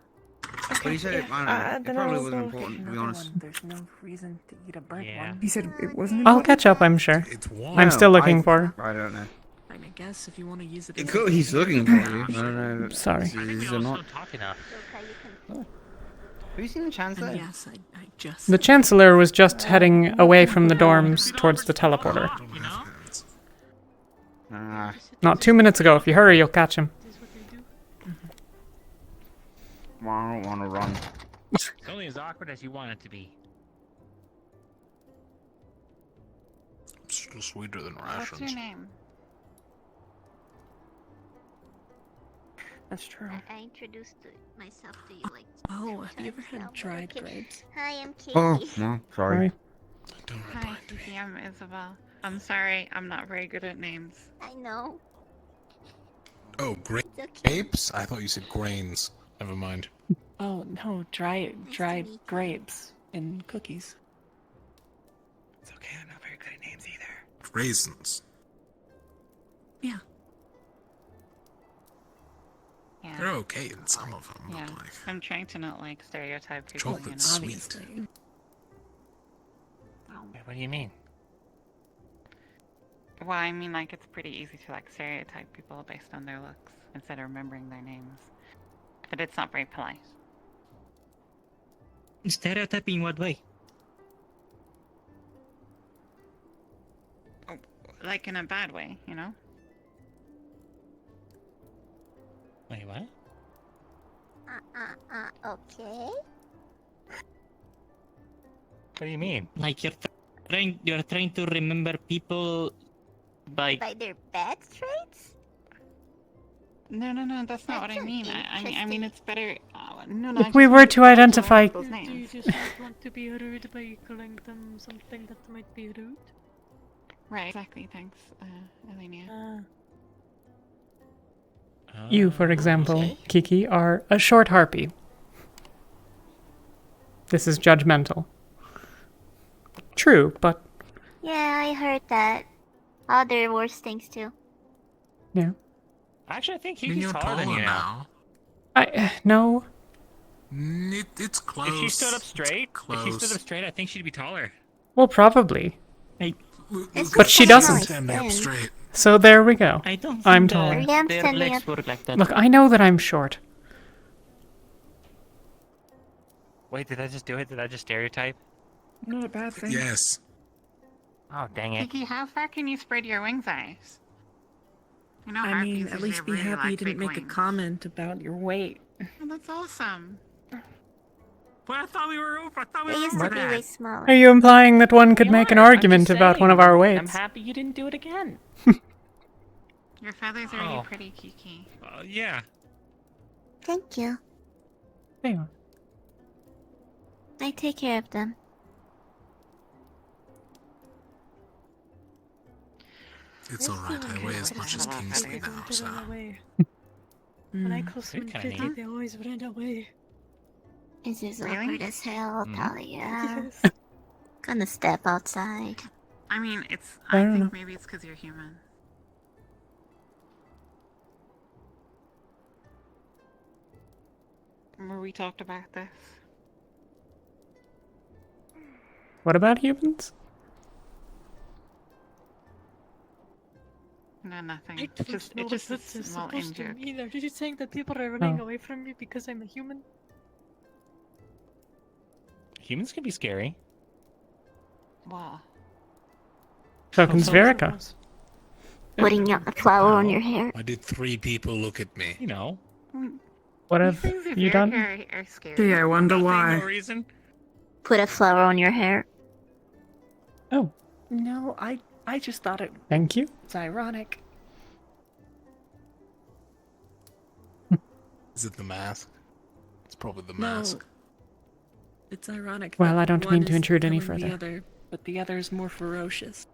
But he said it, I don't know, it then probably I'll wasn't go important, to be Another honest. one. There's no reason to eat a burnt one. He said it wasn't. I'll important? catch up, I'm sure. warm. I'm still No, looking for her. I don't know. I mean, I guess if you want to use it. It could, he's looking for you. I don't know. Sorry. He's not. talk enough. Have you seen the Chancellor? Yes, I just. The Chancellor was just heading away from the dorms towards the teleporter. Not 2 minutes ago. If you hurry, you'll catch him. Well, I don't want to run. It's only as awkward as you want it to be. Still sweeter than What's rations. your name? That's true. I introduced myself to you like. Oh, have you ever had dried grapes? Hi, I'm Katie. Oh, well, sorry. Hi, Kiki, I'm Isabel. I'm sorry, I'm not very good at names. I know. Oh, It's okay. grapes? I thought you said grains. Never mind. Oh no, dried grapes in cookies. It's okay. I'm not very good at names either. Raisins. Yeah. Yeah. They're okay in some of them. Yeah, But like, I'm trying to not like stereotype people. chocolate's you know? sweet. What do you mean? Well, I mean, like it's pretty easy to like stereotype people based on their looks instead of remembering their names. But it's not very polite. Stereotyping what way? Like in a bad way, you know? Wait, what? Okay. What do you mean? Like you're trying to remember people by By their bad traits? No, that's not what I mean. I mean, it's better. No, If we were to identify... Do you just not want to be rude by calling them something that might be rude? Right, exactly. Thanks, Elenia. You, for example, Kiki, are a short harpy. This is judgmental. True, but... Yeah, I heard that. Other worse things too. Yeah. Actually, I think I mean, Kiki's you're taller than taller you now. No. It's close. If she stood up straight, Close. I think she'd be taller. Well, probably. It's But she just doesn't. stand up straight. So there we go. I don't I'm think taller. Yeah, I'm their standing legs up. work like that. Look, I know that I'm short. Wait, did I just do it? Did I just stereotype? Not a bad thing. Yes. Oh, dang it. Kiki, how far can you spread your wings eyes? You know, I harpies mean, at usually least have be really, happy you like, didn't big make a wings. comment about your weight. Oh, that's awesome. But I thought we were over. I thought we It were used over to be that. way smaller. Are you implying that one could make an I'm argument just about one of saying, our I'm weights? happy you didn't do it again. Your feathers are really pretty, Kiki. Yeah. Thank you. There you are. I take care of them. It's alright, I weigh as much as Kingsley now, so... When I call someone kinda 50, they always run away. This is Really? awkward as hell, Talia. Yes. Gonna step outside. I mean, it's. I I don't think know. maybe it's because you're human. Remember we talked about this? What about humans? No, nothing. I It don't just, know it what just this is is well supposed to injured. mean. Are you saying that people are running Oh. away from me because I'm a human? Humans can be scary. Wow. So can Spherica. Putting a flower on your hair. Why did 3 people look at me? You know. What have you done? Are scary. Gee, I wonder why. No reason. Put a flower on your hair. Oh, No, I just thought it thank you. was ironic. Is it the mask? It's probably the No. mask. It's ironic. Well, that I don't one mean to is intrude any killing further. The other, but the other is more ferocious.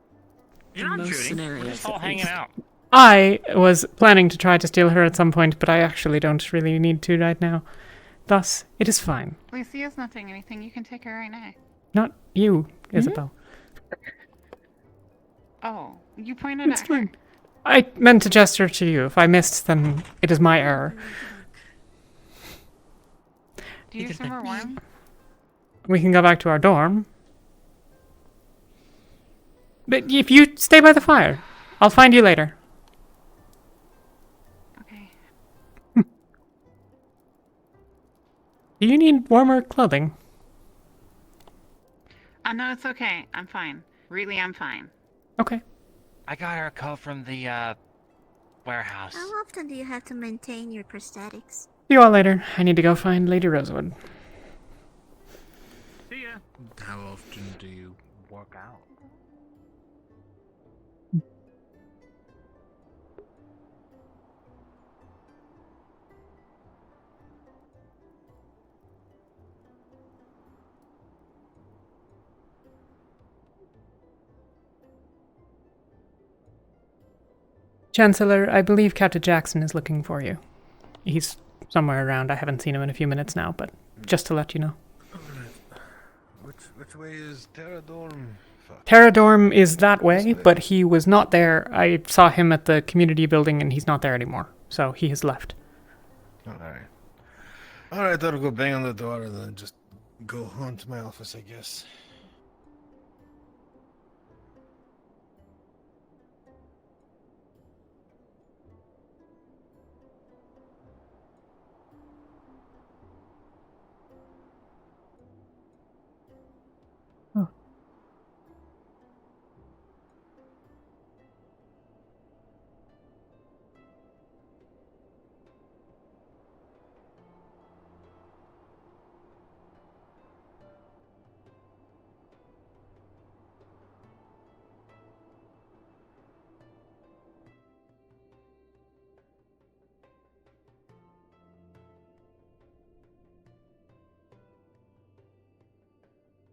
You're in not most intruding. We're scenarios. just all at hanging least. out. I was planning to try to steal her at some point, but I actually don't really need to right now. Thus, it is fine. Lucia's not doing anything. You can take her right now. Not you, Isabel. Oh, you pointed It's at her. fine. I meant to gesture to you. If I missed, then it is my error. Do you somewhere warm? We can go back to our dorm. But if you stay by the fire, I'll find you later. Okay. Do you need warmer clothing? No, it's okay. I'm fine. Really, I'm fine. Okay. I got her a coat from the warehouse. How often do you have to maintain your prosthetics? See you all later. I need to go find Lady Rosewood. See ya. How often do you work out? Chancellor, I believe Captain Jackson is looking for you. He's somewhere around. I haven't seen him in a few minutes now, but just to let you know. Which way is Terradorm? Terradorm is that way, but he was not there. I saw him at the community building, and he's not there anymore. So he has left. Alright. Alright, I'll go bang on the door and then just go on to my office, I guess.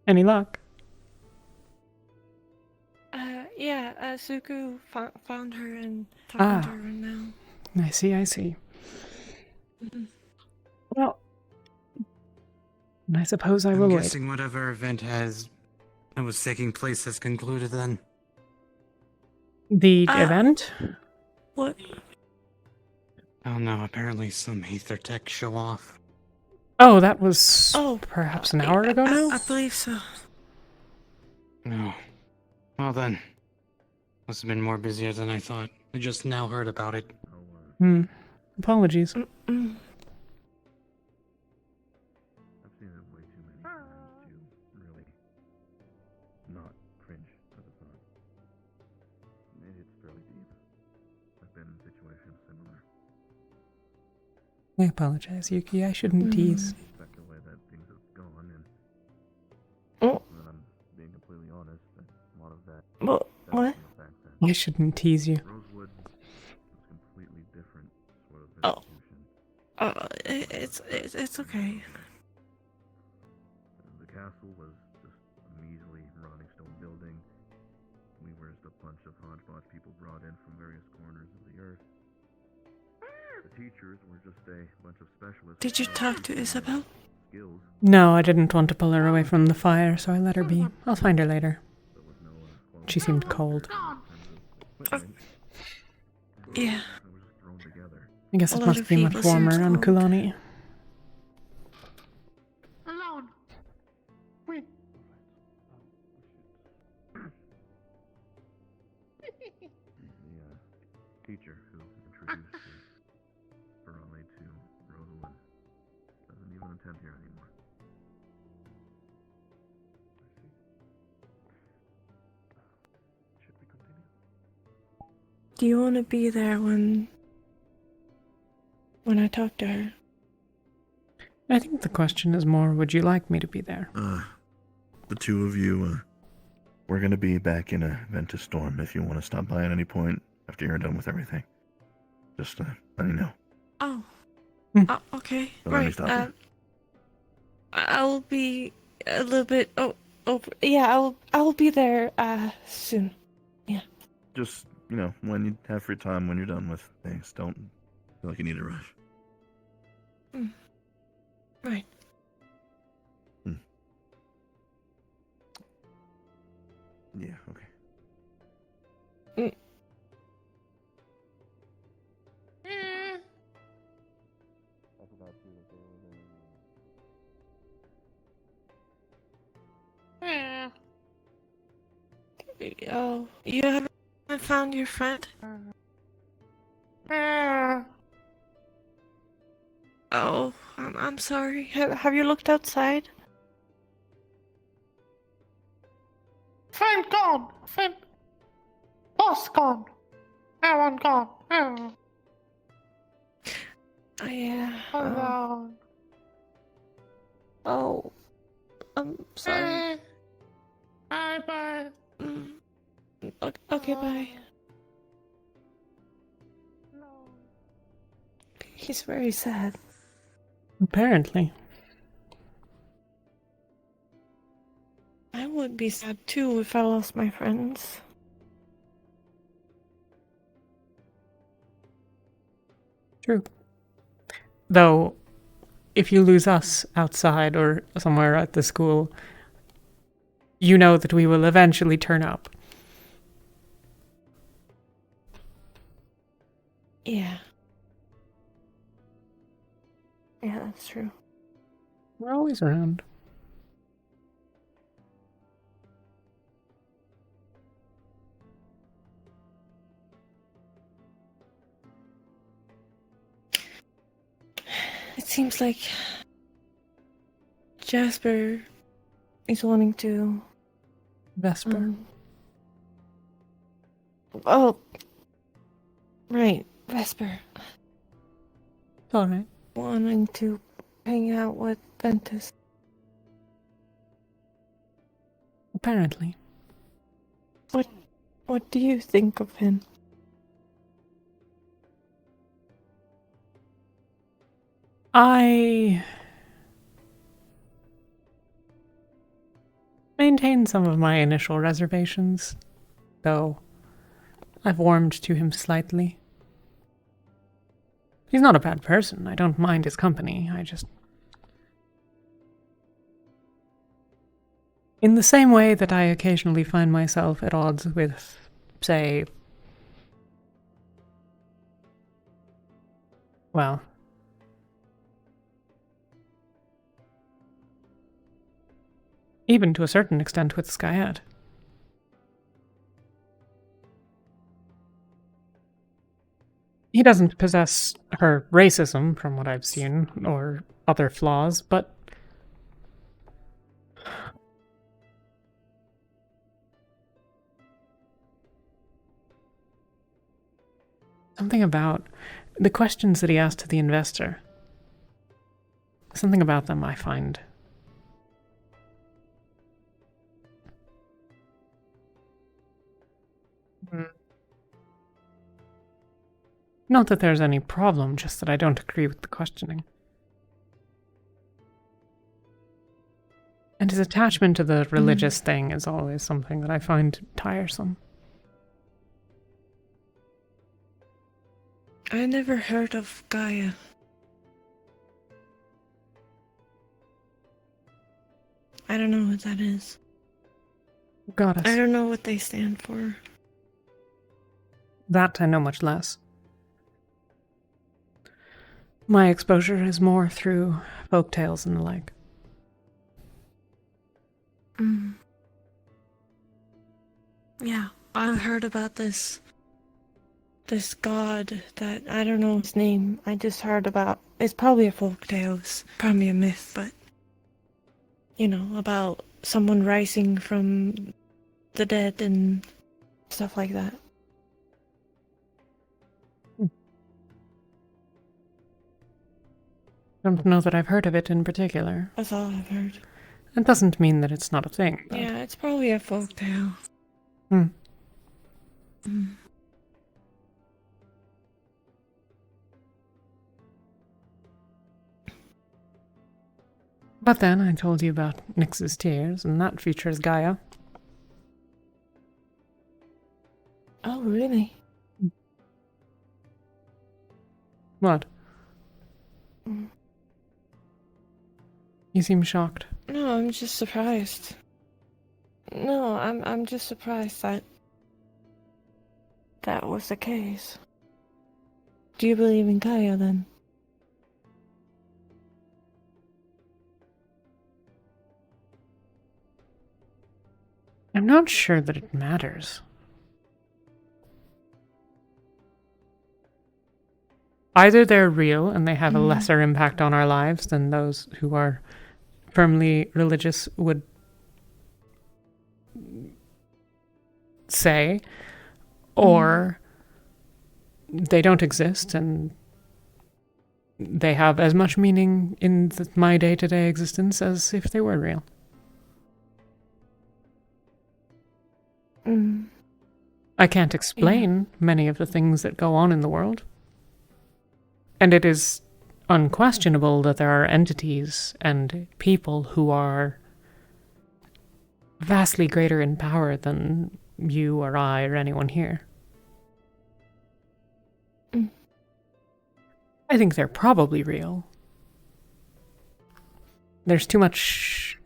Any luck? Yeah, Suku found her and talking to her right now. I see, I see. Well, I suppose I I'm will wait. guessing whatever event was taking place has concluded then. The event? What? Oh no, apparently some ether tech show off. Oh, that was perhaps an hour ago now? I believe so. No. Well then. Must have been more busier than I thought. I just now heard about it. Apologies. I've seen it way too many to really not cringe at the thought. It's fairly deep. I've been in situations similar. I apologize, Yuki. I shouldn't tease. Respect the way that things have gone, and when I'm being completely honest, a lot of that. What? I shouldn't tease you. Rosewood was a completely different sort of institution. It's okay. The castle was just a measly, rotting stone building. We were just a bunch of hodgepodge people brought in from various corners of the earth. The teachers were just a bunch of specialists. Did you talk to Isabel? Skills. No, I didn't want to pull her away from the fire, so I let her be. I'll find her later. She seemed cold. Yeah. I guess it must be much warmer on Kulani. Alone. Wait. The teacher who introduced Ferrari to Rosewood doesn't even attend here anymore. Should we continue? Do you want to be there when I talk to her? I think the question is more, would you like me to be there? The two of you, we're gonna be back in a Ventus storm if you want to stop by at any point after you're done with everything. Just let me know. Oh. Okay. Don't let me Right. stop you. I'll be a little bit. Yeah. I'll be there. Soon. Yeah. Just, when you have free time, when you're done with things, don't feel like you need to rush. Right. Yeah, okay. Oh, you haven't found your friend? Oh, I'm sorry. Have you looked outside? Friend gone. Friend. Boss gone. Everyone gone. Yeah. Alone. Oh, I'm sorry. Bye. Okay, bye. He's very sad. Apparently. I would be sad too if I lost my friends. True. Though, if you lose us outside or somewhere at the school, you know that we will eventually turn up. Yeah. Yeah, that's true. We're always around. It seems like Jasper is wanting to. Vesper. Oh. Right, Vesper. It's alright. Wanting to hang out with Ventus. Apparently. What do you think of him? I maintain some of my initial reservations, though I've warmed to him slightly. He's not a bad person. I don't mind his company. I just... In the same way that I occasionally find myself at odds with, say... Well... Even to a certain extent with Skyette. He doesn't possess her racism, from what I've seen, or other flaws, but Something about the questions that he asked to the investor. Something about them I find not that there's any problem, just that I don't agree with the questioning. And his attachment to the religious thing is always something that I find tiresome. I never heard of Gaia. I don't know what that is. Goddess. I don't know what they stand for. That I know much less. My exposure is more through folktales and the like. Yeah, I've heard about this god that I don't know his name. I just heard about. It's probably a folktale. It's probably a myth, but you know, about someone rising from the dead and stuff like that. I don't know that I've heard of it in particular. That's all I've heard. That doesn't mean that it's not a thing. Though. Yeah, it's probably a folktale. But then I told you about Nyx's tears, and that features Gaia. Oh, really? What? You seem shocked. No, I'm just surprised. No, I'm just surprised that was the case. Do you believe in Gaia then? I'm not sure that it matters. Either they're real and they have a lesser impact on our lives than those who are firmly religious would say, or they don't exist and they have as much meaning in my day-to-day existence as if they were real. I can't explain many of the things that go on in the world. And it is unquestionable that there are entities and people who are vastly greater in power than you or I or anyone here. I think they're probably real. There's too much...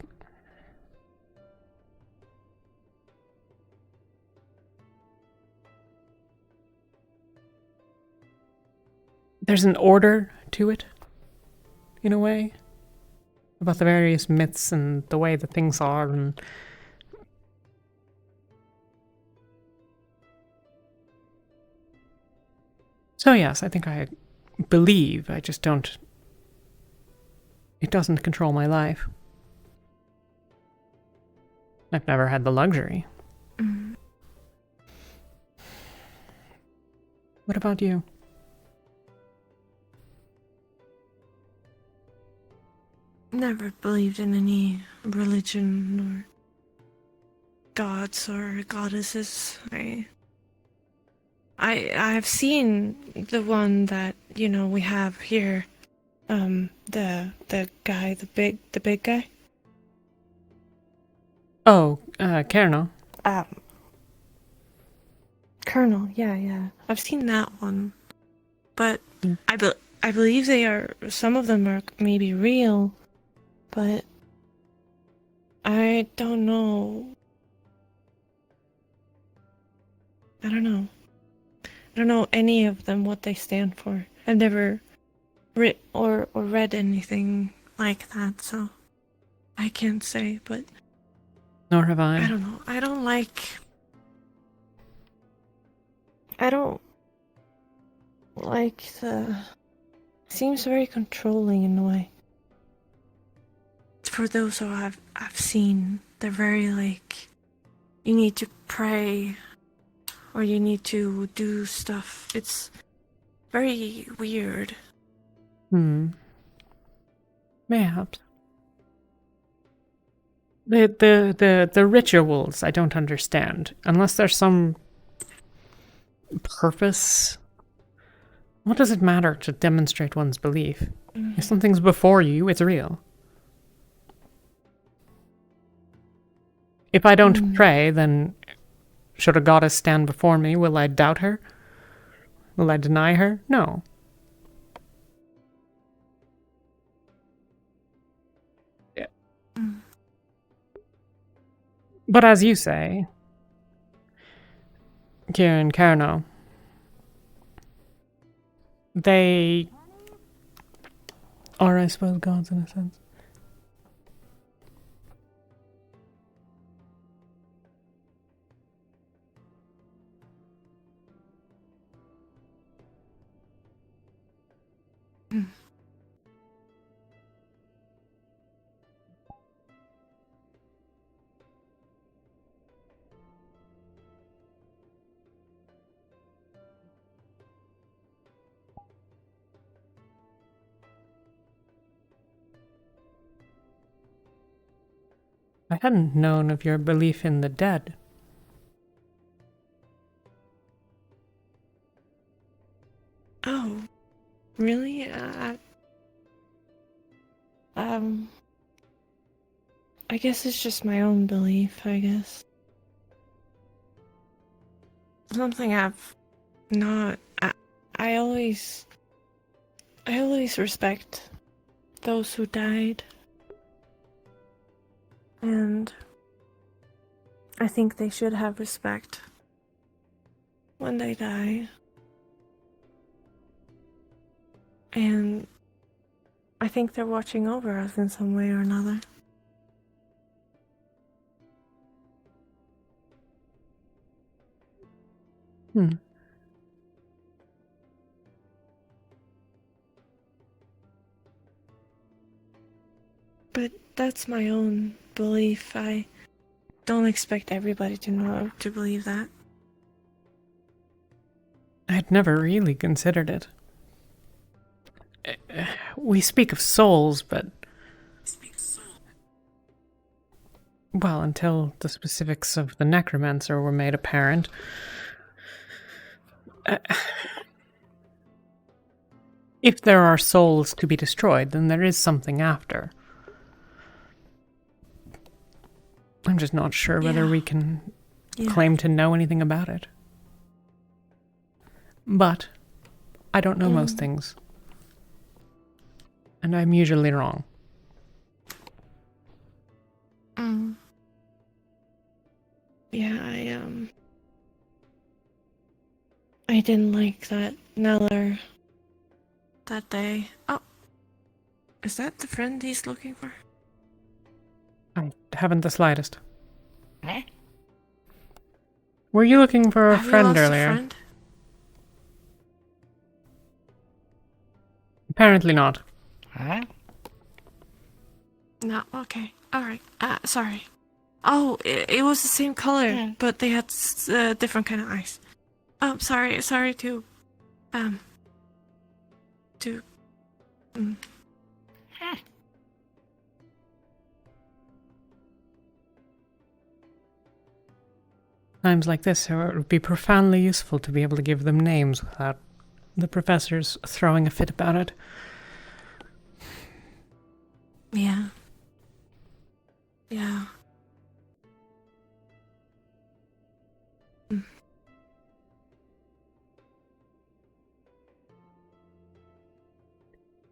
There's an order to it, in a way, about the various myths and the way that things are, and so yes, I think I believe, I just don't, it doesn't control my life. I've never had the luxury. What about you? Never believed in any religion or gods or goddesses. I've seen the one that, you know, we have here. The guy, the big guy. Oh, Colonel. Colonel, yeah. I've seen that one. But I believe some of them are maybe real. But I don't know. I don't know any of them, what they stand for. I've never read or read anything like that, so I can't say, but... Nor have I. I don't know. I don't like the... Seems very controlling in a way. For those who I've seen, they're very like, you need to pray or you need to do stuff. very weird. Mayhaps. The rituals I don't understand. Unless there's some purpose. What does it matter to demonstrate one's belief? If something's before you, it's real. If I don't pray, then should a goddess stand before me, will I doubt her? Will I deny her? No. Yeah. But as you say, Kieran Carno, they are, I suppose, gods in a sense. I hadn't known of your belief in the dead. Oh, really? I guess it's just my own belief, I guess. Something I've not... I always respect those who died. And I think they should have respect when they die. And I think they're watching over us in some way or another. But that's my own belief. I don't expect everybody to believe that. I'd never really considered it. We speak of souls, but... Well, until the specifics of the necromancer were made apparent... If there are souls to be destroyed, then there is something after. I'm just not sure whether we can claim to know anything about it. But I don't know most things. And I'm usually wrong. Yeah, I didn't like that Neller that day. Oh, is that the friend he's looking for? I haven't the slightest. Were you looking for a friend earlier? A friend? Apparently not. No, okay. Alright. Sorry. Oh, it was the same color, but they had different kind of eyes. Sorry to... Times like this, it would be profoundly useful to be able to give them names without the professors throwing a fit about it. Yeah. Yeah.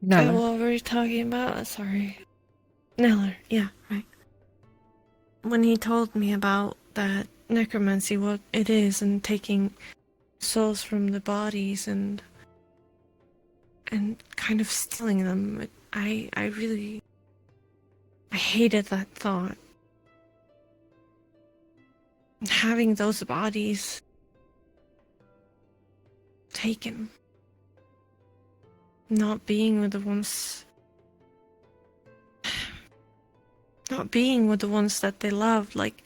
Neller. What were you talking about? Sorry. Neller, yeah, right. When he told me about that necromancy, what it is, and taking souls from the bodies and kind of stealing them, I hated that thought. Having those bodies taken. Not being with the ones that they love. Like,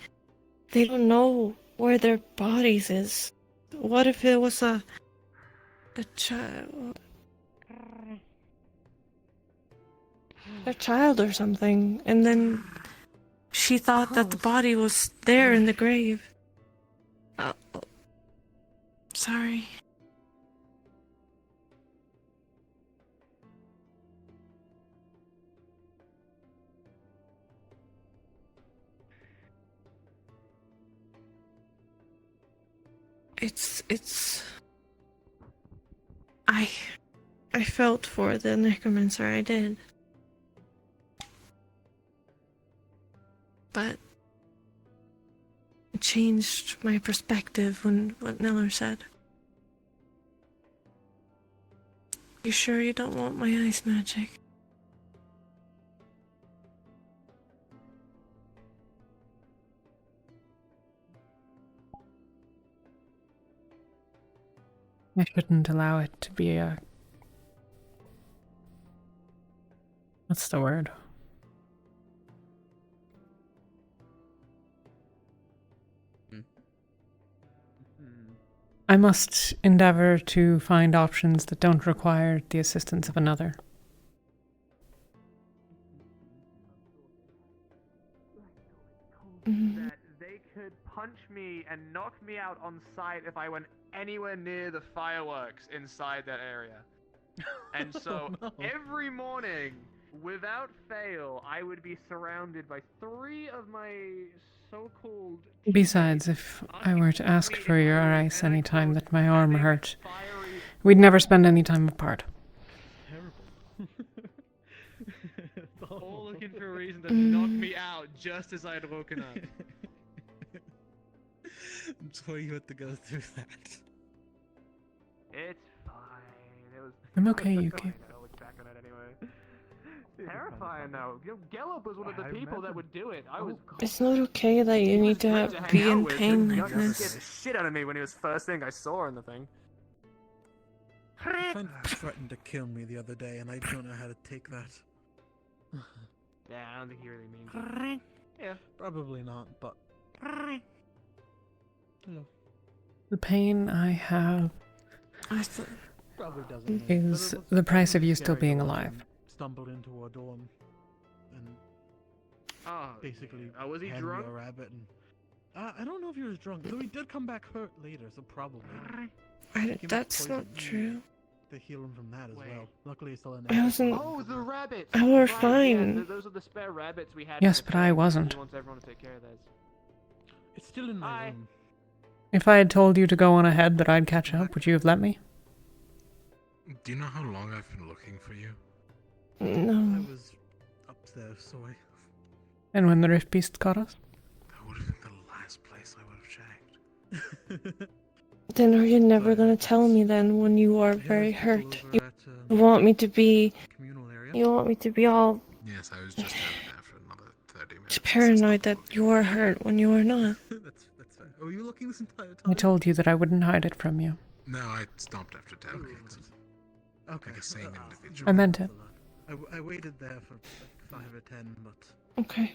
they don't know where their bodies is. What if it was a child. A child or something, and then she thought that the body was there in the grave. Oh, sorry. It's I felt for the necromancer, I did. But it changed my perspective when what Neller said. You sure you don't want my ice magic? I shouldn't allow it to be a... What's the word? I must endeavor to find options that don't require the assistance of another. That they could punch me and knock me out on sight if I went anywhere near the fireworks inside that area. And so every morning, without fail, I would be surrounded by 3 of my so-called... Besides, if I were to ask for your ice any time that my arm hurt, we'd never spend any time apart. All looking for a reason to knock me out just as I had woken up. I'm sorry you had to go through that. It's fine. It was... I'm okay, Yuki. I look back on it anyway. Terrifying though. Gellop was one of the people that would do it. I was... It's not okay that you need to be in pain like Scared the this. shit out of me when he was first thing I saw in the thing. My friend threatened to kill me the other day, and I don't know how to take that. Yeah, I don't think he really means it. Yeah. Probably not, but... Hello. The pain I have Probably doesn't. is the price of you still being alive. Stumbled into our dorm and basically was he handed me drunk? a rabbit and I don't know if he was drunk, though he did come back hurt later, so probably. That's not true. To heal him from that as well. Luckily he's still in I wasn't... Oh, the rabbits! I were Right, fine. Yeah, those are the spare rabbits we had. Yes, in the but I pen. wasn't. He wants everyone to take care of those. It's still in my room. If I had told you to go on ahead that I'd catch up, would you have let me? Do you know how long I've been looking for you? No. I was upstairs, so I... And when the Rift Beast caught us? That would have been the last place I would have checked. Then are you never gonna tell me then when you are very hurt? You want me to be... You want me to be all Yes, I was just out there for another 30 minutes. paranoid that you are hurt when you are not? That's fair. Were you looking this entire time? I told you that I wouldn't hide it from you. No, I stopped after 10 minutes. Okay. Like a sane individual. I meant it. I waited there for like 5 or 10, but... Okay.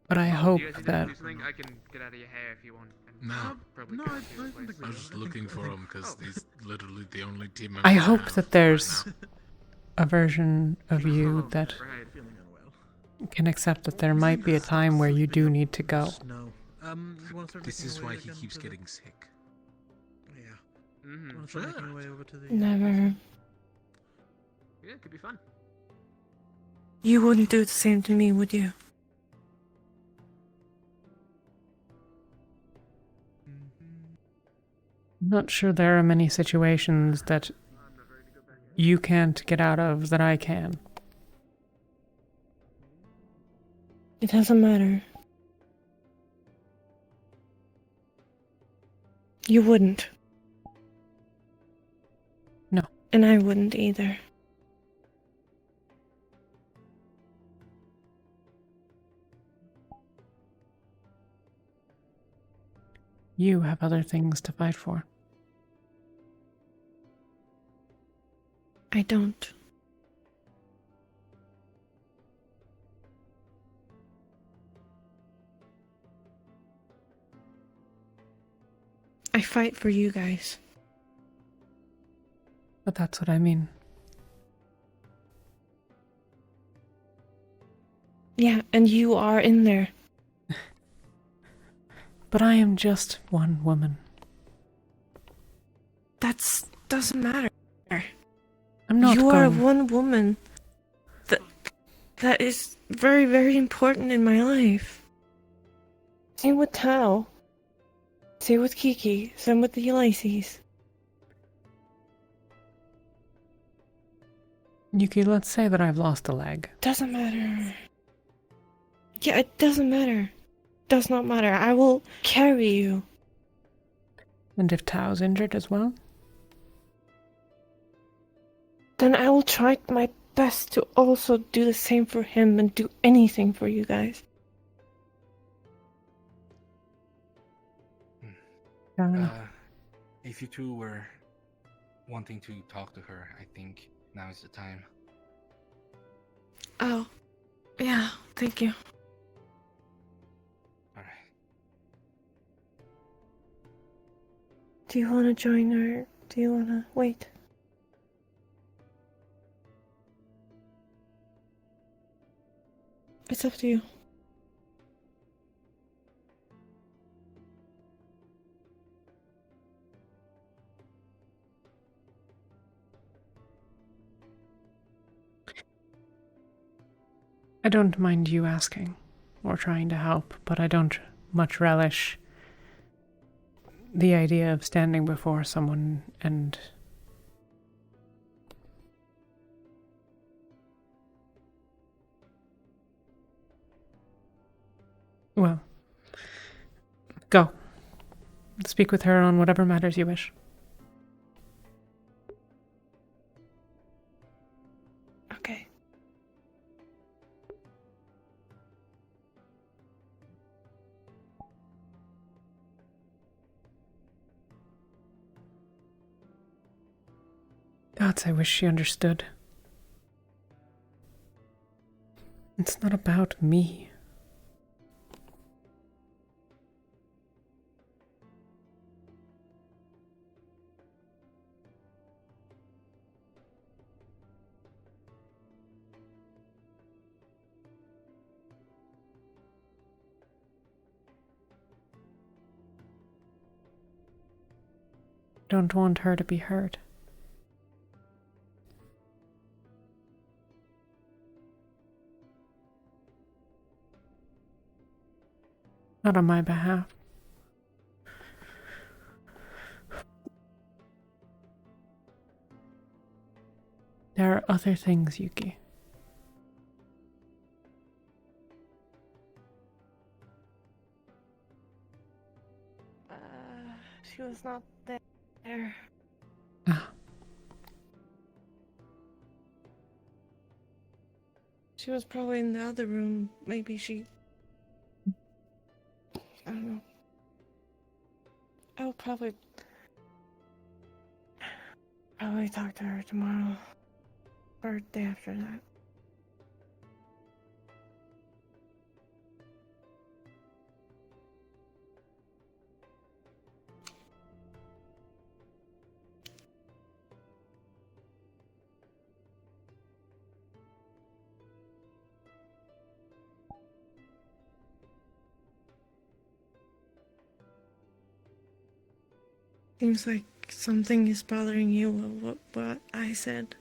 But I hope Do you guys need that... to do something? I can get out of your hair if you want. And No. Probably No, go I to your place. I was just looking for him because he's literally the only team member I I hope have that there's a version of you Oh, that right. can accept that there might be a time where you do need to go. No. You wanna start This making is your why way he again keeps to getting sick. Yeah. Mm-hmm. Wanna start making your way over to the... Never. Yeah, it could be fun. You wouldn't do the same to me, would you? I'm not sure there are many situations that you can't get out of that I can. It doesn't matter. You wouldn't. No. And I wouldn't either. You have other things to fight for. I don't. I fight for you guys. But that's what I mean. Yeah, and you are in there. But I am just one woman. Doesn't matter. I'm not You are going... one woman. That is very, very important in my life. Same with Tao. Same with Kiki. Same with the Ulysses. Yuki, let's say that I've lost a leg. Doesn't matter. Yeah, it doesn't matter. Does not matter. I will carry you. And if Tao's injured as well? Then I will try my best to also do the same for him and do anything for you guys. If you two were wanting to talk to her, I think now is the time. Oh, yeah, thank you. Alright. Do you want to join or do you want to wait? It's up to you. I don't mind you asking or trying to help, but I don't much relish the idea of standing before someone and well, go. Speak with her on whatever matters you wish. Okay. Gods, I wish she understood. It's not about me. Don't want her to be hurt. Not on my behalf. There are other things, Yuki. She was not there. Ah. She was probably in the other room. Maybe she... I don't know. I'll probably talk to her tomorrow. Or day after that. Seems like something is bothering you. What I said.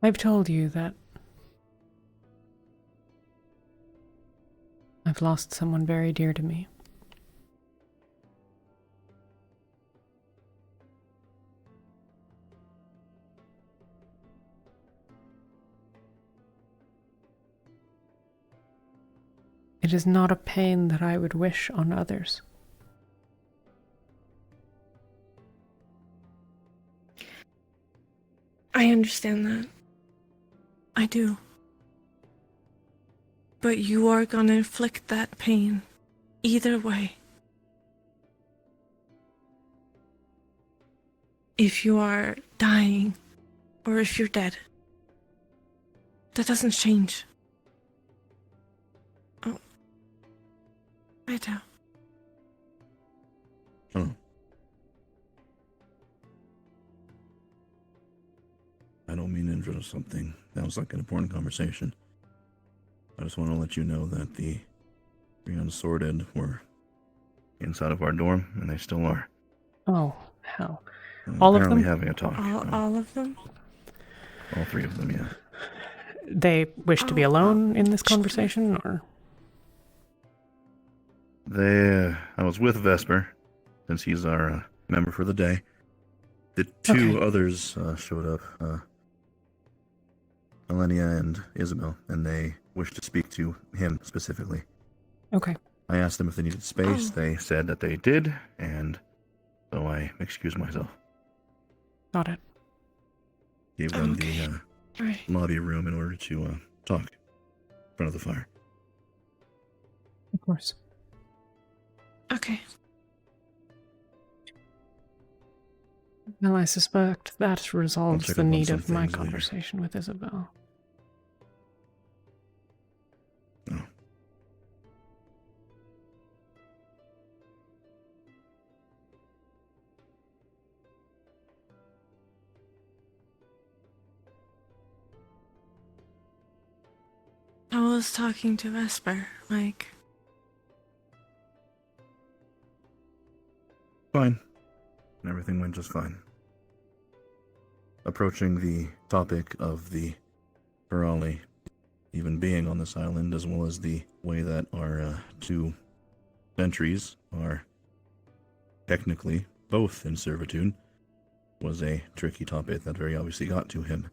I've told you that I've lost someone very dear to me. It is not a pain that I would wish on others. I understand that. I do. But you are gonna inflict that pain. Either way. If you are dying, or if you're dead. That doesn't change. Oh. I do. Oh. I don't mean to interrupt something. That was like an important conversation. I just want to let you know that the three unsorted were inside of our dorm, and they still are. Oh, hell. All of them? Apparently having a talk. All of them? All three of them, yeah. They wish to be alone in this conversation, or? I was with Vesper, since he's our member for the day. The two others showed up, Elenia and Isabel, and they wished to speak to him specifically. Okay. I asked them if they needed space. They said that they did, and so I excused myself. Got it. Gave them the Right. lobby room in order to talk in front of the fire. Of course. Okay. Well, I suspect that resolves check the up on need some of my things later. conversation with Isabel. Oh. I was talking to Vesper, like... Fine. Everything went just fine. Approaching the topic of the Ferali even being on this island, as well as the way that our two sentries are technically both in servitude, was a tricky topic that very obviously got to him,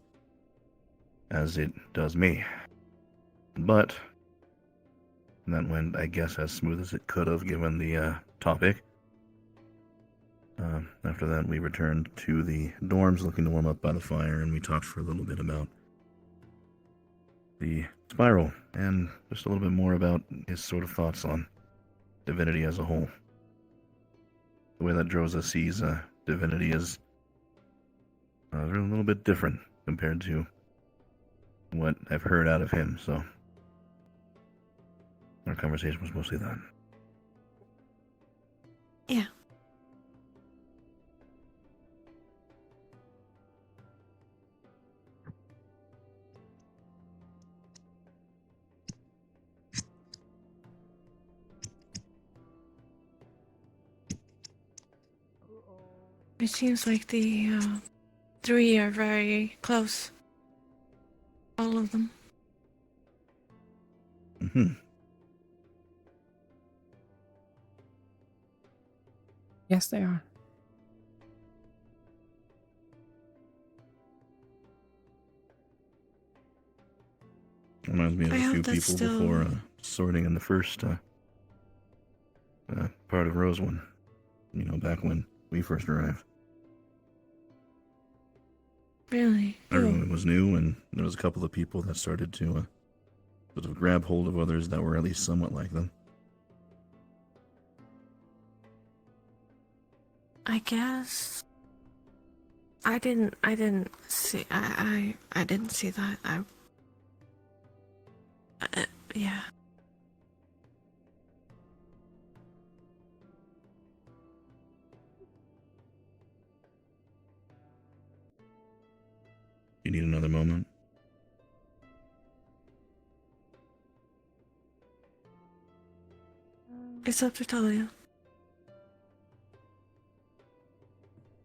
as it does me. But that went, I guess, as smooth as it could have, given the topic. After that, we returned to the dorms, looking to warm up by the fire, and we talked for a little bit about the spiral, and just a little bit more about his sort of thoughts on divinity as a whole. The way that Droza sees divinity is a little bit different compared to what I've heard out of him, so our conversation was mostly that. Yeah. It seems like the three are very close. All of them. Mm-hmm. Yes, they are. Reminds me of I a hope few that's people still- before sorting in the first part of Rosewood. You know, back when we first arrived. Really? Everyone was new, and there was a couple of people that started to sort of grab hold of others that were at least somewhat like them. I guess I didn't see I didn't see that. Yeah. You need another moment? It's up to Talia.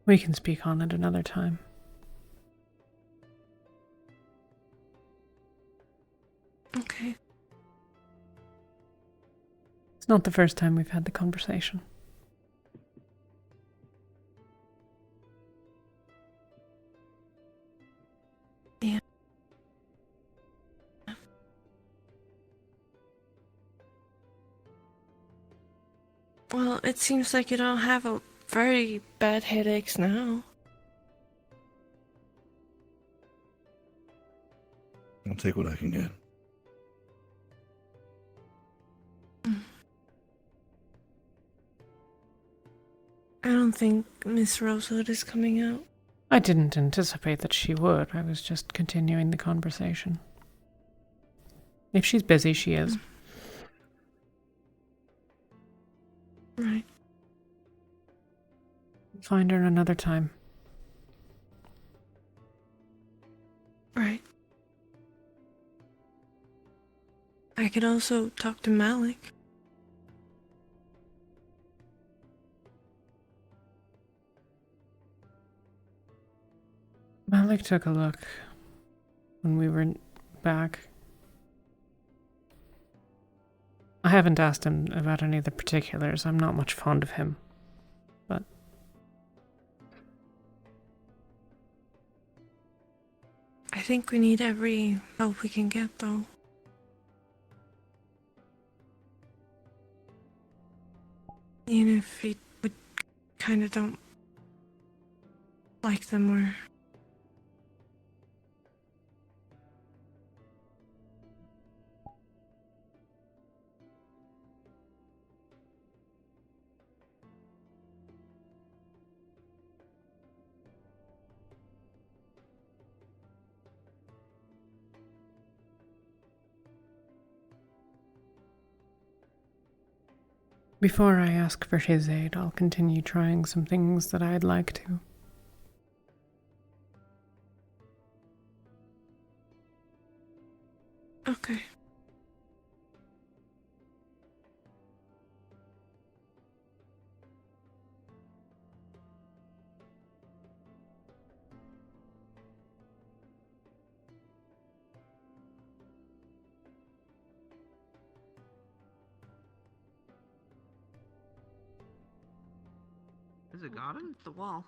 We can speak on it another time. Okay. It's not the first time we've had the conversation. Yeah. Well, it seems like you don't have a very bad headaches now. I'll take what I can get. I don't think Miss Rosewood is coming out. I didn't anticipate that she would. I was just continuing the conversation. If she's busy, she is. Right. Find her another time. Right. I could also talk to Malik. Malik took a look when we were back. I haven't asked him about any of the particulars. I'm not much fond of him. But I think we need every help we can get, though. Even if we kind of don't like them or... before I ask for his aid, I'll continue trying some things that I'd like to. Okay. There's a garden? The wall.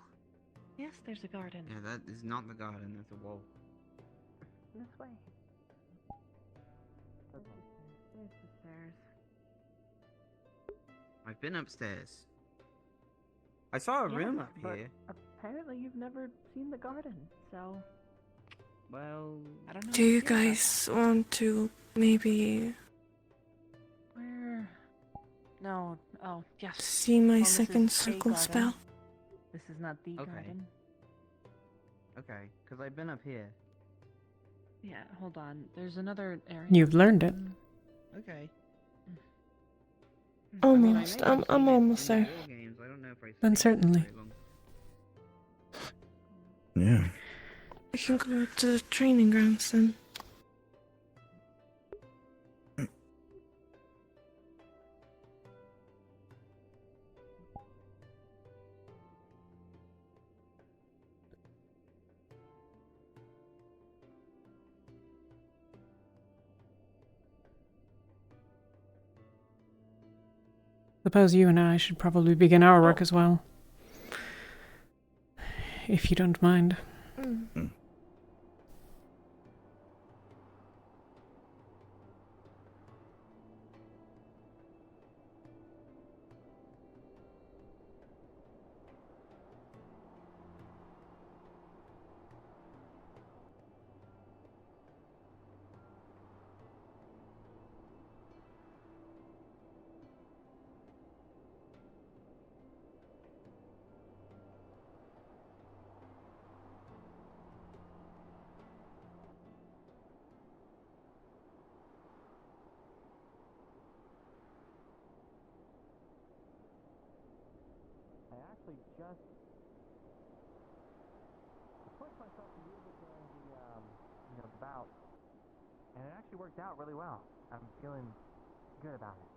Yes, there's a garden. Yeah, that is not the garden, that's a wall. This way. There's the stairs. I've been upstairs. I saw a room up but here. apparently you've never seen the garden, so... Well... I don't know. Do you guys want to maybe Where... No. Oh, yes. see my Well, this second is a circle garden. spell? This is not the Okay. garden. Okay, because I've been up here. Yeah, hold on. There's another area. You've learned it. Okay. Almost. I'm almost there. Then certainly. Yeah. We can go to the training grounds then. Suppose you and I should probably begin our work as well. If you don't mind. I actually just pushed myself to use it during the bout, and it actually worked out really well. I'm feeling good about it.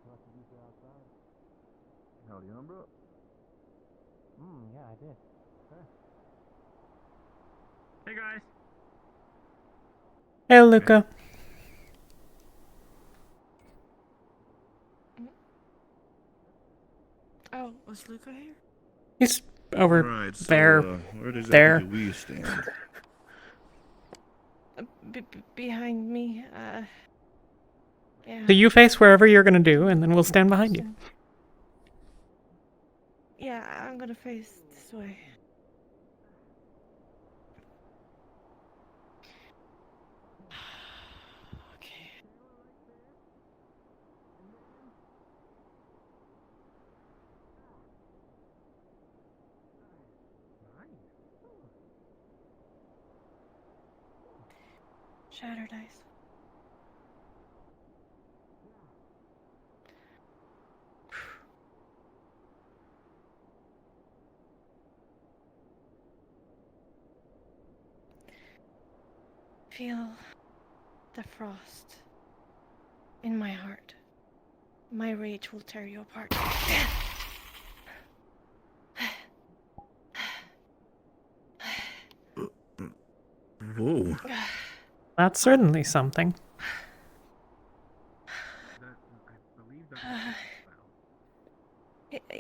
You must have used it outside. Howdy, Umbra. Yeah, I did. Sure. Hey guys. Hey, Luca. Oh, was Luca here? He's over Right, so, there. where exactly there. do we stand? Behind me. Yeah. So you face wherever you're gonna do, and then we'll stand behind you. Yeah, I'm gonna face this way. Okay. Shattered ice. Feel the frost in my heart. My rage will tear you apart. Whoa. That's certainly something.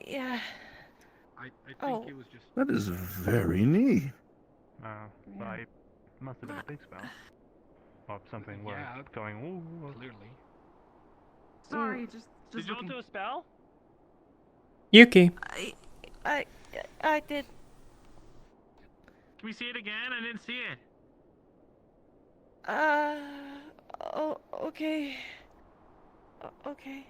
Yeah. I think Oh. it was just. That is very neat. But it must have been a big spell. Or something where Yeah, it's going, ooh. Clearly. Sorry, just Did you looking. do a spell? Yuki. I did. Can we see it again? I didn't see it. Oh, okay. Okay.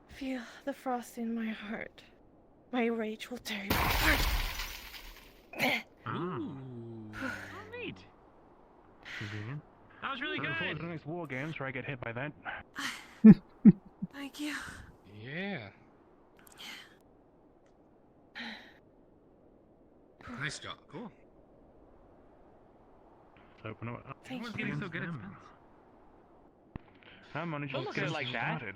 Feel the frost in my heart. My rage will tear you apart. Oh, neat. Convenient. That was really good. Looking forward to the next war games where I get hit by that. Thank you. Yeah. Nice job. Cool. Let's open it up. Thank Everyone's you. getting so good at spells. How managed Don't to look at it get like that. started.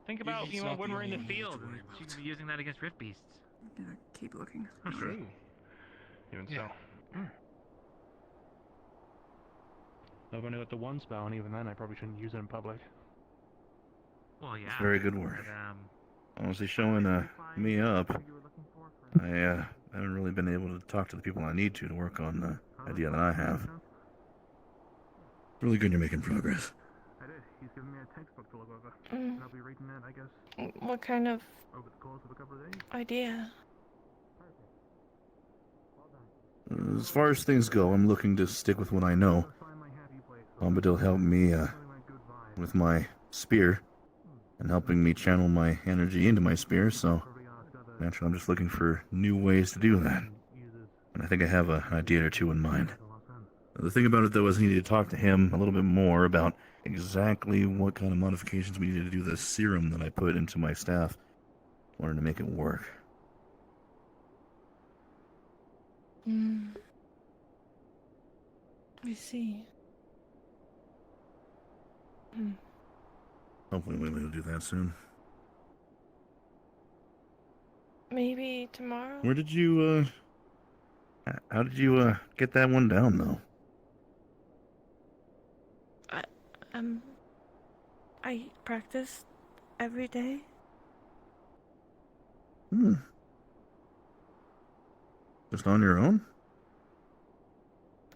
Think about, it's you know, not when the we're in only the one you need field to worry and about. she She could be using that against rift beasts. Yeah, keep looking. Sure. Even so. I've only got the one spell, and even then I probably shouldn't use it in public. Well, yeah. It's very good work. But, Honestly, showing me up, I haven't really been able to talk to the people I need to work on the idea that I have. Really good you're making progress. I did. He's given me a textbook to look over. Mm. I'll be reading that, I guess, What kind of over the course of a couple of days. idea? As far as things go, I'm looking to stick with what I know. Bombadil helped me with my spear and helping me channel my energy into my spear, so naturally I'm just looking for new ways to do that. And I think I have an idea or two in mind. The thing about it, though, is I needed to talk to him a little bit more about exactly what kind of modifications we needed to do to the serum that I put into my staff in order to make it work. I see. Hopefully we'll be able to do that soon. Maybe tomorrow? Where did you, how did you, get that one down, though? I practice every day. Just on your own?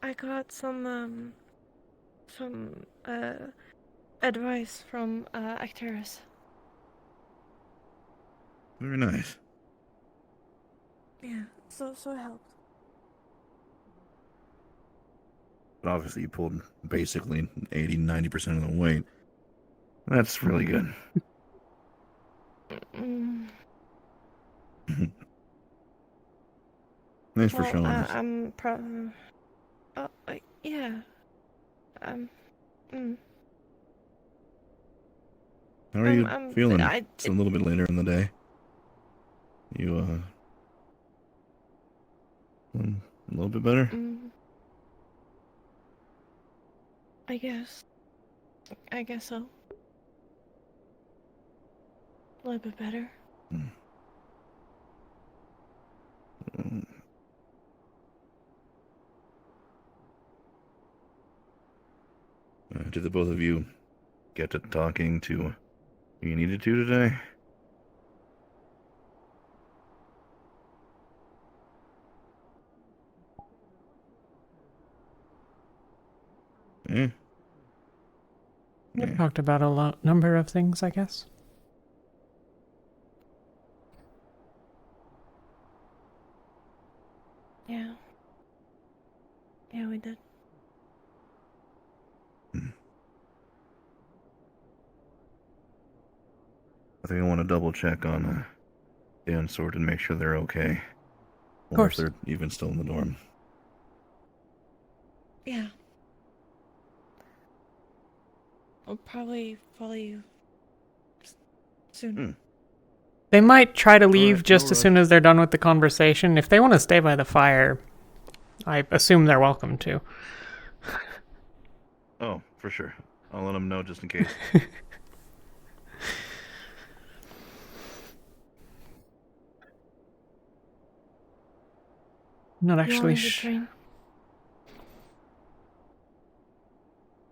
I got some advice from Acteris. Very nice. Yeah, so it helped. But obviously you pulled basically 80-90% of the weight. That's really good. Thanks for showing us. I'm yeah. How are you feeling? I- It's a little bit later in the day. You, a little bit better? I guess so. A little bit better. Did the both of you get to talking to who you needed to today? Hmm. We talked about a number of things, I guess. Yeah. Yeah, we did. I think I want to double check on Dan Sword and make sure they're okay. Or course. if they're even still in the dorm. Yeah. I'll probably follow you soon. They might try to leave Alright, just no as soon as they're done with the conversation. If they want to stay by the fire, I assume they're welcome to. Oh, for sure. I'll let them know just in case. Not You actually on the train?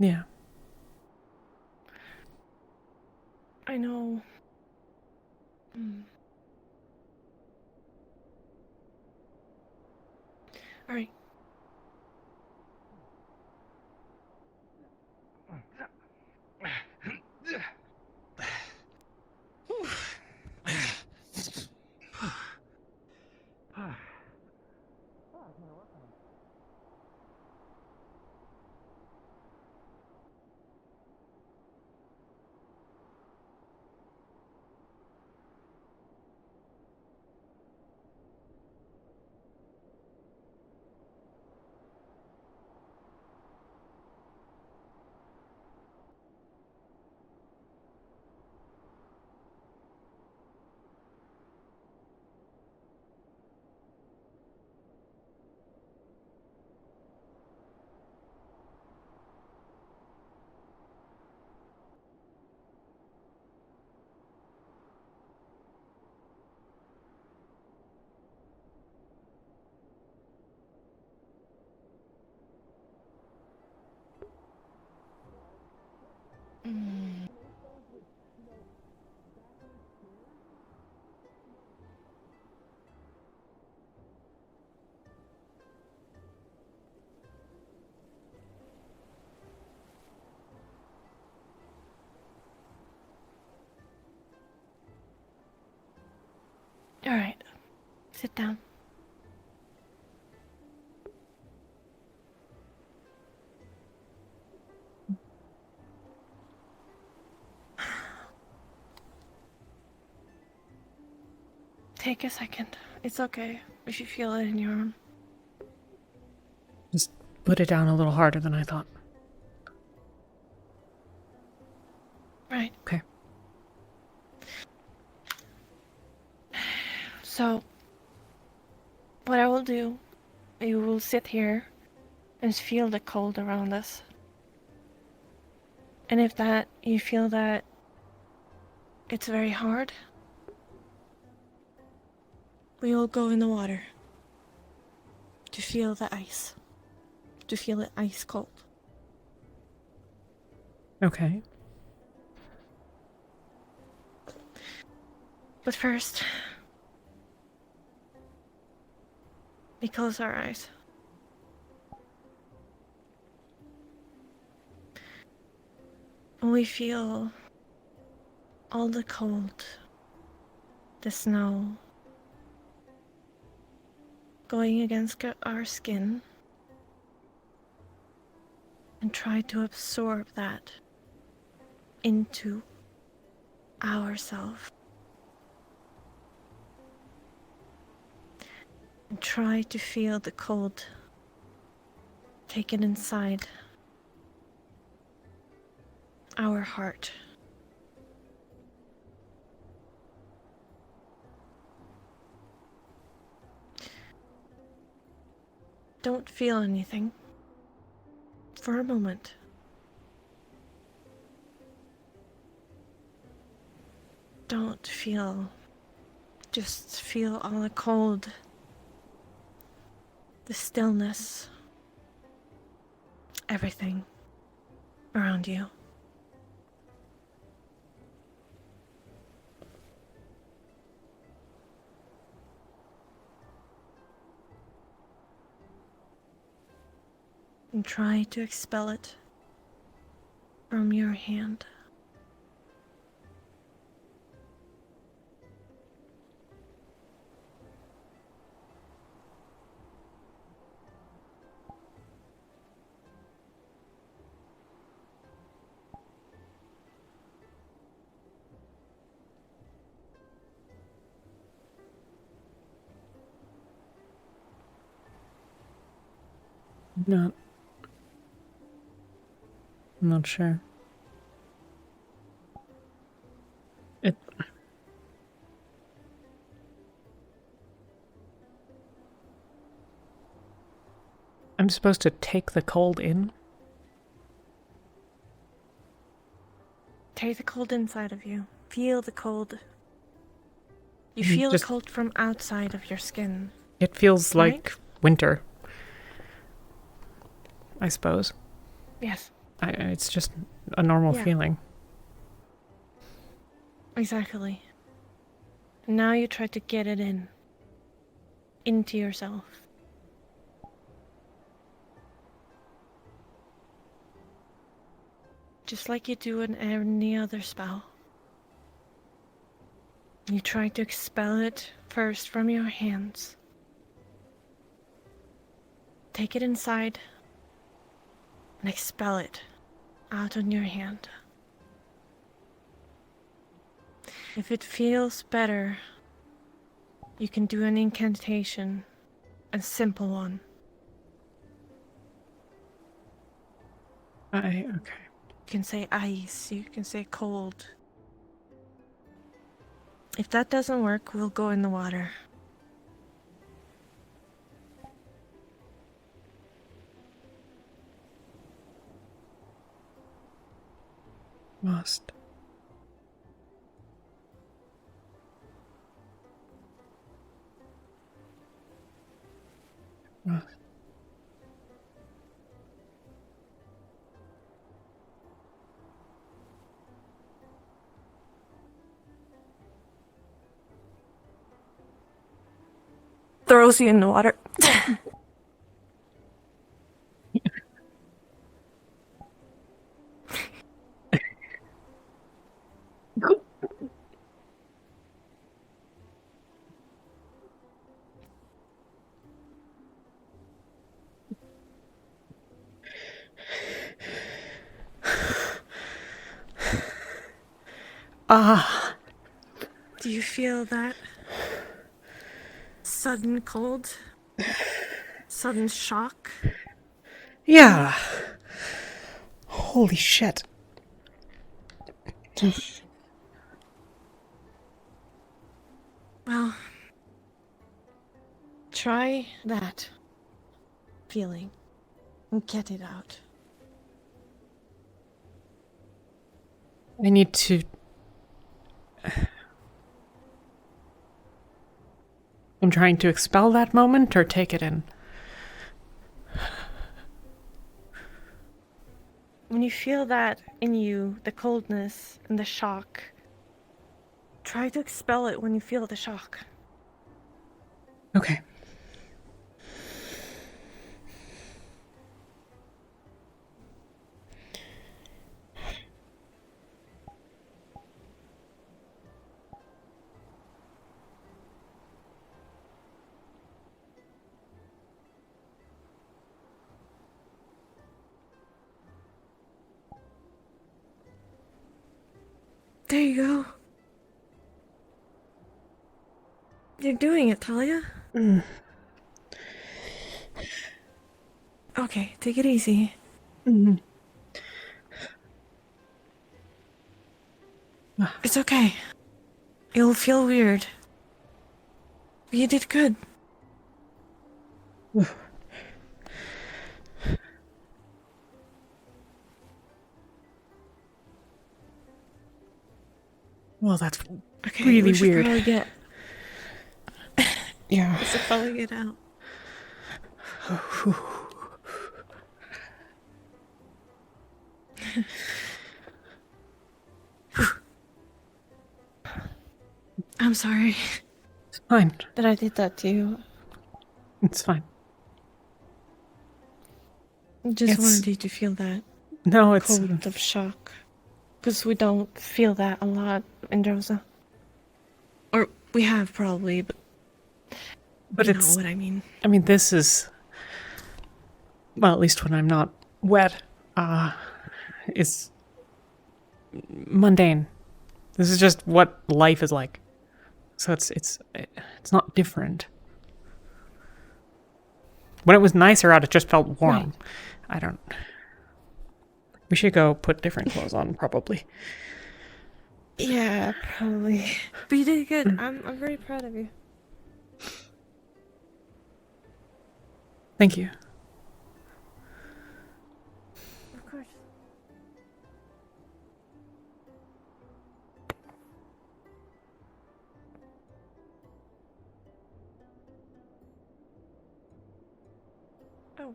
Yeah. I know. Hmm. All right. Mm. All right. Sit down. Take a second. It's okay if you feel it in your arm. Just put it down a little harder than I thought. Right. Okay. So, what I will do, you will sit here and feel the cold around us. And if that you feel that it's very hard, we will go in the water to feel the ice, to feel it ice cold. Okay. But first, we close our eyes. And we feel all the cold, the snow, going against our skin, and try to absorb that into ourselves. And try to feel the cold take it inside our heart. Don't feel anything for a moment. Don't feel, just feel all the cold, the stillness, everything around you. And try to expel it from your hand. I'm not sure. I'm supposed to take the cold in? Take the cold inside of you. Feel the cold. You Mm, feel just- the cold from outside of your skin. It feels Right? like winter. I suppose. Yes, It's just a normal Yeah. feeling. exactly. Now you try to get it in. Into yourself. Just like you do in any other spell. You try to expel it first from your hands. Take it inside and expel it out on your hand. If it feels better, you can do an incantation, a simple one. Okay. You can say ice, you can say cold. If that doesn't work, we'll go in the water. Must. Throws you in the water. Ah. Do you feel that sudden cold? Sudden shock? Yeah. Holy shit. Well, try that feeling and get it out. I need to... I'm trying to expel that moment or take it in? When you feel that in you, the coldness and the shock, try to expel it when you feel the shock. Okay. There you go. You're doing it, Talia. Okay, take it easy. It's okay. You'll feel weird. You did good. Well, that's Okay, really we should weird. probably get. Yeah. We should probably get out. I'm sorry It's fine. that I did that to you. It's fine. Just It's- wanted you to feel that. No, it's cold of shock. Because we don't feel that a lot in Rosa. Or we have probably, but you it's know what I mean. I mean, this is, well, at least when I'm not wet, is mundane. This is just what life is like. So it's not different. When it was nicer out, it just felt warm. Right. I don't. We should go put different clothes on, probably. Yeah, probably. But you did good. I'm very proud of you. Thank you. Of course. Oh.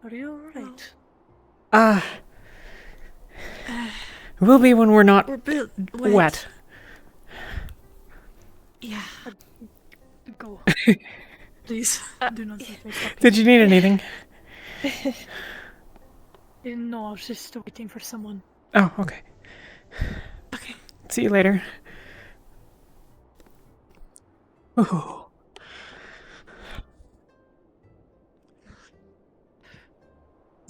Are you alright? We'll be when we're not We're wet. Yeah. Go. Please, do not let me stop Did you need anything? No, I was just waiting for someone. Oh, okay. Okay. See you later. Ooh.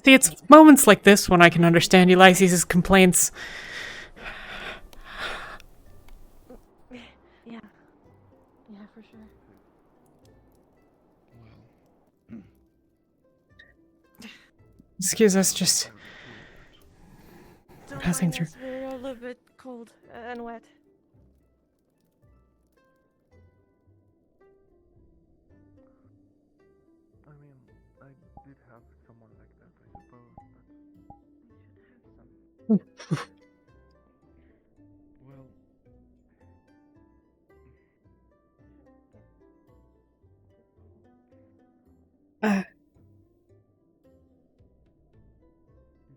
See, it's moments like this when I can understand Ulysses' complaints. Yeah. Yeah, for sure. Excuse us, just Don't passing mind through. us, we're a little bit cold and wet. I mean, I did have someone like that, I suppose, but well,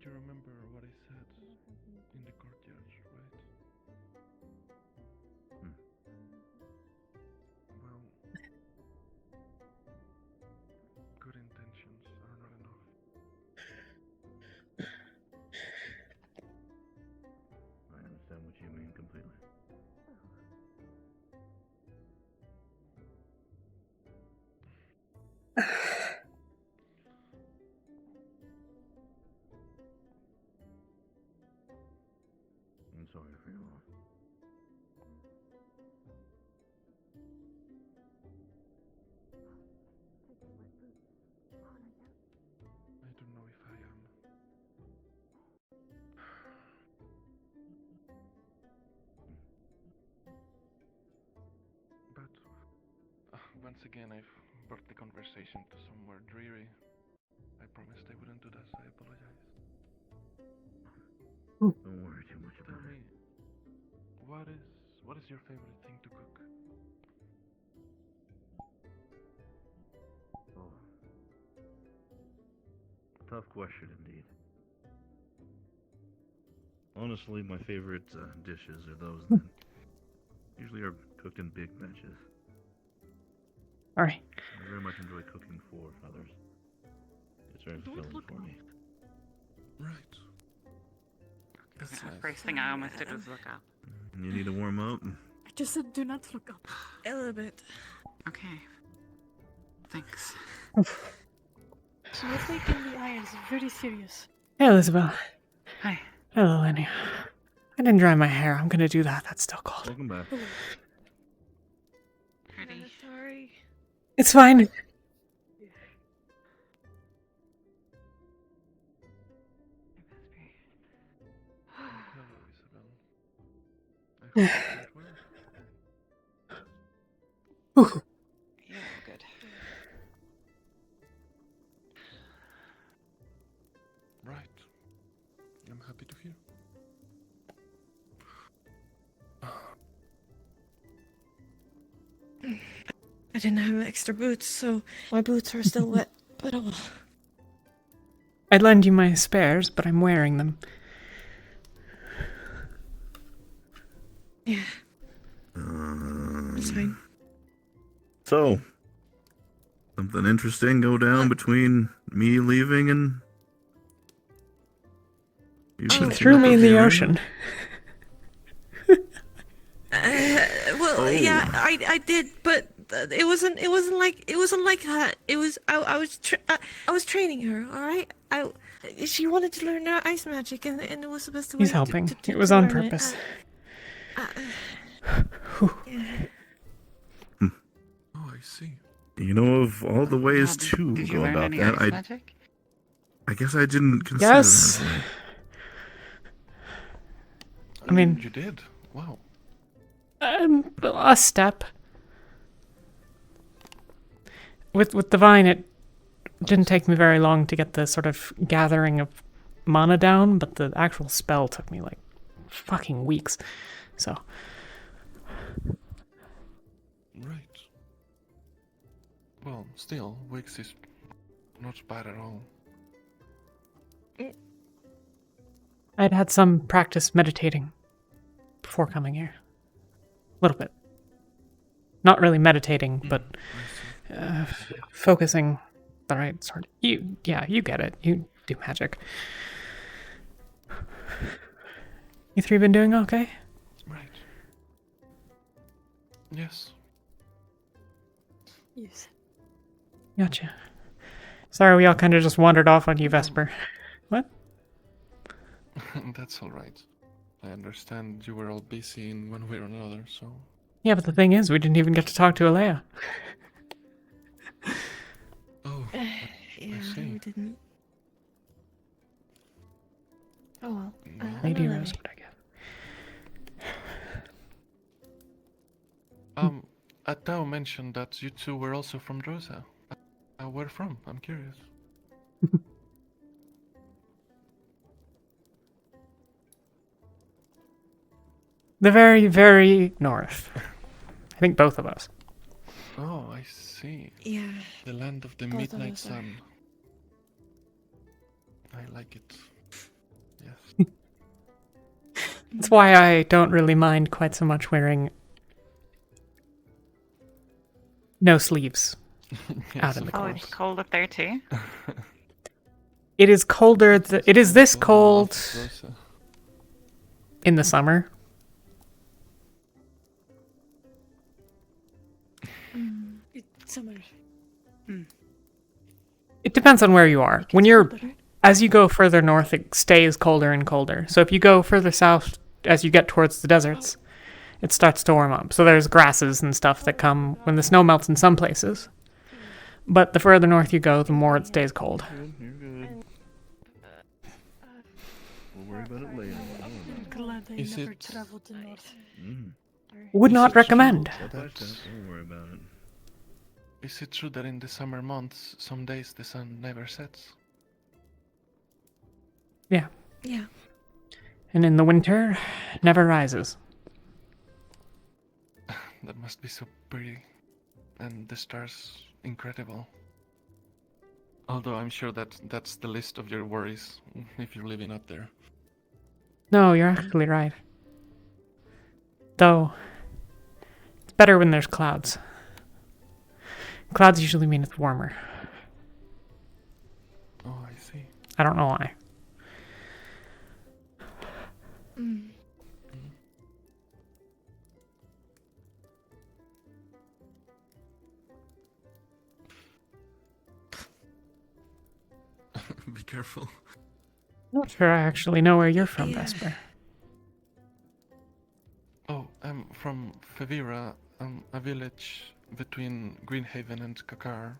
you remember what I said in the courtyard, right? Well, good intentions are not enough. I understand what you mean completely. I'm sorry for your loss. I don't know if I am. But once again, I've brought the conversation to somewhere dreary. I promised I wouldn't do that, so I apologize. Don't worry too much Tell about me, it. what is your favorite thing to cook? Oh. Tough question indeed. Honestly, my favorite dishes are those that usually are cooked in big batches. Alright. I very much enjoy cooking for others. It's very fulfilling for me. Right. Yeah, first thing I almost did was look up. You need to warm up? I just said do not look up. A little bit. Okay. Thanks. So you're taking the irons very serious. Hey, Elizabeth. Hi. Hello, Lenny. I didn't dry my hair. I'm gonna do that. That's still cold. Welcome back. Pretty. Sorry. It's fine. Hello, Isabel. I hope you're well. Ooh. Yeah, good. Right. I'm happy to hear. I didn't have extra boots, so my boots are still wet, but oh well. I'd lend you my spares, but I'm wearing them. Yeah. It's fine. So, something interesting go down between me leaving and You should Threw me in the hearing? ocean. Yeah, I did, but it wasn't like it was I was training her. All right, she wanted to learn ice magic, and it was the best way. He's helping. To It was on learn it. purpose. Yeah. Oh, I see. You know, of all the ways to Did you go learn about any that, ice magic? I guess I didn't consider Yes. that. I mean, You did? Wow. a step. With Divine, it didn't take me very long to get the sort of gathering of mana down, but the actual spell took me like fucking weeks. So. Right. Well, still, weeks is not bad at all. I'd had some practice meditating before coming here. A little bit. Not really meditating, but focusing the right sort. You get it. You do magic. You three been doing okay? Right. Yes. Yes. Gotcha. Sorry, we all kind of just wandered off on you, Vesper. What? That's all right. I understand you were all busy in one way or another, so... Yeah, but the thing is, we didn't even get to talk to Alea. Oh, Yeah, I see. we didn't. Oh well. Lady another Rosewood, day. I guess. Atao mentioned that you two were also from Drosa. Where from? I'm curious. The very, very north. I think both of us. Oh, I see. Yeah. The land of the Both of midnight us are. sun. I like it. Yes. That's why I don't really mind quite so much wearing no sleeves out in the Oh, cold. it's cold up there too? It is colder. It is this cold Drosa. in the summer. It's summer. It depends on where you are. When you're, as you go further north, it stays colder and colder. So if you go further south, as you get towards the deserts, it starts to warm up. So there's grasses and stuff that come when the snow melts in some places. But the further north you go, the more it stays cold. You're good. We'll worry about it later. I'm glad I Is never it- traveled to north. Would not recommend. Step by step, don't worry about it. Is it true that in the summer months, some days the sun never sets? Yeah. Yeah. And in the winter, never rises. That must be so pretty. And the stars, incredible. Although I'm sure that that's the list of your worries if you're living up there. No, you're actually right. Though, it's better when there's clouds. Clouds usually mean it's warmer. Oh, I see. I don't know why. Be careful. Not sure I actually know where you're from, Vesper. Oh, I'm from Favira, a village between Greenhaven and Kakar.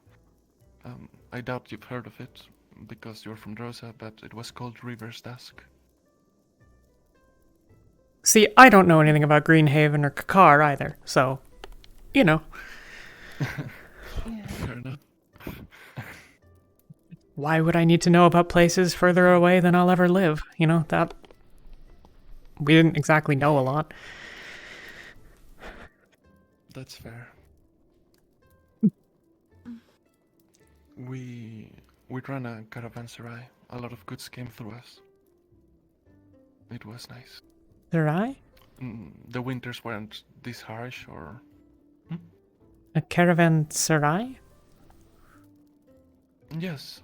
I doubt you've heard of it because you're from Drosa, but it was called River's Dusk. See, I don't know anything about Greenhaven or Kakar either, so, you know. Fair enough. Why would I need to know about places further away than I'll ever live? You know, that... We didn't exactly know a lot. That's fair. We ran a caravanserai. A lot of goods came through us. It was nice. Sarai? The winters weren't this harsh, or... A caravanserai? Yes,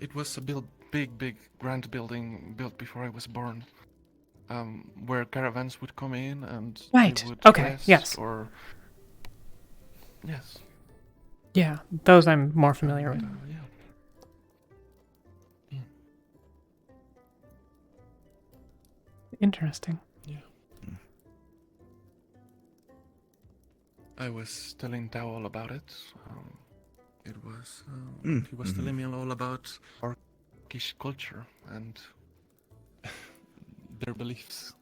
it was big grand building built before I was born, where caravans would come in and Right, they would okay, rest yes. or yes. Yeah, those I'm more familiar with. Yeah. Interesting. Yeah. I was telling Tao all about it. It was he was telling me all about Orcish culture and their beliefs.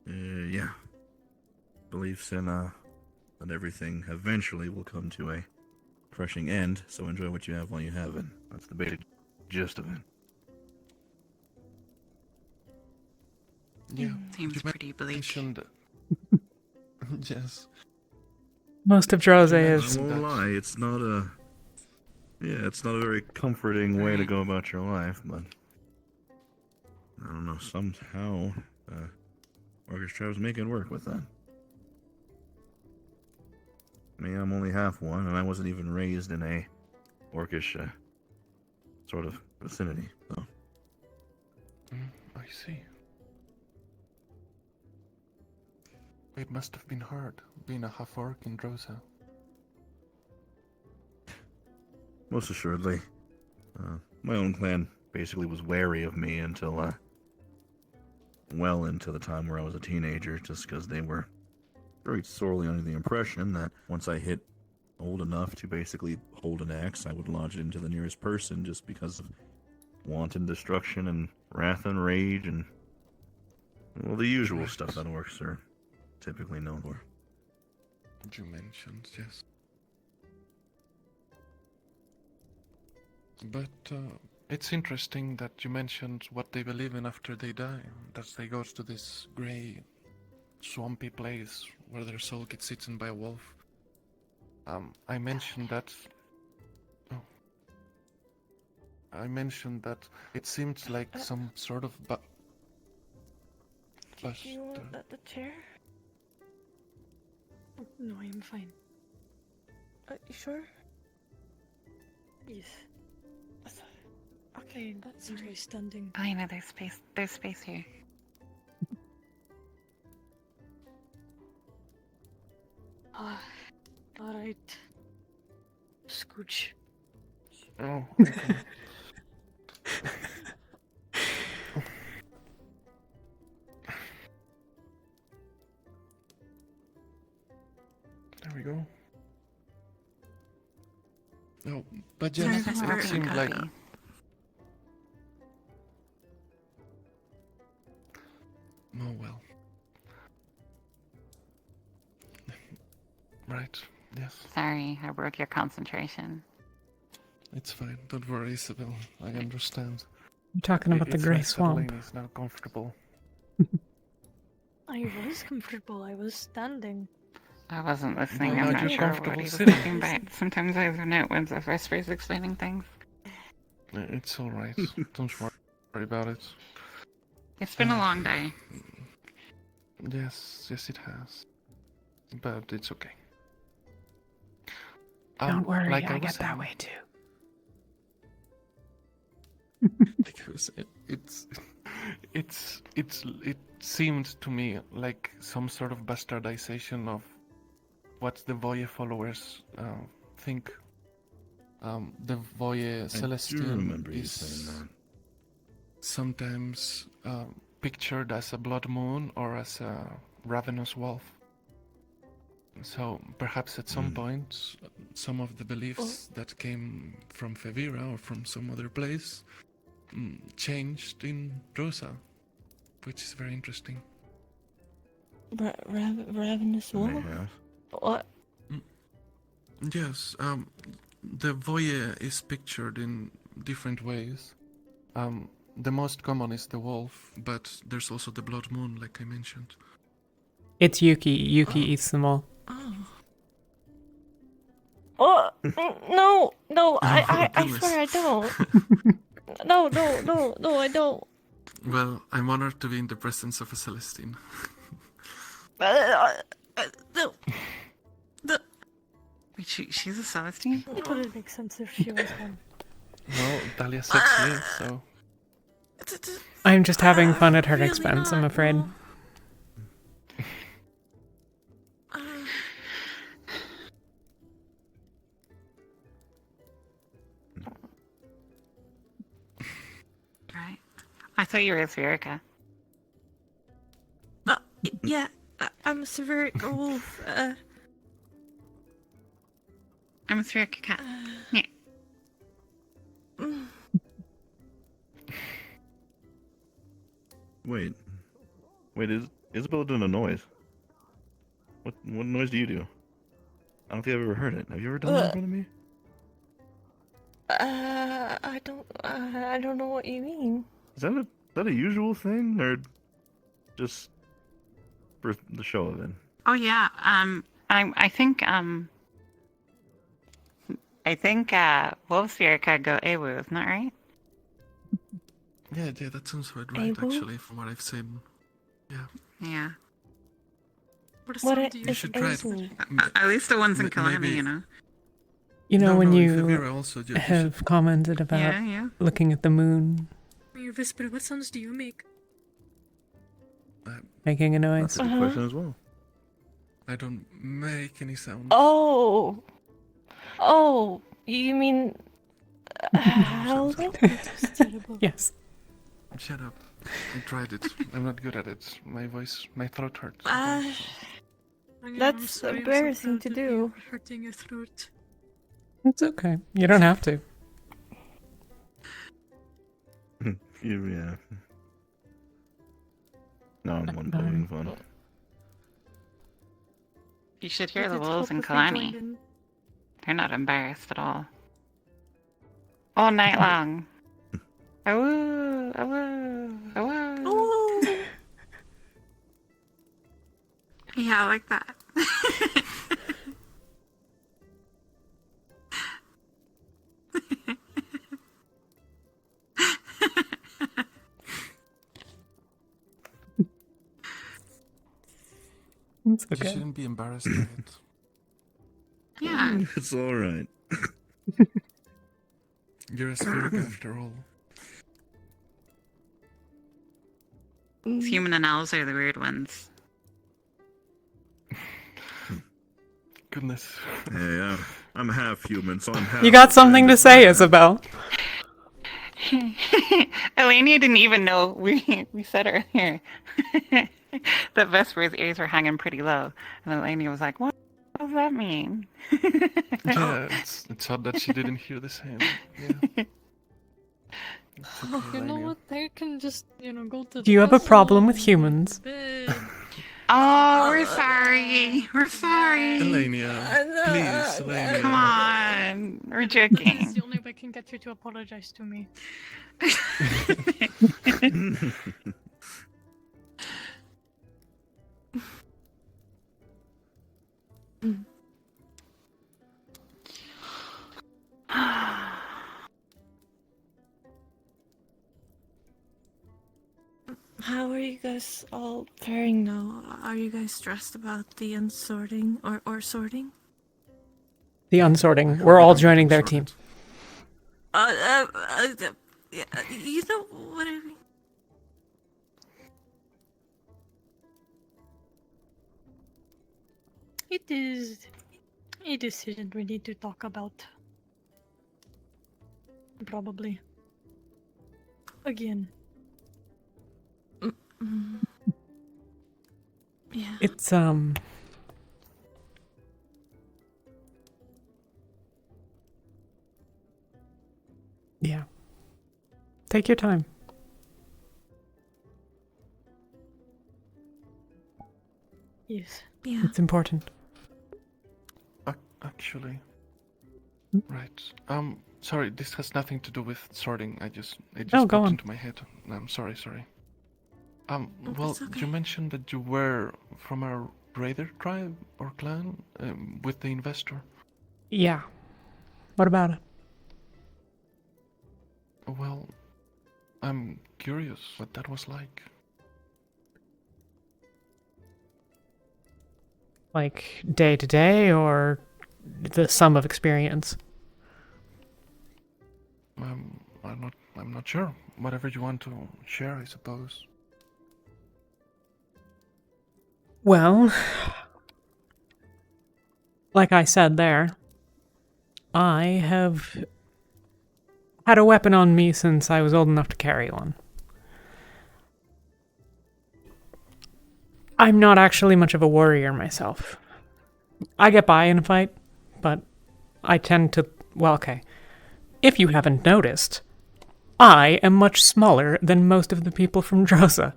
Yeah. Beliefs in that everything eventually will come to a crushing end. So enjoy what you have while you have it. That's the basic gist of it. Yeah, Seems you pretty bleak. mentioned- yes. Most of Drose is. I won't lie, it's not a. Yeah, it's not a very comforting way to go about your life, but I don't know. Somehow, orchestras make it work with that. I mean, I'm only half one, and I wasn't even raised in a orcish sort of vicinity. So. I see. It must have been hard being a half-orc in Drosa. Most assuredly. My own clan basically was wary of me until well into the time where I was a teenager, just because they were very sorely under the impression that once I hit old enough to basically hold an axe, I would lodge it into the nearest person just because of wanton destruction and wrath and rage and, well, the usual stuff that orcs are typically known for. You mentioned, yes. But it's interesting that you mentioned what they believe in after they die, that they go to this grey, swampy place where their soul gets eaten by a wolf. I mentioned that. Oh. I mentioned that it seemed like some sort of. Do you want the chair? No, I am fine. You sure? Yes. Okay, that's very standing. I know there's space. There's space here. Alright. Scooch. Oh. There we go. No, but yes, it seemed like. Oh well. Right, yes. Sorry, I broke your concentration. It's fine. Don't worry, Isabel. I understand. You're talking about the It's grey like swamp. Catalina is now comfortable. I was comfortable. I was standing. I wasn't listening. Well, I'm now not you're sure what comfortable he was sitting. talking about. Sometimes I zone out when the Vesper's explaining things. It's alright. Don't worry about it. It's been a long day. Yes, it has. But it's okay. Don't worry, like I was get that saying, way too. because it seemed to me like some sort of bastardization of what the Voye followers think. The Voye Celestine remember you is saying that. sometimes pictured as a blood moon or as a ravenous wolf. So perhaps at some point, some of the beliefs that came from Fevira or from some other place changed in Rosa, which is very interesting. Ravenous wolf? What? Yes, the Voye is pictured in different ways. The most common is the wolf, but there's also the blood moon, like I mentioned. It's Yuki. Yuki eats them all. Oh, no, I swear I don't. No, I don't. Well, I'm honored to be in the presence of a Celestine. No. Wait, she's a Celestine? It would make sense if she was one. Well, Talia said she is, so... I'm just having fun at her expense, I'm afraid. Right. I thought you were Spherica. Yeah, I'm a Severic wolf. I'm a Spherica cat. Yeah. Wait, Isabella doing a noise. What noise do you do? I don't think I've ever heard it. Have you ever done that in front of me? I don't know what you mean. Is that a usual thing, or just for the show of it? Oh yeah. I think Wolf Spherica go AWOO, isn't that right? Yeah, that sounds about right, actually, from what I've seen. Yeah. Yeah. You should try it. At least the ones in Kalani, maybe- you know. You know, No, when no, you Favira also, you have should- commented about Yeah. looking at the moon, You're whispering. What sounds do you make? making a noise. That's a good question as well. I don't make any sound. Oh, you mean howling? Yes. Shut up. I tried it. I'm not good at it. My throat hurts. That's embarrassing to do. Hurting your throat. It's okay. You don't have to. Yeah. No, I'm one having fun. You should hear the It's wolves in hopelessly Kalani. joined in. They're not embarrassed at all. All night long. Awoo, awoo, awoo. Yeah, like that. It's You okay. shouldn't be embarrassed by it. Yeah. It's alright. You're a spirit after all. Human and elves are the weird ones. Goodness. Hey, I'm half human, so I'm half. You got something to say, Isabel. Elenia didn't even know we said earlier that Vesper's ears were hanging pretty low. And Elenia was like, what does that mean? Yeah, it's odd that she didn't hear the same. Yeah. It's okay, You know Lania. what? They can just, go to. Do you have a problem with humans? Oh, we're sorry. We're sorry. Elenia, please, Elenia. Come on. We're joking. It's the only way I can get you to apologize to me. How are you guys all faring now? Are you guys stressed about the unsorting or sorting? The unsorting. We're all joining their team. Yeah, you know what I mean. It is a decision we need to talk about. Probably. Again. Yeah. It's yeah. Take your time. Yes. Yeah. It's important. Actually. Right. Sorry, this has nothing to do with sorting. It just No, go popped on. into my head. I'm sorry. Well, it's okay. you mentioned that you were from a raider tribe or clan with the investor. Yeah. What about it? Well, I'm curious what that was like. Like day to day or the sum of experience? I'm not sure. Whatever you want to share, I suppose. Well, like I said there, I have had a weapon on me since I was old enough to carry one. I'm not actually much of a warrior myself. I get by in a fight, but I tend to... Well, okay. If you haven't noticed, I am much smaller than most of the people from Drosa.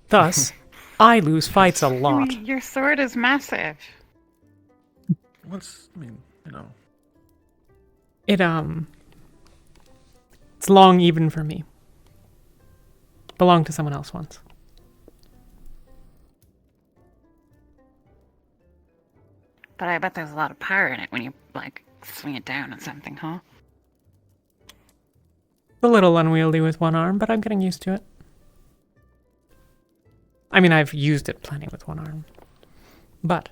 Thus, I lose fights a lot. Your sword is massive. What's, I mean, you know. It's long even for me. Belonged to someone else once. But I bet there's a lot of power in it when you, like, swing it down on something, huh? A little unwieldy with one arm, but I'm getting used to it. I mean, I've used it plenty with one arm. But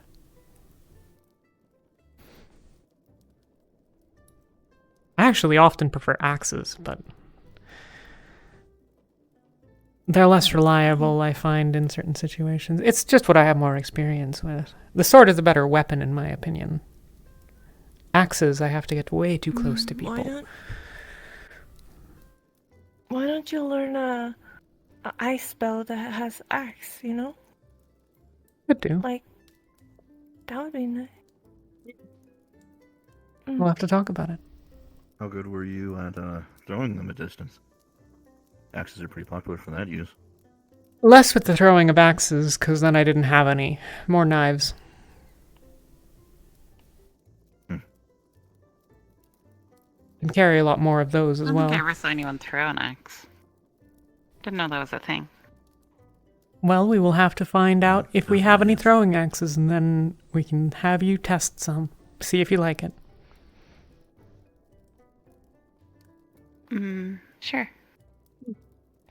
I actually often prefer axes, but they're less reliable, I find, in certain situations. It's just what I have more experience with. The sword is a better weapon, in my opinion. Axes, I have to get way too close to people. Why don't you learn a ice spell that has axe, you know? Could do. Like, that would be nice. We'll have to talk about it. How good were you at throwing them a distance? Axes are pretty popular for that use. Less with the throwing of axes, because then I didn't have any. More knives. And carry a lot more of those as I don't well. think I ever saw anyone throw an axe. Didn't know that was a thing. Well, we will have to find out if we have any throwing axes, and then we can have you test some. See if you like it. Sure.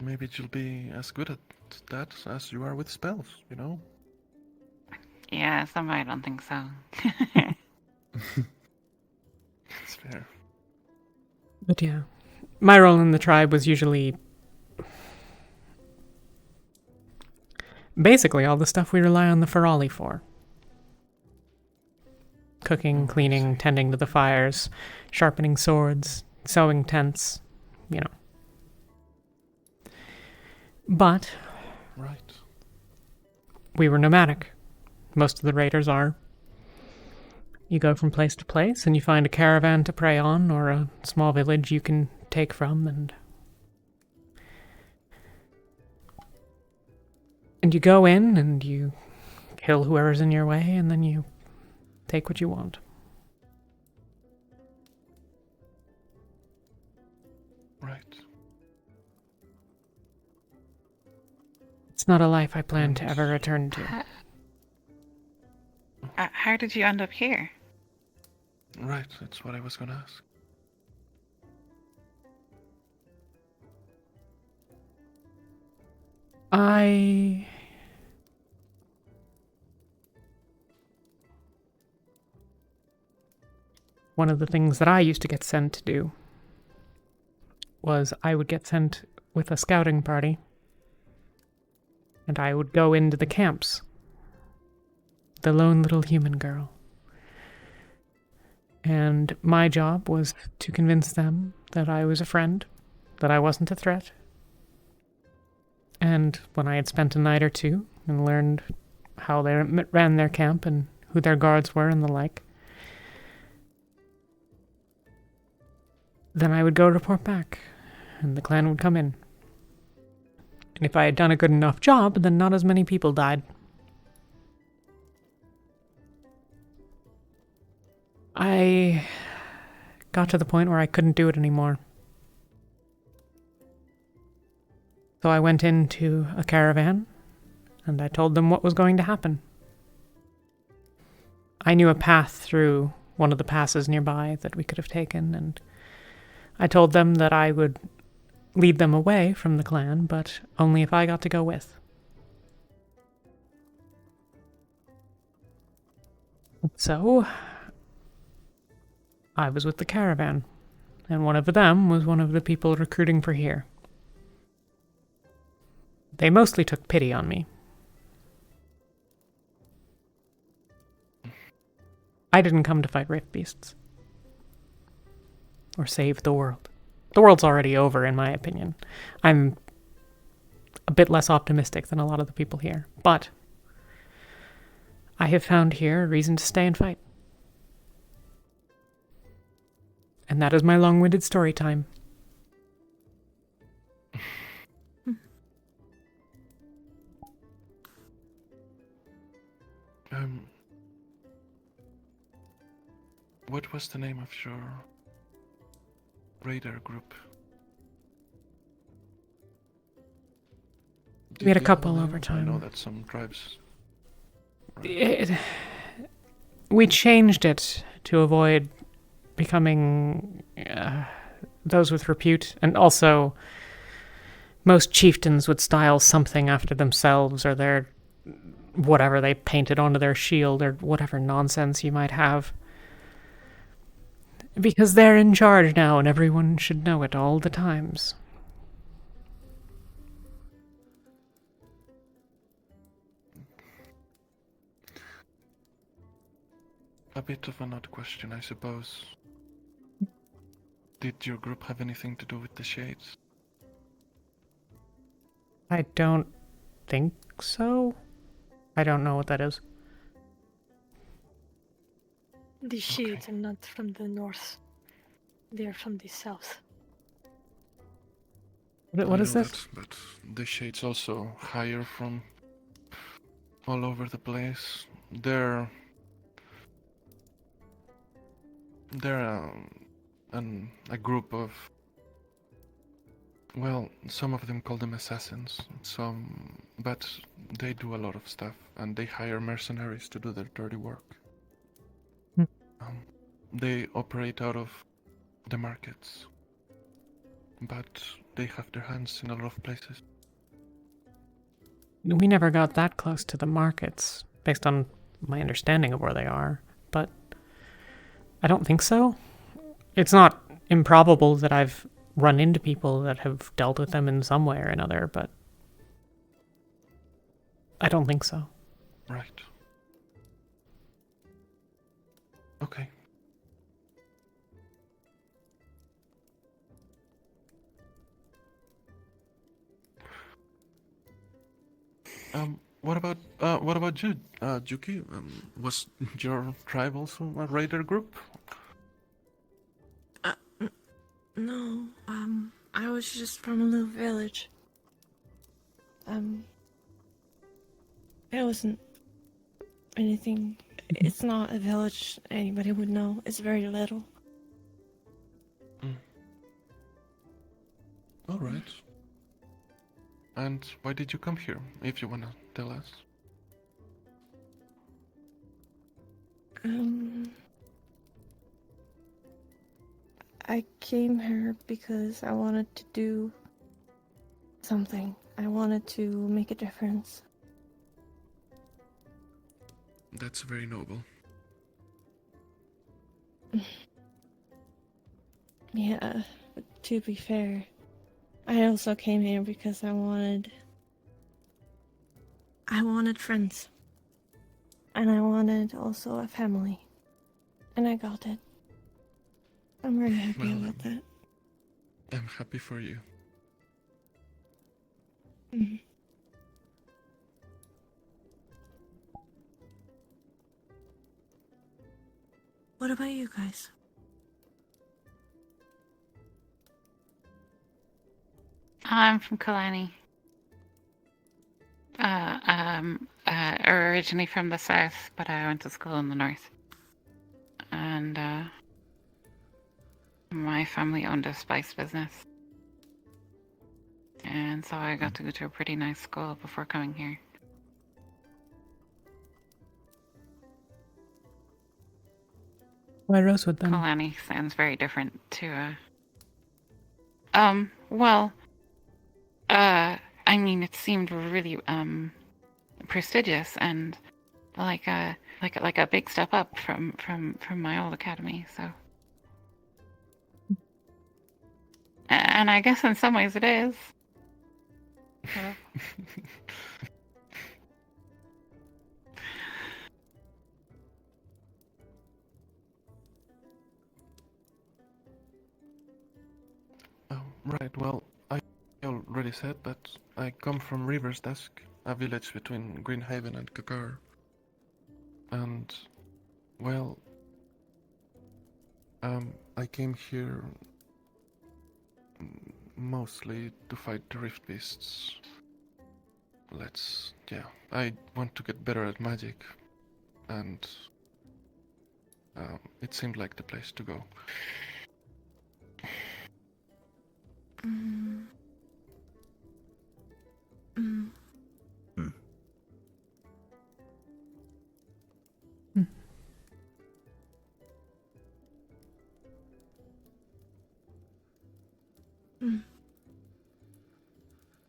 Maybe you'll be as good at that as you are with spells, you know? Yeah, somebody don't think so. That's fair. But yeah, my role in the tribe was usually basically all the stuff we rely on the Ferali for. Cooking, cleaning, tending to the fires, sharpening swords, sewing tents, you know. But right. We were nomadic. Most of the raiders are. You go from place to place and you find a caravan to prey on or a small village you can take from and you go in and you kill whoever's in your way and then you take what you want. Right. It's not a life I plan to ever return to. How did you end up here? Right, that's what I was gonna ask. One of the things that I used to get sent to do was I would get sent with a scouting party and I would go into the camps. The lone little human girl. And my job was to convince them that I was a friend, that I wasn't a threat. And when I had spent a night or two and learned how they ran their camp and who their guards were and the like, then I would go report back, and the clan would come in. And if I had done a good enough job, then not as many people died. I got to the point where I couldn't do it anymore. So I went into a caravan, and I told them what was going to happen. I knew a path through one of the passes nearby that we could have taken, and I told them that I would lead them away from the clan, but only if I got to go with. So I was with the caravan, and one of them was one of the people recruiting for here. They mostly took pity on me. I didn't come to fight Rift Beasts. Or save the world. The world's already over, in my opinion. I'm a bit less optimistic than a lot of the people here, but I have found here a reason to stay and fight. And that is my long-winded story time. What was the name of your raider group? We had a Did you couple have a over name? time. I know that some tribes. We changed it to avoid becoming those with repute, and also most chieftains would style something after themselves or their whatever they painted onto their shield or whatever nonsense you might have. Because they're in charge now and everyone should know it all the times. A bit of an odd question, I suppose. Did your group have anything to do with the Shades? I don't think so. I don't know what that is. The Shades are not from the north. They are from the south. What I is know this? that, but the Shades also hire from all over the place. They're a group of, well, some of them call them assassins, but they do a lot of stuff, and they hire mercenaries to do their dirty work. They operate out of the markets, but they have their hands in a lot of places. We never got that close to the markets, based on my understanding of where they are, but I don't think so. It's not improbable that I've run into people that have dealt with them in some way or another, but I don't think so. Right. Okay. What about you, Juki? Was your tribe also a raider group? No, I was just from a little village. It wasn't anything. It's not a village anybody would know. It's very little. All right. And why did you come here, if you wanna tell us? I came here because I wanted to do something. I wanted to make a difference. That's very noble. Yeah, but to be fair, I also came here because I wanted friends. And I wanted also a family. And I got it. I'm very happy Well, about that. I'm happy for you. Mhm. What about you guys? I'm from Kalani. Originally from the south, but I went to school in the north. And my family owned a spice business. And so I got to go to a pretty nice school before coming here. Why Rosewood then? Kalani sounds very different to I mean, it seemed really prestigious and like a big step up from my old academy. So And I guess in some ways it is. Oh, right, well, I already said, but I come from River's Dusk, a village between Greenhaven and Kakar. And, well, I came here mostly to fight the Rift Beasts. I want to get better at magic, and it seemed like the place to go.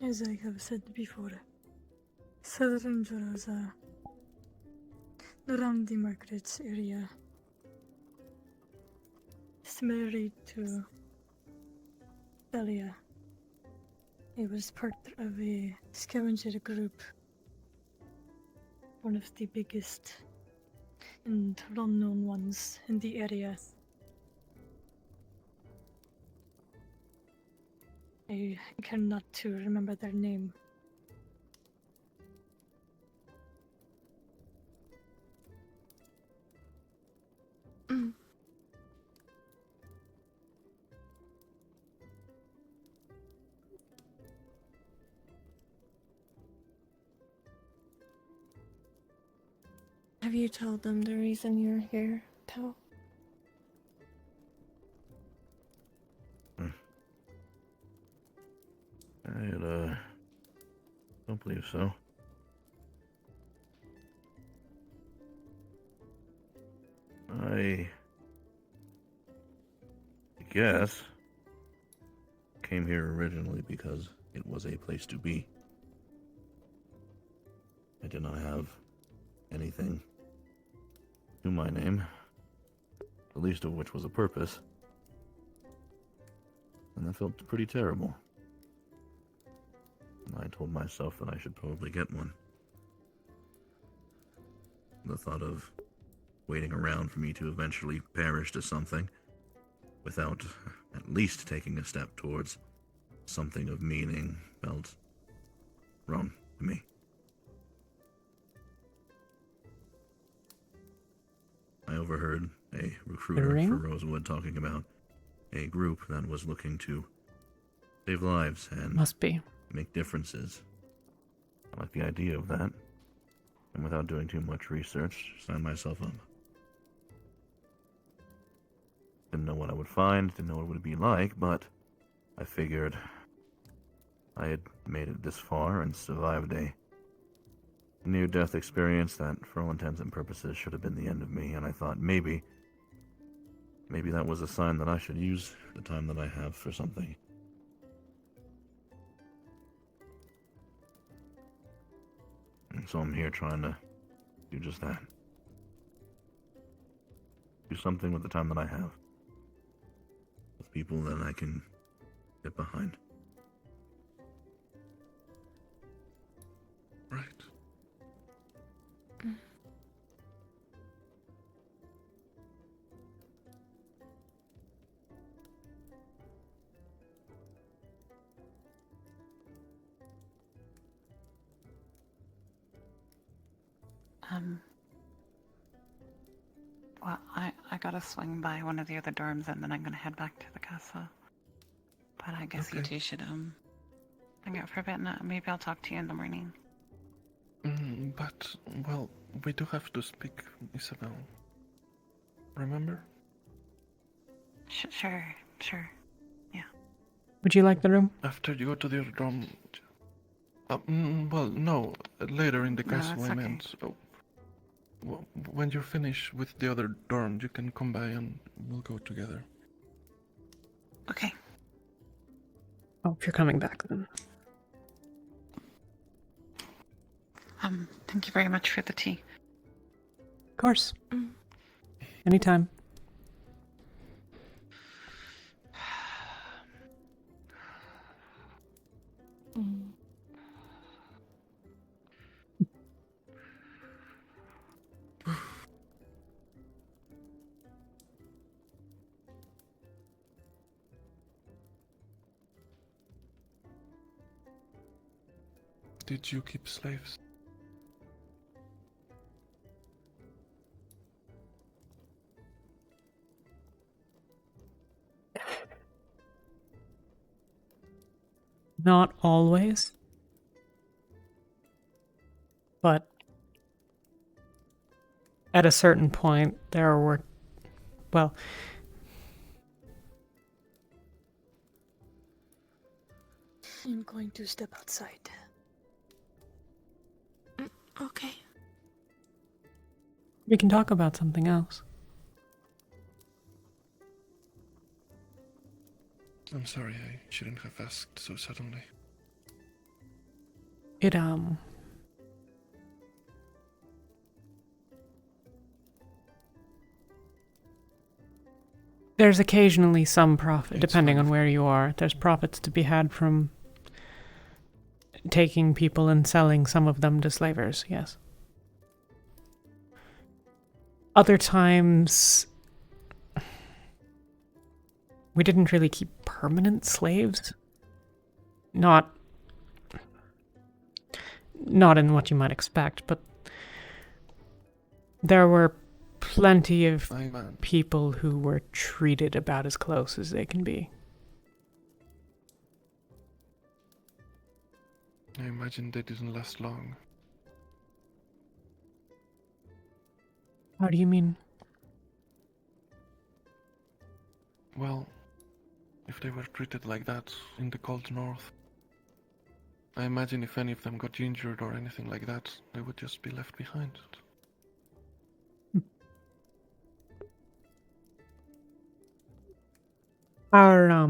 As I have said before, Southern Jorosa, around the markets area, is married to Talia. He was part of a scavenger group, one of the biggest and well-known ones in the area. I cannot to remember their name. Have you told them the reason you're here, Tal? I don't believe so. I guess came here originally because it was a place to be. I did not have anything to my name, the least of which was a purpose, and that felt pretty terrible. And I told myself that I should probably get one. The thought of waiting around for me to eventually perish to something without at least taking a step towards something of meaning felt wrong to me. I overheard a recruiter for Rosewood talking about a group that was looking to save lives and must be make differences. I like the idea of that, and without doing too much research, signed myself up. Didn't know what I would find, didn't know what it would be like, but I figured I had made it this far and survived a near-death experience that, for all intents and purposes, should have been the end of me, and I thought maybe that was a sign that I should use the time that I have for something. And so I'm here trying to do just that. Do something with the time that I have. With people that I can get behind. Right. Well, I gotta swing by one of the other dorms and then I'm gonna head back to the castle. But I guess you two should, hang out for a bit and maybe I'll talk to you in the morning. But, well, we do have to speak, Isabel. Remember? Sure. Yeah. Would you like the room? After you go to the other dorm. Well, no, later in the No, castle, it's I okay. meant. When you're finished with the other dorm, you can come by and we'll go together. Okay. Oh, if you're coming back then. Thank you very much for the tea. Of course. Anytime. Mm. Did you keep slaves? Not always. But at a certain point, there were, well, I'm going to step outside. Okay. we can talk about something else. I'm sorry, I shouldn't have asked so suddenly. It, there's occasionally some profit, depending on where you are. There's profits to be had from taking people and selling some of them to slavers, yes. Other times, we didn't really keep permanent slaves. Not in what you might expect, but there were plenty of people who were treated about as close as they can be. I imagine they didn't last long. How do you mean? Well, if they were treated like that in the cold north, I imagine if any of them got injured or anything like that, they would just be left behind. Our,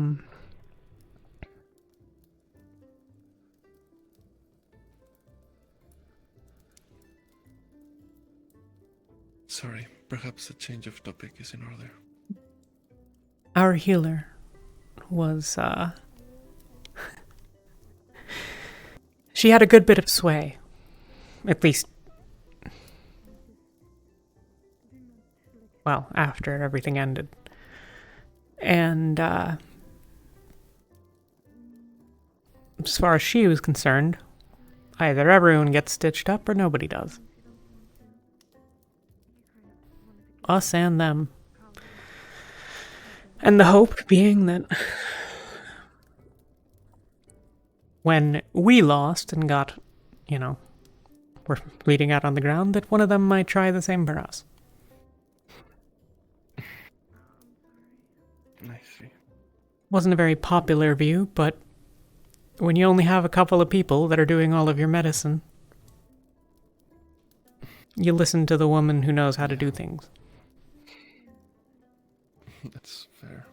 Sorry, perhaps a change of topic is in order. our healer was, she had a good bit of sway. At least, well, after everything ended. And, as far as she was concerned, either everyone gets stitched up or nobody does. Us and them. And the hope being that when we lost and got, were bleeding out on the ground, that one of them might try the same for us. I see. Wasn't a very popular view, but when you only have a couple of people that are doing all of your medicine, you listen to the woman who knows how to do things. That's fair.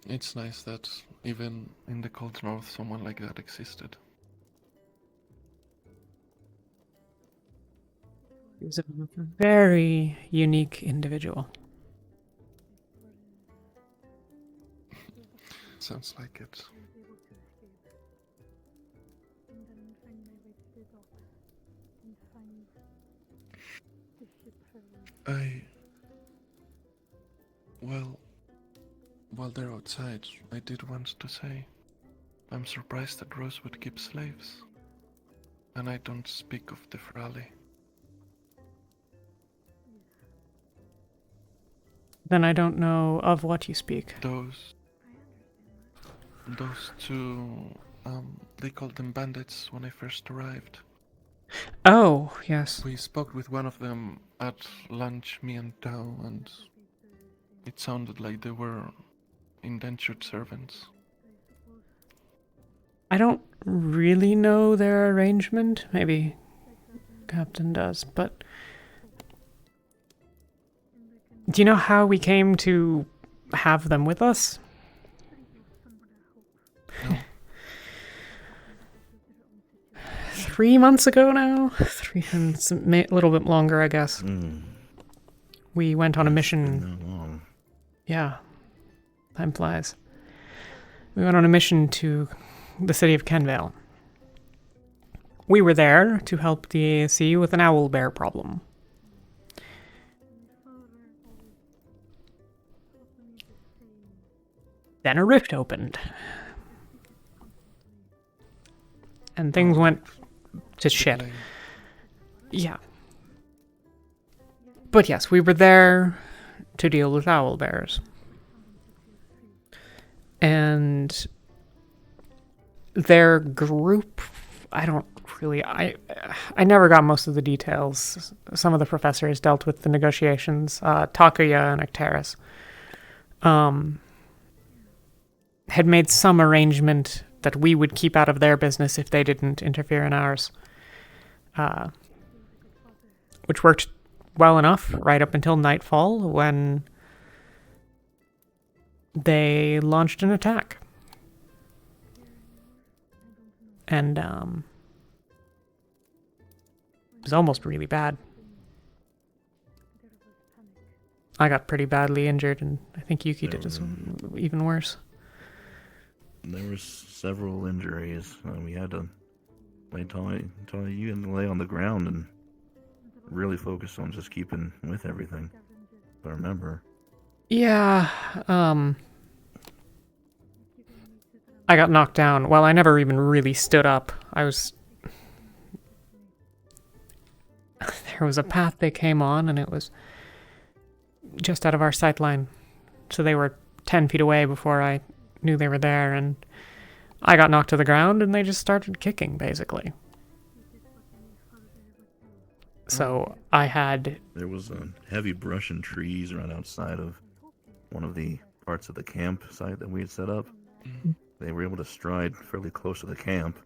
It's nice that even in the cold north someone like that existed. He was a very unique individual. Sounds like it. Well, while they're outside, I did want to say, I'm surprised that Rosewood keeps slaves. And I don't speak of the Frali. Then I don't know of what you speak. Those two, they called them bandits when I first arrived. Oh, yes. We spoke with one of them at lunch, me and Tao, and it sounded like they were indentured servants. I don't really know their arrangement. Maybe Captain does, but do you know how we came to have them with us? No. 3 months ago now? A little bit longer, I guess. We went on a mission. That long. Yeah. Time flies. We went on a mission to the city of Kenvale. We were there to help the ASC with an owl bear problem. Then a rift opened. And things went to shit. Yeah. But yes, we were there to deal with owl bears. And their group, I never got most of the details. Some of the professors dealt with the negotiations. Takuya and Acteris had made some arrangement that we would keep out of their business if they didn't interfere in ours. Which worked well enough right up until nightfall when they launched an attack. And it was almost really bad. I got pretty badly injured, and I think Yuki did even worse. There was several injuries. We had to lay Talia, you had to lay on the ground and really focus on just keeping with everything. If I remember. Yeah, I got knocked down. Well, I never even really stood up. There was a path they came on, and it was just out of our sight line. So they were 10 feet away before I knew they were there, and I got knocked to the ground, and they just started kicking, basically. So there was a heavy brush and trees right outside of one of the parts of the campsite that we had set up. They were able to stride fairly close to the camp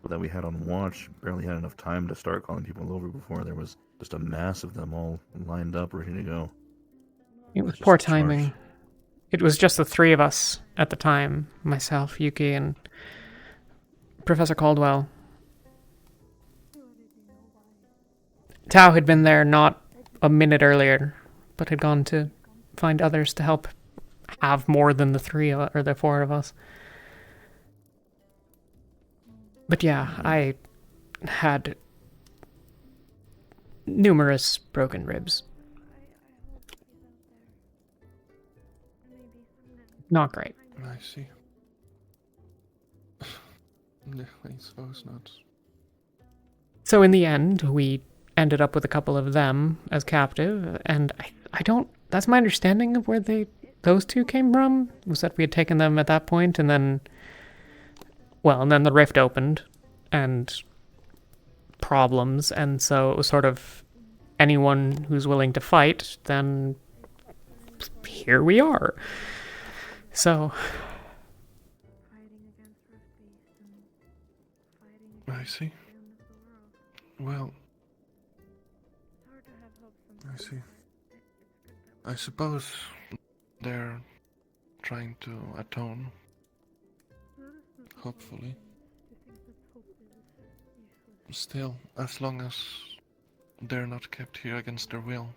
that we had on watch. Barely had enough time to start calling people over before there was just a mass of them all lined up, ready to go. It was poor timing. It was just the three of us at the time. Myself, Yuki, and Professor Caldwell. Tao had been there not a minute earlier, but had gone to find others to help have more than the the four of us. But yeah, I had numerous broken ribs. Not great. I see. Yeah, I suppose not. So in the end, we ended up with a couple of them as captive, and I don't... That's my understanding of where those two came from, was that we had taken them at that point, and then... Well, and then the rift opened, and problems, and so it was sort of anyone who's willing to fight, then here we are. So... I see. Well... I see. I suppose they're trying to atone. Hopefully. Still, as long as they're not kept here against their will.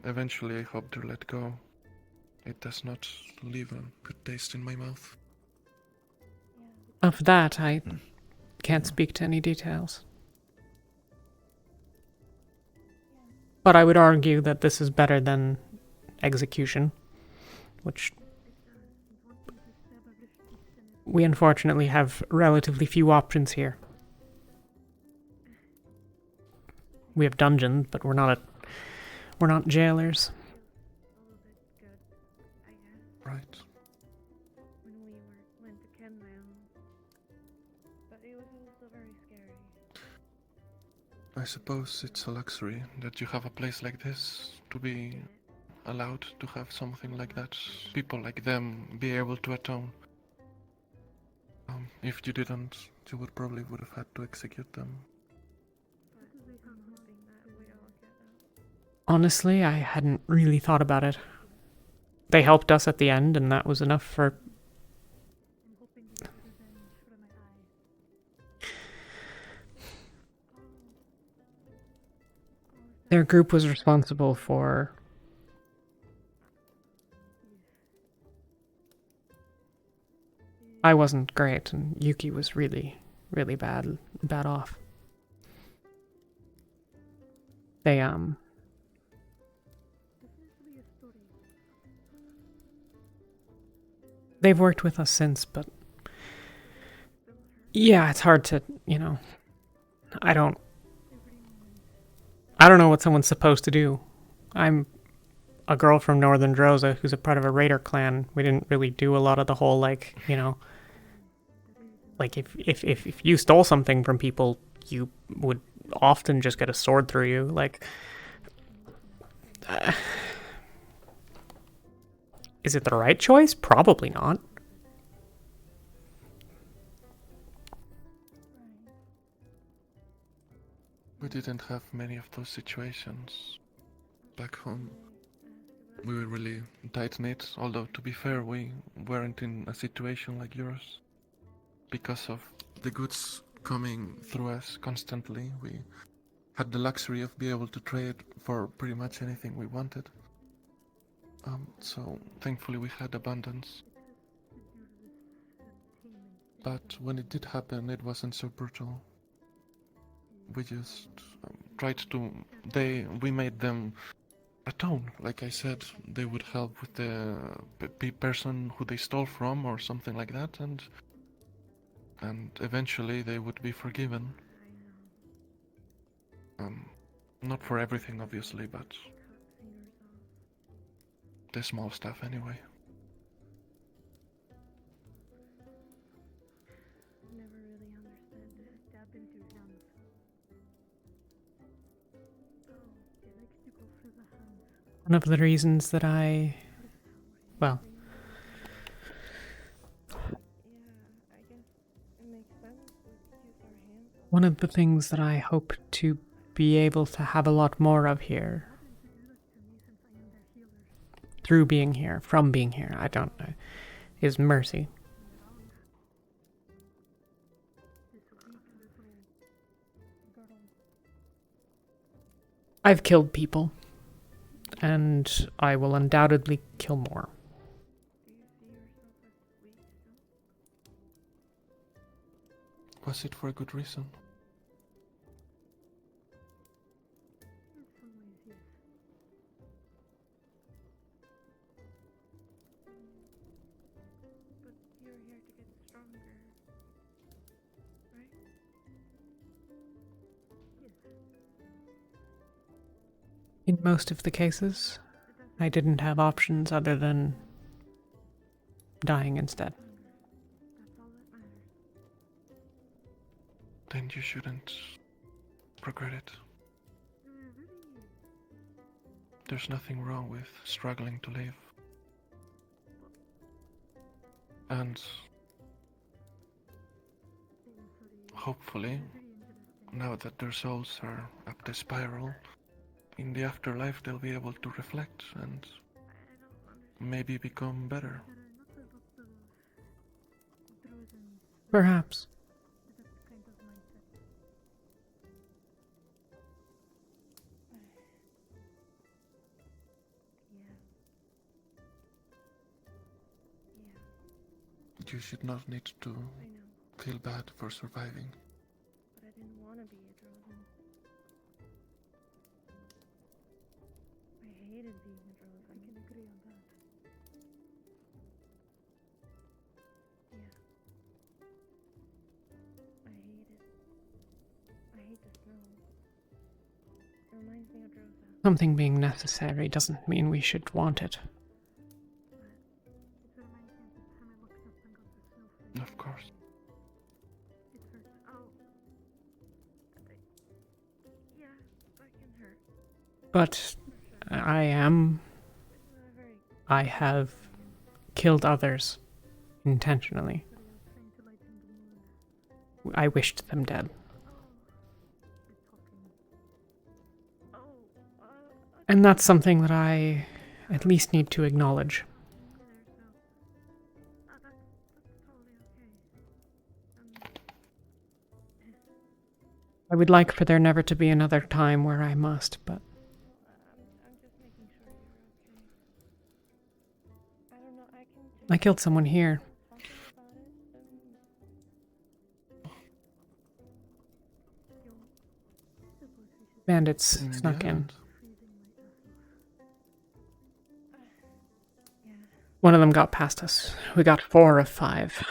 Eventually I hope they're let go. It does not leave a good taste in my mouth. Of that, I can't speak to any details. But I would argue that this is better than execution, which we unfortunately have relatively few options here. We have dungeons, but we're not jailers. Right. I suppose it's a luxury that you have a place like this to be allowed to have something like that. People like them be able to atone. If you didn't, you would have had to execute them. Honestly, I hadn't really thought about it. They helped us at the end, and that was enough for... Their group was responsible for... I wasn't great, and Yuki was really, really bad off. They've worked with us since, but yeah, it's hard to, I don't know what someone's supposed to do. I'm a girl from Northern Drosa who's a part of a raider clan. We didn't really do a lot of the whole, like if you stole something from people, you would often just get a sword through you. Is it the right choice? Probably not. We didn't have many of those situations back home. We were really tight-knit, although to be fair, we weren't in a situation like yours. Because of the goods coming through us constantly, we had the luxury of being able to trade for pretty much anything we wanted. So thankfully we had abundance. But when it did happen, it wasn't so brutal. We just tried to... we made them atone. Like I said, they would help with the person who they stole from or something like that, and eventually they would be forgiven. Not for everything, obviously, but the small stuff anyway. One of the reasons that one of the things that I hope to be able to have a lot more of here, from being here, I don't know, is mercy. I've killed people, and I will undoubtedly kill more. Was it for a good reason? In most of the cases, I didn't have options other than dying instead. Then you shouldn't regret it. There's nothing wrong with struggling to live. And hopefully, now that their souls are up the spiral, in the afterlife they'll be able to reflect and maybe become better. Perhaps. You should not need to feel bad for surviving. But I didn't want to be a Drozen. I hated being a Drozen. I can agree on that. Yeah. I hate it. I hate the snow. It reminds me of Drozen. Something being necessary doesn't mean we should want it. Of course. But I have killed others intentionally. I wished them dead. And that's something that I at least need to acknowledge. I would like for there never to be another time where I must, but I'm just making sure you're okay. I don't know, I can I killed someone here. talking about it, Bandits snuck in. One of them got past us. We got 4 of 5.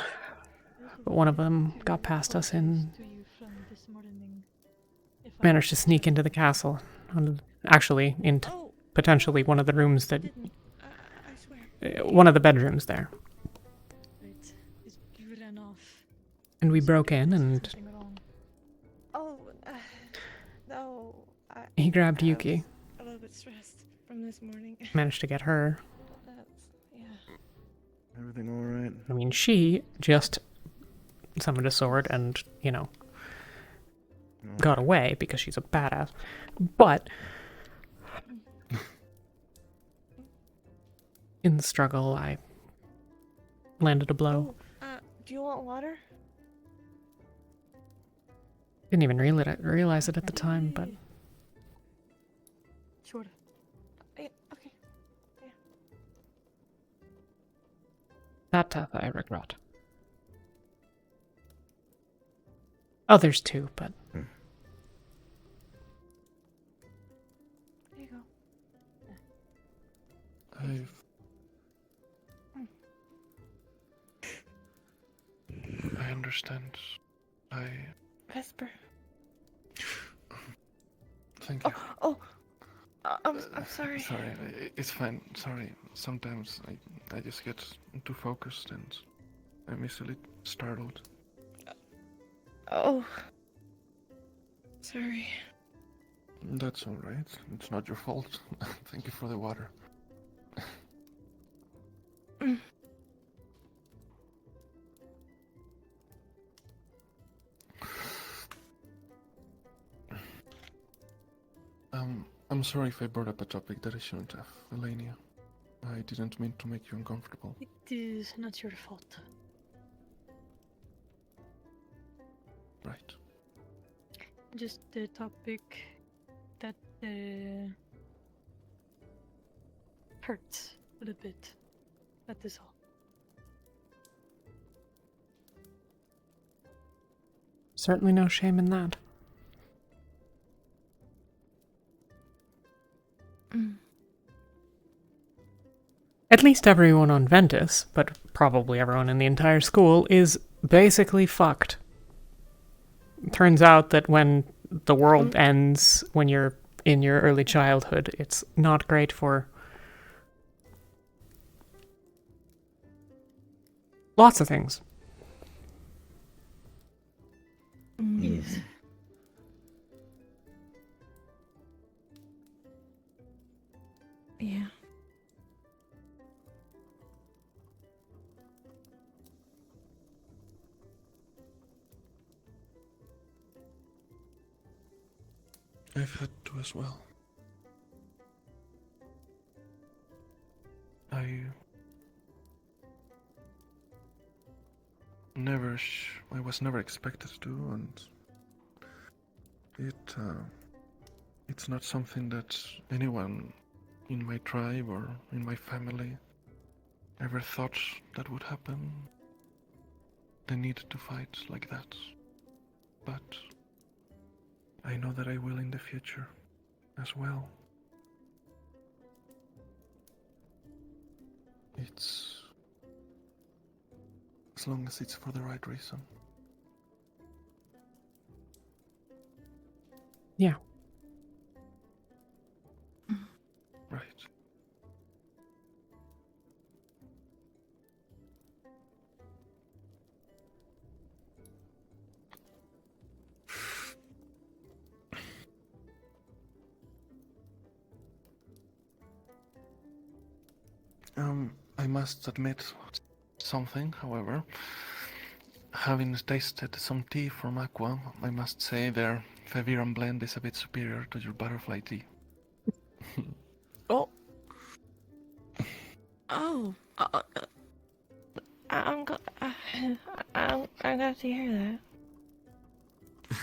But one of them got past us and managed to sneak into the castle. Actually, into potentially one of the rooms that... one of the bedrooms there. And we broke in and... No. He grabbed Yuki. A little bit stressed from this morning. Managed to get her. Everything all right? I mean, she just summoned a sword and, got away because she's a badass. But in the struggle, I landed a blow. Do you want water? Didn't even realize it at the time, but... Sure. Okay. That I regret. Oh, there's 2, but... There you go. I understand. Vesper. Thank you. I'm sorry. Sorry, it's fine. Sorry. Sometimes I just get too focused and I'm easily startled. Oh. Sorry. That's all right. It's not your fault. Thank you for the water. I'm sorry if I brought up a topic that I shouldn't have, Elenia. I didn't mean to make you uncomfortable. It is not your fault. Right. Just the topic that hurts a little bit. That is all. Certainly no shame in that. At least everyone on Ventus, but probably everyone in the entire school, is basically fucked. Turns out that when the world ends, when you're in your early childhood, it's not great for lots of things. Yes. Yeah. I've had to as well. I was never expected to, and it's not something that anyone in my tribe or in my family ever thought that would happen. They needed to fight like that, but I know that I will in the future as well. It's as long as it's for the right reason. Yeah. Right. I must admit something, however. Having tasted some tea from Aqua, I must say their Faviran blend is a bit superior to your butterfly tea. Oh. Oh. I'm glad to hear that.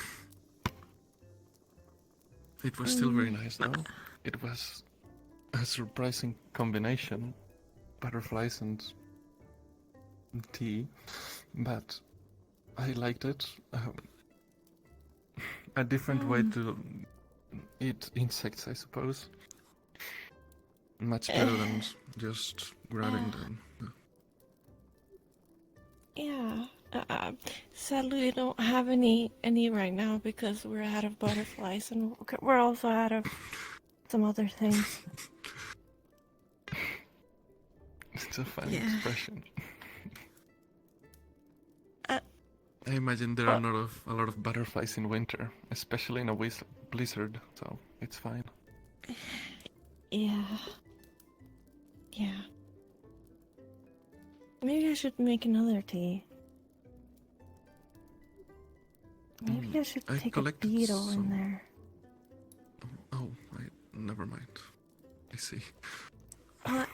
It was still very nice, though. It was a surprising combination, butterflies and tea, but I liked it. A different way to eat insects, I suppose. Much better than just grabbing them. Yeah. Sadly, we don't have any right now because we're out of butterflies, and we're also out of some other things. It's a funny Yeah. expression. I imagine there are a lot of butterflies in winter, especially in a blizzard, so it's fine. Yeah. Yeah. Maybe I should make another tea. Maybe I should take a collected beetle in some- there. Oh, never mind. I see. What?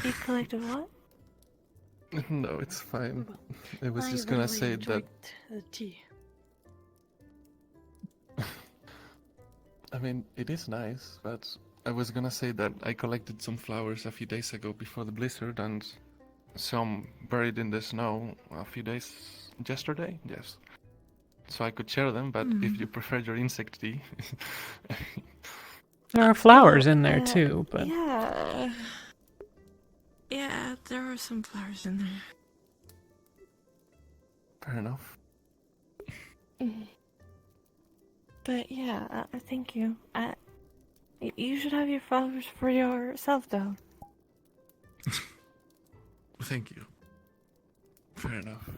You collected what? No, it's fine. I was I just gonna really say enjoyed that. the tea. I mean, it is nice, but I was gonna say that I collected some flowers a few days ago before the blizzard, and some buried in the snow a few days yesterday. Yes, so I could share them. But if you prefer your insect tea, There are flowers in there too, but Yeah. Yeah, there are some flowers in there. fair enough. But yeah, thank you. You should have your flowers for yourself, though. Thank you. Fair enough.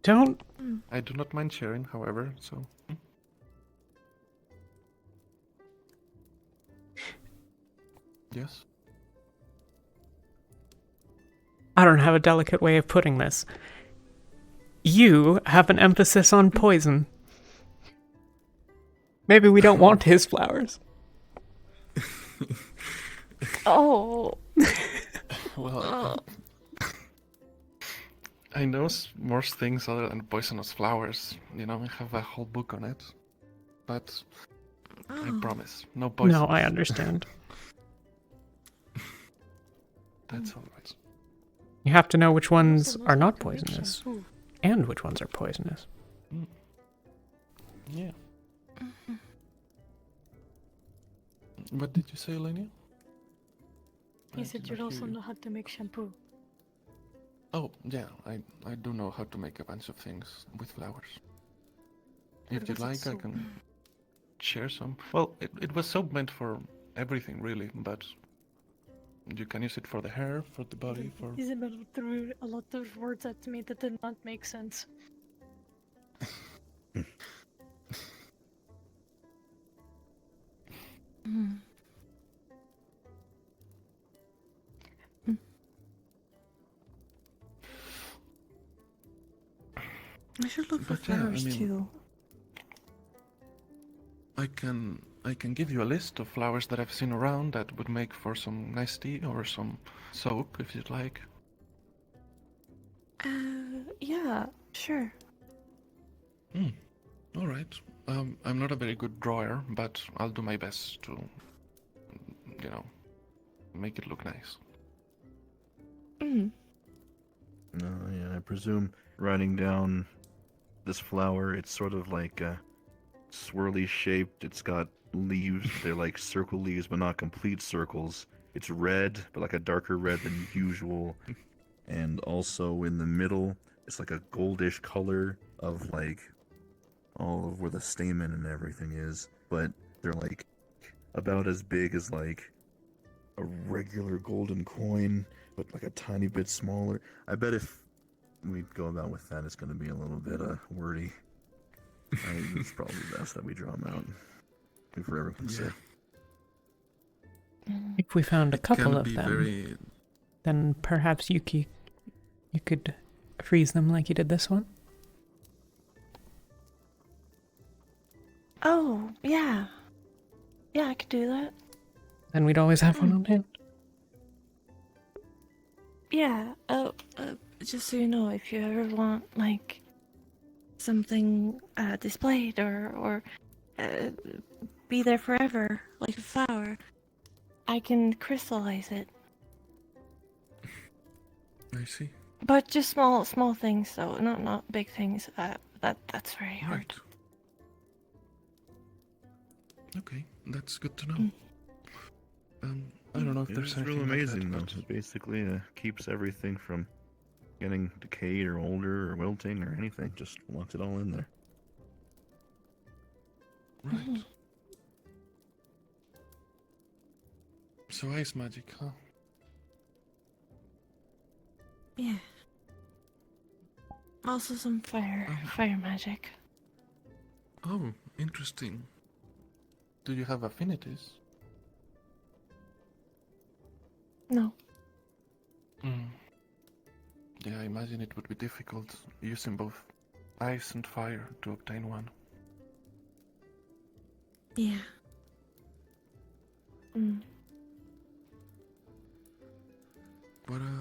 don't. I do not mind sharing, however. So. Yes. I don't have a delicate way of putting this. You have an emphasis on poison. Maybe we don't want his flowers. Oh. Well, I know most things other than poisonous flowers. You know, I have a whole book on it. But I promise, no poison. No, I understand. That's all right. You have to know which ones are not poisonous, and which ones are poisonous. Yeah. What did you say, Elenia? He said you'd also know how to make shampoo. Oh, yeah, I do know how to make a bunch of things with flowers. If you'd like, I can share some. Well, it was soap meant for everything, really, but you can use it for the hair, for the body, for... Isabel threw a lot of words at me that did not make sense. I should look for But yeah, I flowers mean- too. I can give you a list of flowers that I've seen around that would make for some nice tea or some soap, if you'd like. Yeah, sure. All right. I'm not a very good drawer, but I'll do my best to, you know, make it look nice. No, yeah, I presume writing down this flower, it's sort of like swirly shaped. It's got leaves. They're like circle leaves, but not complete circles. It's red, but like a darker red than usual. And also in the middle, it's like a goldish color of like all of where the stamen and everything is. But they're like about as big as like a regular golden coin, but like a tiny bit smaller. I bet if we go about with that, it's going to be a little bit wordy. I think it's probably best that we draw them out for everyone's sake. If we found a couple can of be them, very- then perhaps you could freeze them like you did this one. Oh, yeah. Yeah, I could do that. Then we'd always have one on hand. Yeah, just so you know, if you ever want, like, something displayed or be there forever, like a flower, I can crystallize it. I see. But just small things, though, not big things. That's very hard. Okay, that's good to know. I don't know if there's It's anything real like amazing, that, though. It basically keeps everything from getting decayed or older or wilting or anything. Just locks it all in there. Right. So ice magic, huh? Yeah. Also some fire magic. Oh, interesting. Do you have affinities? No. Yeah, I imagine it would be difficult using both ice and fire to obtain one. Yeah.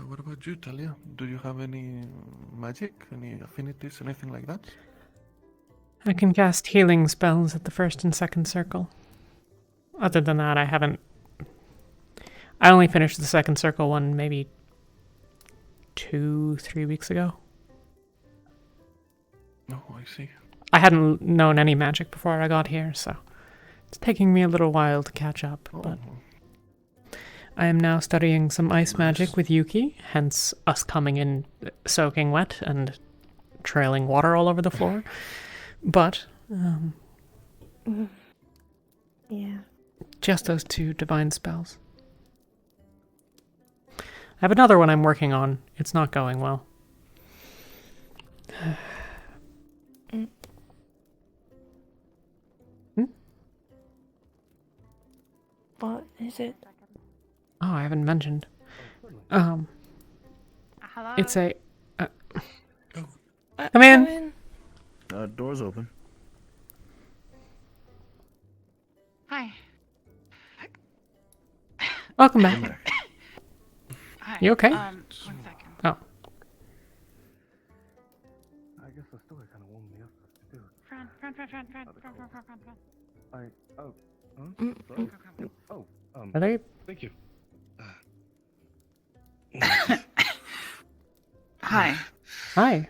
What about you, Talia? Do you have any magic, any affinities, anything like that? I can cast healing spells at the first and second circle. Other than that, I haven't. I only finished the second circle one maybe 2-3 weeks ago. Oh, I see. I hadn't known any magic before I got here, so it's taking me a little while to catch up, but I am now studying some ice magic with Yuki, hence us coming in soaking wet and trailing water all over the floor. But, yeah. Just those 2 divine spells. I have another one I'm working on. It's not going well. What is it? Oh, I haven't mentioned. Hello? It's a... come in. Door's open. Hi. Welcome back. Hi. You okay? 1 second. Oh. I guess the story kind of warmed me up too. Friend. Are they... Thank you. Hi. Hi.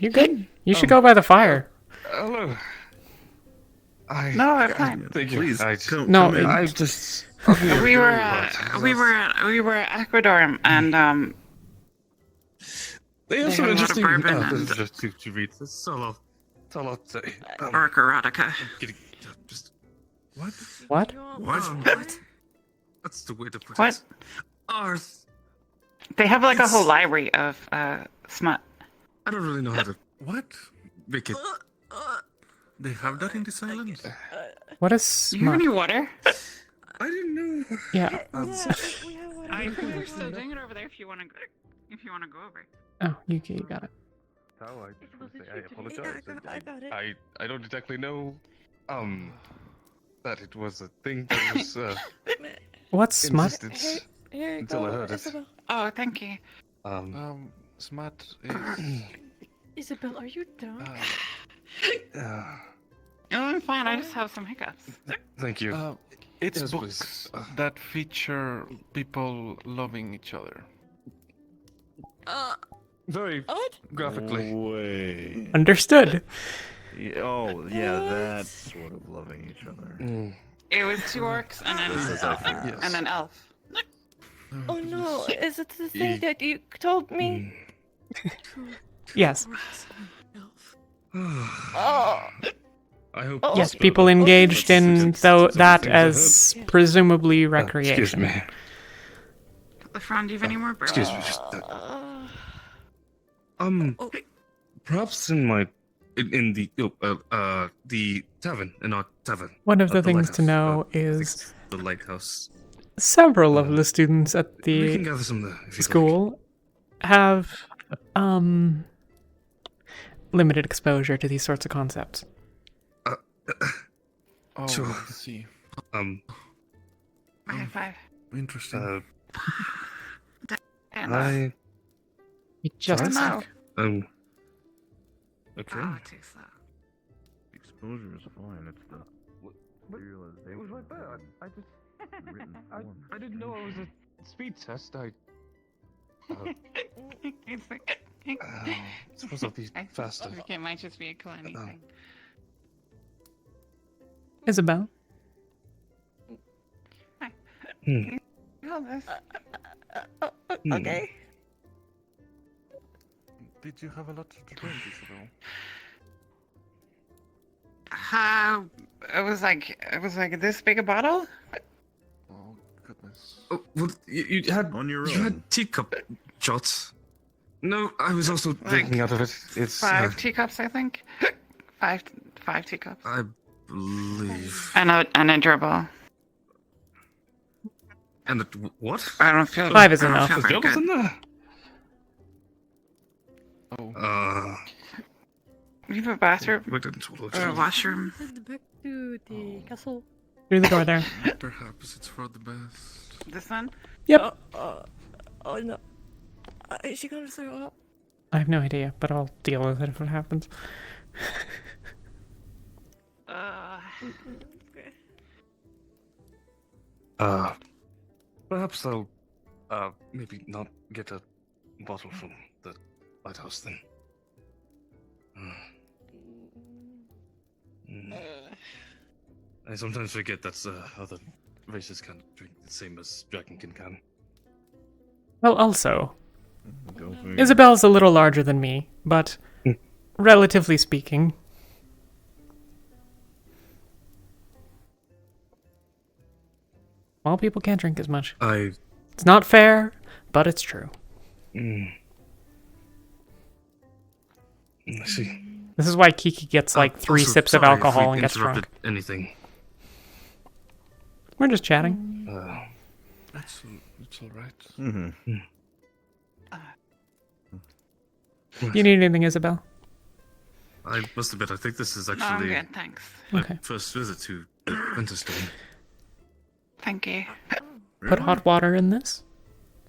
You good? You should go by the fire. Hello. No, I'm fine. Thank you. Please, come No, in. it- I just. We were at Ecuador and They have They some have a lot of interesting. bourbon This and- is just to read. This is solo. Solo. Orc erotica. Just what? What? What? That's the way to put What? it. Ours. They have like a whole library of smut. I don't really know how to What? make it. They have that in this island? What is Do you have smut? any water? I didn't know. Yeah. I think they're still doing it over there. If you want to go, over. Oh, Yuki, you got it. I apologize. I don't exactly know. That it was a thing that was. What's smut? insisted Here you until go, I heard it. Isabel. Oh, thank you. Smut is... Isabel, are you done? Oh, I'm fine. I just have some hiccups. Thank you. It's Yes, books please. that feature people loving each other. Very graphically. Way. Understood. Oh, yeah, that's sort of loving each other. It was 2 orcs and then and an elf. Oh no, is it the thing that you told me? Yes. Oh. I hope. Oh. Yes, people engaged in that as presumably recreation. Excuse me. Fran, do you have any more bourbon? Excuse me. Just, perhaps in my in the tavern, not tavern. One of the things to lighthouse. know is The lighthouse. several of the students at We can the gather some there if you'd school have limited exposure to these sorts of concepts. Oh, Sure. I see. High five. Interesting. I. Just a no. sec. Okay. Oh, too slow. Exposure is fine. It's the realization. It was right there. I just. Written form. I didn't know it was a speed test. It's like. Suppose I'll be I faster. think it might just be a Kalani thing. Isabel, Okay. Did you have a lot to drink, Isabel? It was like this big a bottle. Oh goodness. Oh, well, you had On your you own. had teacup shots. No, I was also Like, drinking out of it. It's 5 teacups, I think. Five teacups. I believe. And a dribble. And what? I don't feel. 5 is I don't enough. feel very Dribbles good. in there. Oh. You have a bathroom We didn't or a washroom. Back to the castle. Through the door there. Perhaps it's for the best. This one? Yep. Oh no. Is she gonna throw up? I have no idea, but I'll deal with it if it happens. Perhaps I'll maybe not get a bottle from the lighthouse then. I sometimes forget that's other races can't drink the same as Dragonkin can. Well, also, Go for Isabel's a little larger than me, but relatively speaking. Well, people can't drink as much. It's not fair, but it's true. I see. This is why Kiki gets like 3 Also, sips of sorry if alcohol we and gets drunk. interrupted anything. We're just chatting. It's all right. Mm-hmm. You need anything, Isabel? I must admit, I think this is No, I'm actually good, thanks. my Okay. first visit to Ventus. Thank you. Put hot water in this,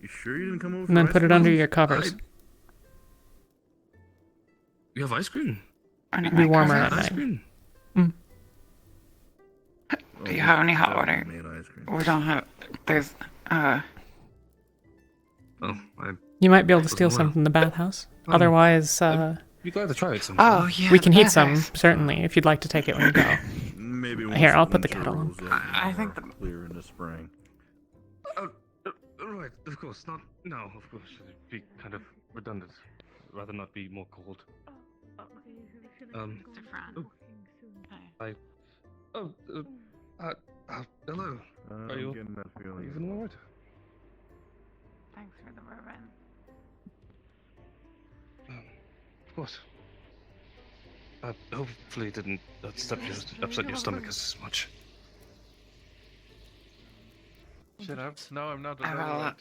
You sure you didn't come over? and then for put ice it under cream? your covers. You have ice cream? Under It'll be my warmer covers. at Ice night. cream? Do you have any hot Oh, water? made ice cream. We don't have. There's. Oh, You might be able to Wasn't steal aware. some from the bathhouse. Otherwise, be glad to try it sometime. Oh yeah. we the can heat some, bathhouse. certainly, if you'd like to take it when you go. Maybe Here, once I'll put the winter kettle on. rolls in, I think or clear into spring. Right, of course, not now, of course. It'd be kind of redundant. Rather not be more cold. Mr. Fran. I. Oh, hello. I'm you getting that feeling. even alright? Thanks for the bourbon. Of course. Hopefully it didn't upset your stomach as much. Shut up. No, I'm not. I've had a lot.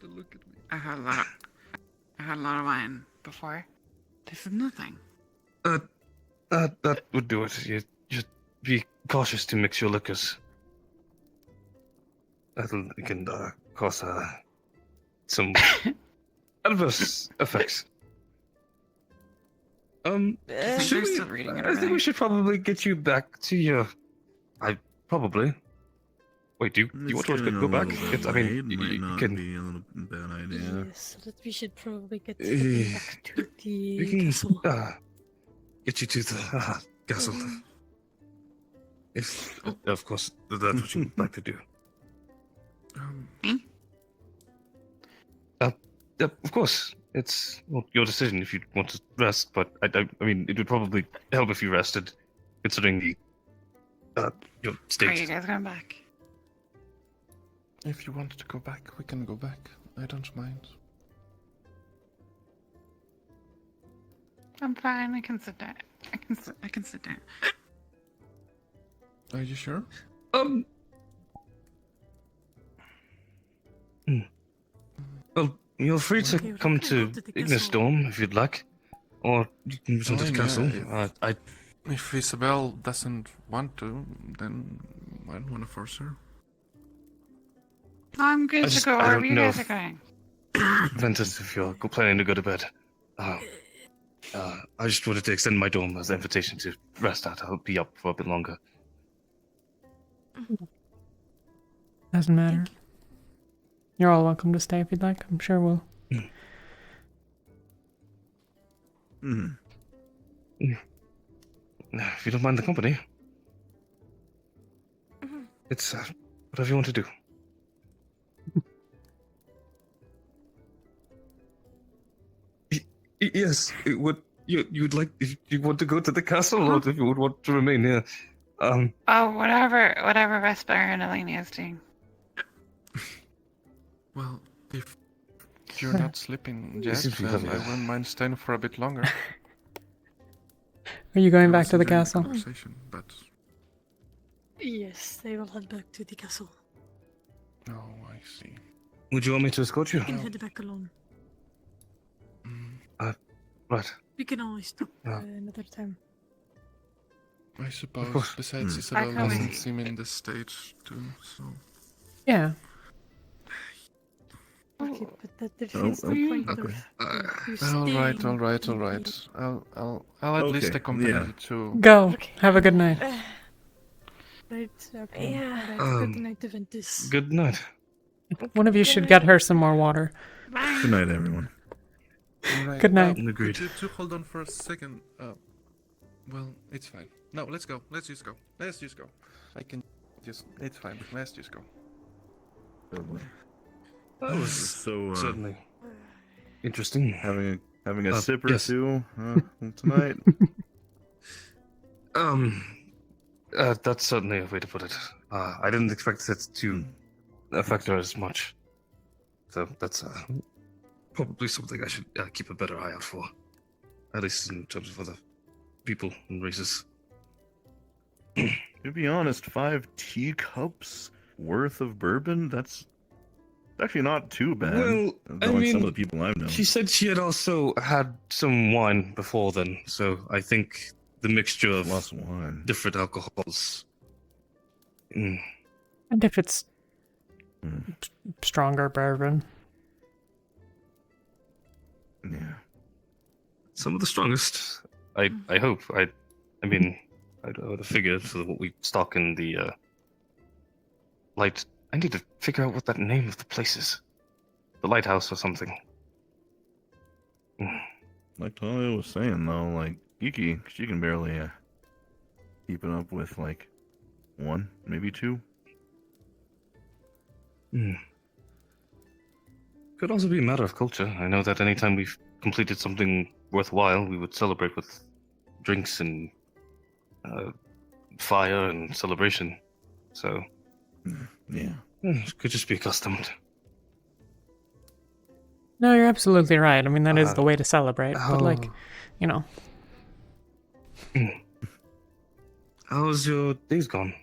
Look at me. I've had a lot of wine before. This is nothing. That would do it. You just be cautious to mix your liquors. It can cause some adverse effects. They're Should we, still reading it. I think we should probably get you back to your. Probably. Wait, do you want to It's getting go a back? little I bit mean, late. Might you not can. be a little bad idea. Yes, that we should probably get Eh, back to We the can castle. get you to the castle. If, of course, that's what you'd like to do. Of course, it's your decision if you want to rest. But I mean, it would probably help if you rested, considering the your Are state. you guys going back? If you want to go back, we can go back. I don't mind. I'm fine. I can sit down. I can sit down. Are you sure? Well, you're free to Okay, come okay, to go to the Ignis castle. Dome if you'd like, or you can return to the Fine, castle. yeah, If Isabel doesn't want to, then I don't want to force her. I'm good to go I wherever don't you know guys are if- going. Ventus, if you're planning to go to bed, I just wanted to extend my dome as an invitation to rest out. I'll be up for a bit longer. Doesn't matter. You're all welcome to stay if you'd like. I'm sure we'll. If you don't mind the company, it's whatever you want to do. Yes, it would. You'd like if you want to go to the castle, or if you would want to remain here. Oh, whatever Vesper and Eleni is doing. Well, if you're not sleeping yet, seems to be then having I a- wouldn't mind staying for a bit longer. Are you going I back was to the enjoying castle? conversation, but Yes, they will head back to the castle. oh, I see. Would you want me to escort you? You can head back alone. Right. We can always stop Yeah. another time. I suppose. course. Besides, Mm. Isabel I come with doesn't you. seem in this stage too, so. Yeah. Okay, but that Oh, defeats the okay. point Okay. of you All right, staying all right, all in right. I'll at least Okay, accompany yeah. you too. Go. Have a good night. Right, okay. Yeah. Alright, good night to Ventus. Good night. One of you should get her some more water. Good night, everyone. All right, Good night. Agreed. To hold on for a second. Well, it's fine. No, let's go. Let's just go. Let's just go. I can just. It's fine. Let's just go. That was So certainly interesting. having a Uh, sip or yes. two tonight. That's certainly a way to put it. I didn't expect it to affect her as much. So that's probably something I should keep a better eye out for. At least in terms of other people and races. To be honest, 5 teacups worth of bourbon, that's actually not too bad. Well, I knowing mean, some of the people I've known. She said she had also had some wine before then, so I think the mixture of lots of wine, different alcohols. And if it's stronger bourbon. Yeah. Some of the strongest. I hope. I mean, I would have figured for what we stock in the light. I need to figure out what that name of the place is. The lighthouse or something. Like Talia was saying though, like Kiki, she can barely keep it up with like 1, maybe 2. Could also be a matter of culture. I know that anytime we've completed something worthwhile, we would celebrate with drinks and fire and celebration. So, yeah, could just be accustomed. No, you're absolutely right. I mean, that is the way to celebrate. But, like, how- you know. How's your days gone?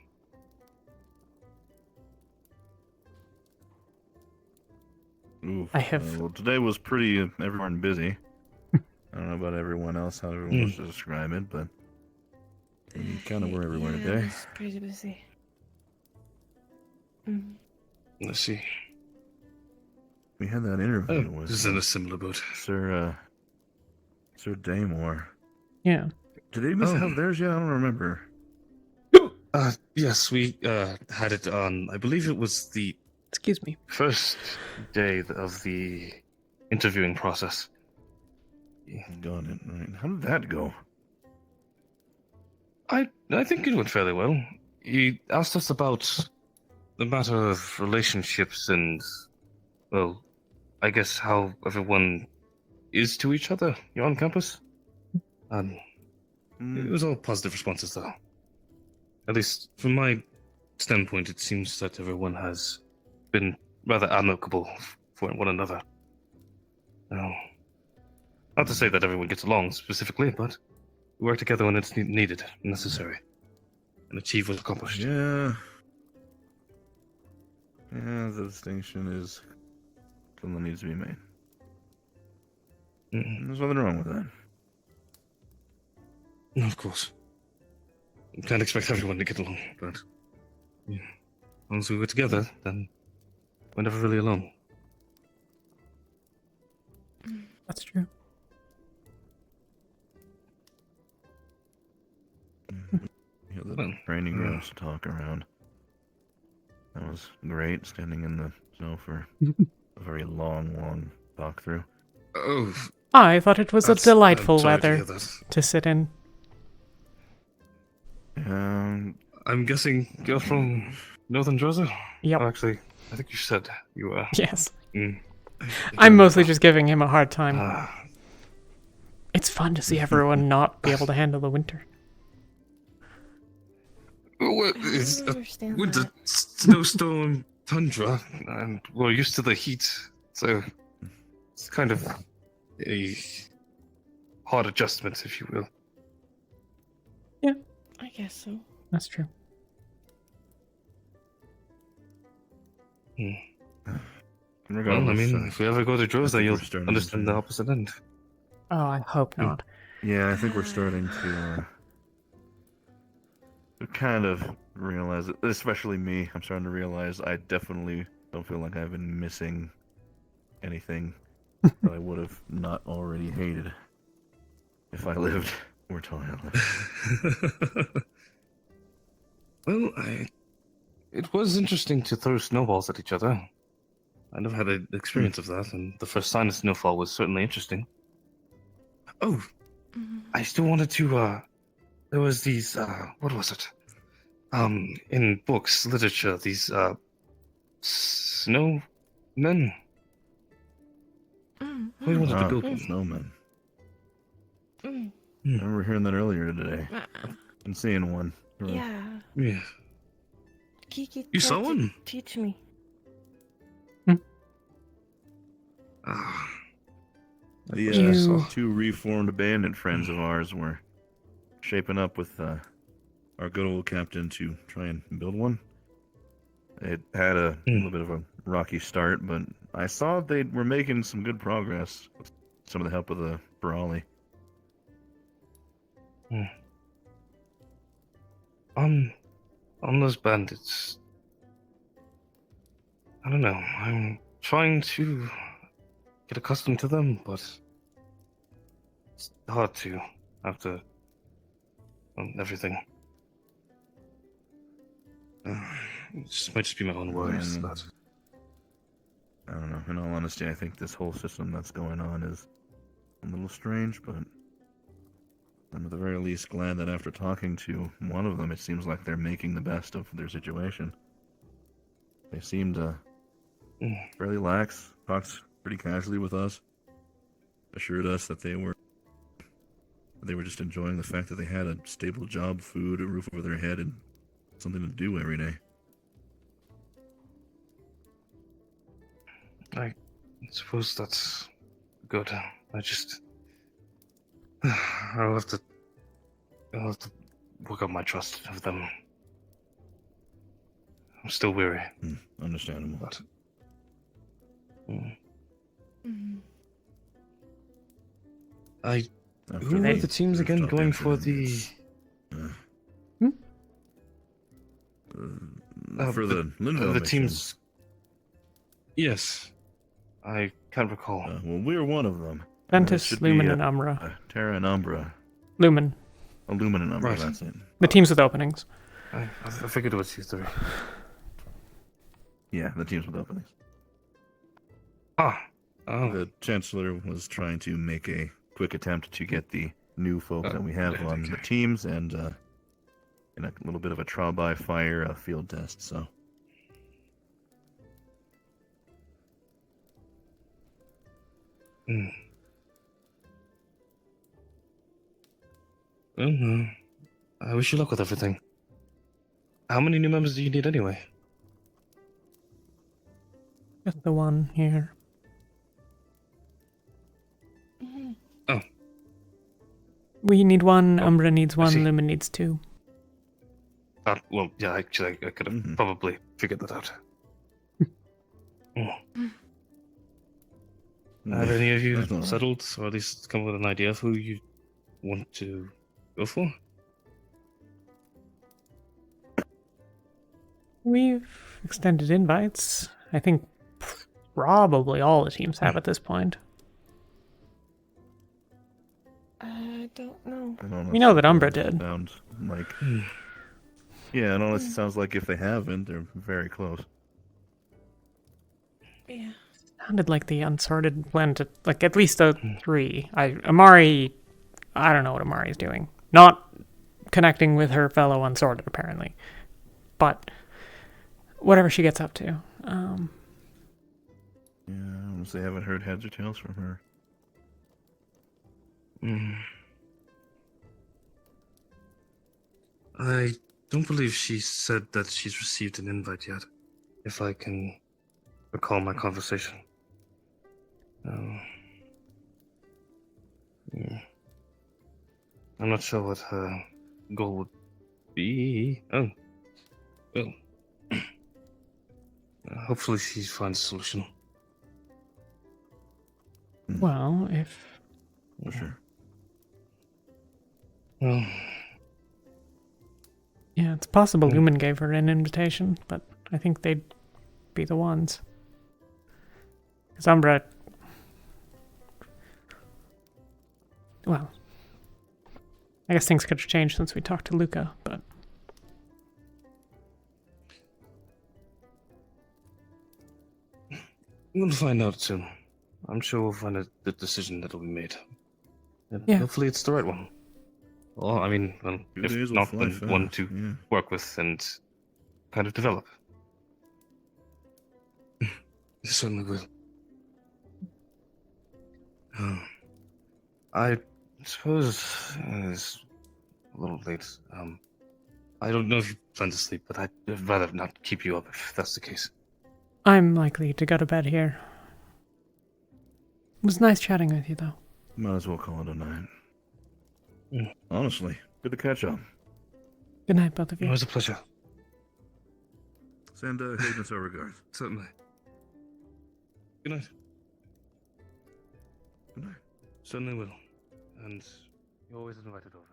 Oof. I have- well, today was pretty everyone busy. I don't know about everyone else, how everyone wants to describe it, but we kind of were everywhere Yeah, today. it's pretty busy. Let's see. We had that interview with This is in a similar boat. Sir Daymore. Yeah. Did they miss Oh. have theirs yet? I don't remember. Yes, we had it on. I believe it was the Excuse me. first day of the interviewing process. Got it. Right. How did that go? I think it went fairly well. He asked us about the matter of relationships and, well, I guess how everyone is to each other here on campus. It was all positive responses, though. At least from my standpoint, it seems that everyone has been rather amicable for one another. Now, not to say that everyone gets along specifically, but we work together when it's needed, necessary, and achieve what's accomplished. Yeah. Yeah, the distinction is something that needs to be made. There's nothing wrong with that. No, of course. You can't expect everyone to get along, but yeah. As long as we were together, then we're never really alone. That's true. You know, the training grounds to talk around. That was great, standing in the snow for a very long talk through. Oh, I thought it was a That's- delightful I'm sorry to weather hear that. to sit in. I'm guessing you're from Northern Georgia? Yep. Oh, actually, I think you said you were. Yes. Mm. I'm mostly just giving him a hard time. It's fun to see everyone not be able to handle the winter. Well, I it's don't understand winter, that. snowstorm, tundra, and we're used to the heat, so it's kind of a hard adjustment, if you will. I guess so. That's true. Well, I Regardless, mean, if we ever go to I Drosa, think you'll we're starting understand to- the opposite end. Oh, I hope not. Yeah, I think we're starting to kind of realize it, especially me. I'm starting to realize I definitely don't feel like I've been missing anything that I would have not already hated if I lived where Talia lived. Well, it was interesting to throw snowballs at each other. I never had an experience of that, and the first sign of snowfall was certainly interesting. Oh, I still wanted to, there was these, what was it? In books, literature, these, snowmen? What do you want to build one? Snowmen. Mm. I remember hearing that earlier today. I've been seeing one. Yeah. Yeah. Kiki You tried saw to one? teach me. The two reformed bandit friends of ours were shaping up with our good old captain to try and build one. It had a little bit of a rocky start, but I saw they were making some good progress with some of the help of the Brawley. On those bandits, I don't know. I'm trying to get accustomed to them, but it's hard to after everything. It might just be my own words. But I don't know. In all honesty, I think this whole system that's going on is a little strange, but I'm at the very least glad that after talking to one of them, it seems like they're making the best of their situation. They seemed fairly lax, talked pretty casually with us, assured us that they were just enjoying the fact that they had a stable job, food, a roof over their head, and something to do every day. I suppose that's good. I'll have to work on my trust of them. I'm still weary. Understandable. But, who were the teams again going for the? For the Linville the mission. teams. Yes, I can't recall. Well, we're one of them. Ventus, It should Lumen, be, and Umbra. Terra and Umbra. Lumen. Oh, Lumen and Umbra, Right. that's it. The teams with openings. I figured it was you three. Yeah, the teams with openings. Oh. The Chancellor was trying to make a quick attempt to get the new folk that we have on the teams and in a little bit of a trial by fire field test, so. I wish you luck with everything. How many new members do you need anyway? Just the one here. Oh. We need one, Umbra needs one, Lumen needs two. Well, yeah, actually, I could have probably figured that out. Have any of you That's all right. settled, or at least come up with an idea of who you want to go for? We've extended invites. I think probably all the teams have at this point. I don't know. We know that Umbra did. Sounds like. Yeah, and honestly, sounds like if they haven't, they're very close. Yeah. Sounded like the unsorted plan to, like, at least a 3. Amari, I don't know what Amari's doing. Not connecting with her fellow unsorted, apparently. But whatever she gets up to. Yeah, honestly, I haven't heard heads or tails from her. I don't believe she said that she's received an invite yet, if I can recall my conversation. I'm not sure what her goal would be. Oh. Well. Hopefully she finds a solution. Well, if... For sure. Well... Yeah, it's possible Lumen gave her an invitation, but I think they'd be the ones. Because Umbra... Well... I guess things could have changed since we talked to Luca, but... We'll find out soon. I'm sure we'll find the decision that'll be made. And Yeah. hopefully it's the right one. Well, I mean, well, 2 if days will not, fly then one fast, to yeah. work with and kind of develop. You certainly will. I suppose it's a little late. I don't know if you plan to sleep, but I'd rather not keep you up if that's the case. I'm likely to go to bed here. It was nice chatting with you, though. Might as well call it a night. Honestly, good to catch up. Good night, both of you. It was a pleasure. Send Magnus our regards. Certainly. Good night. Good night. Certainly will. And you're always invited over.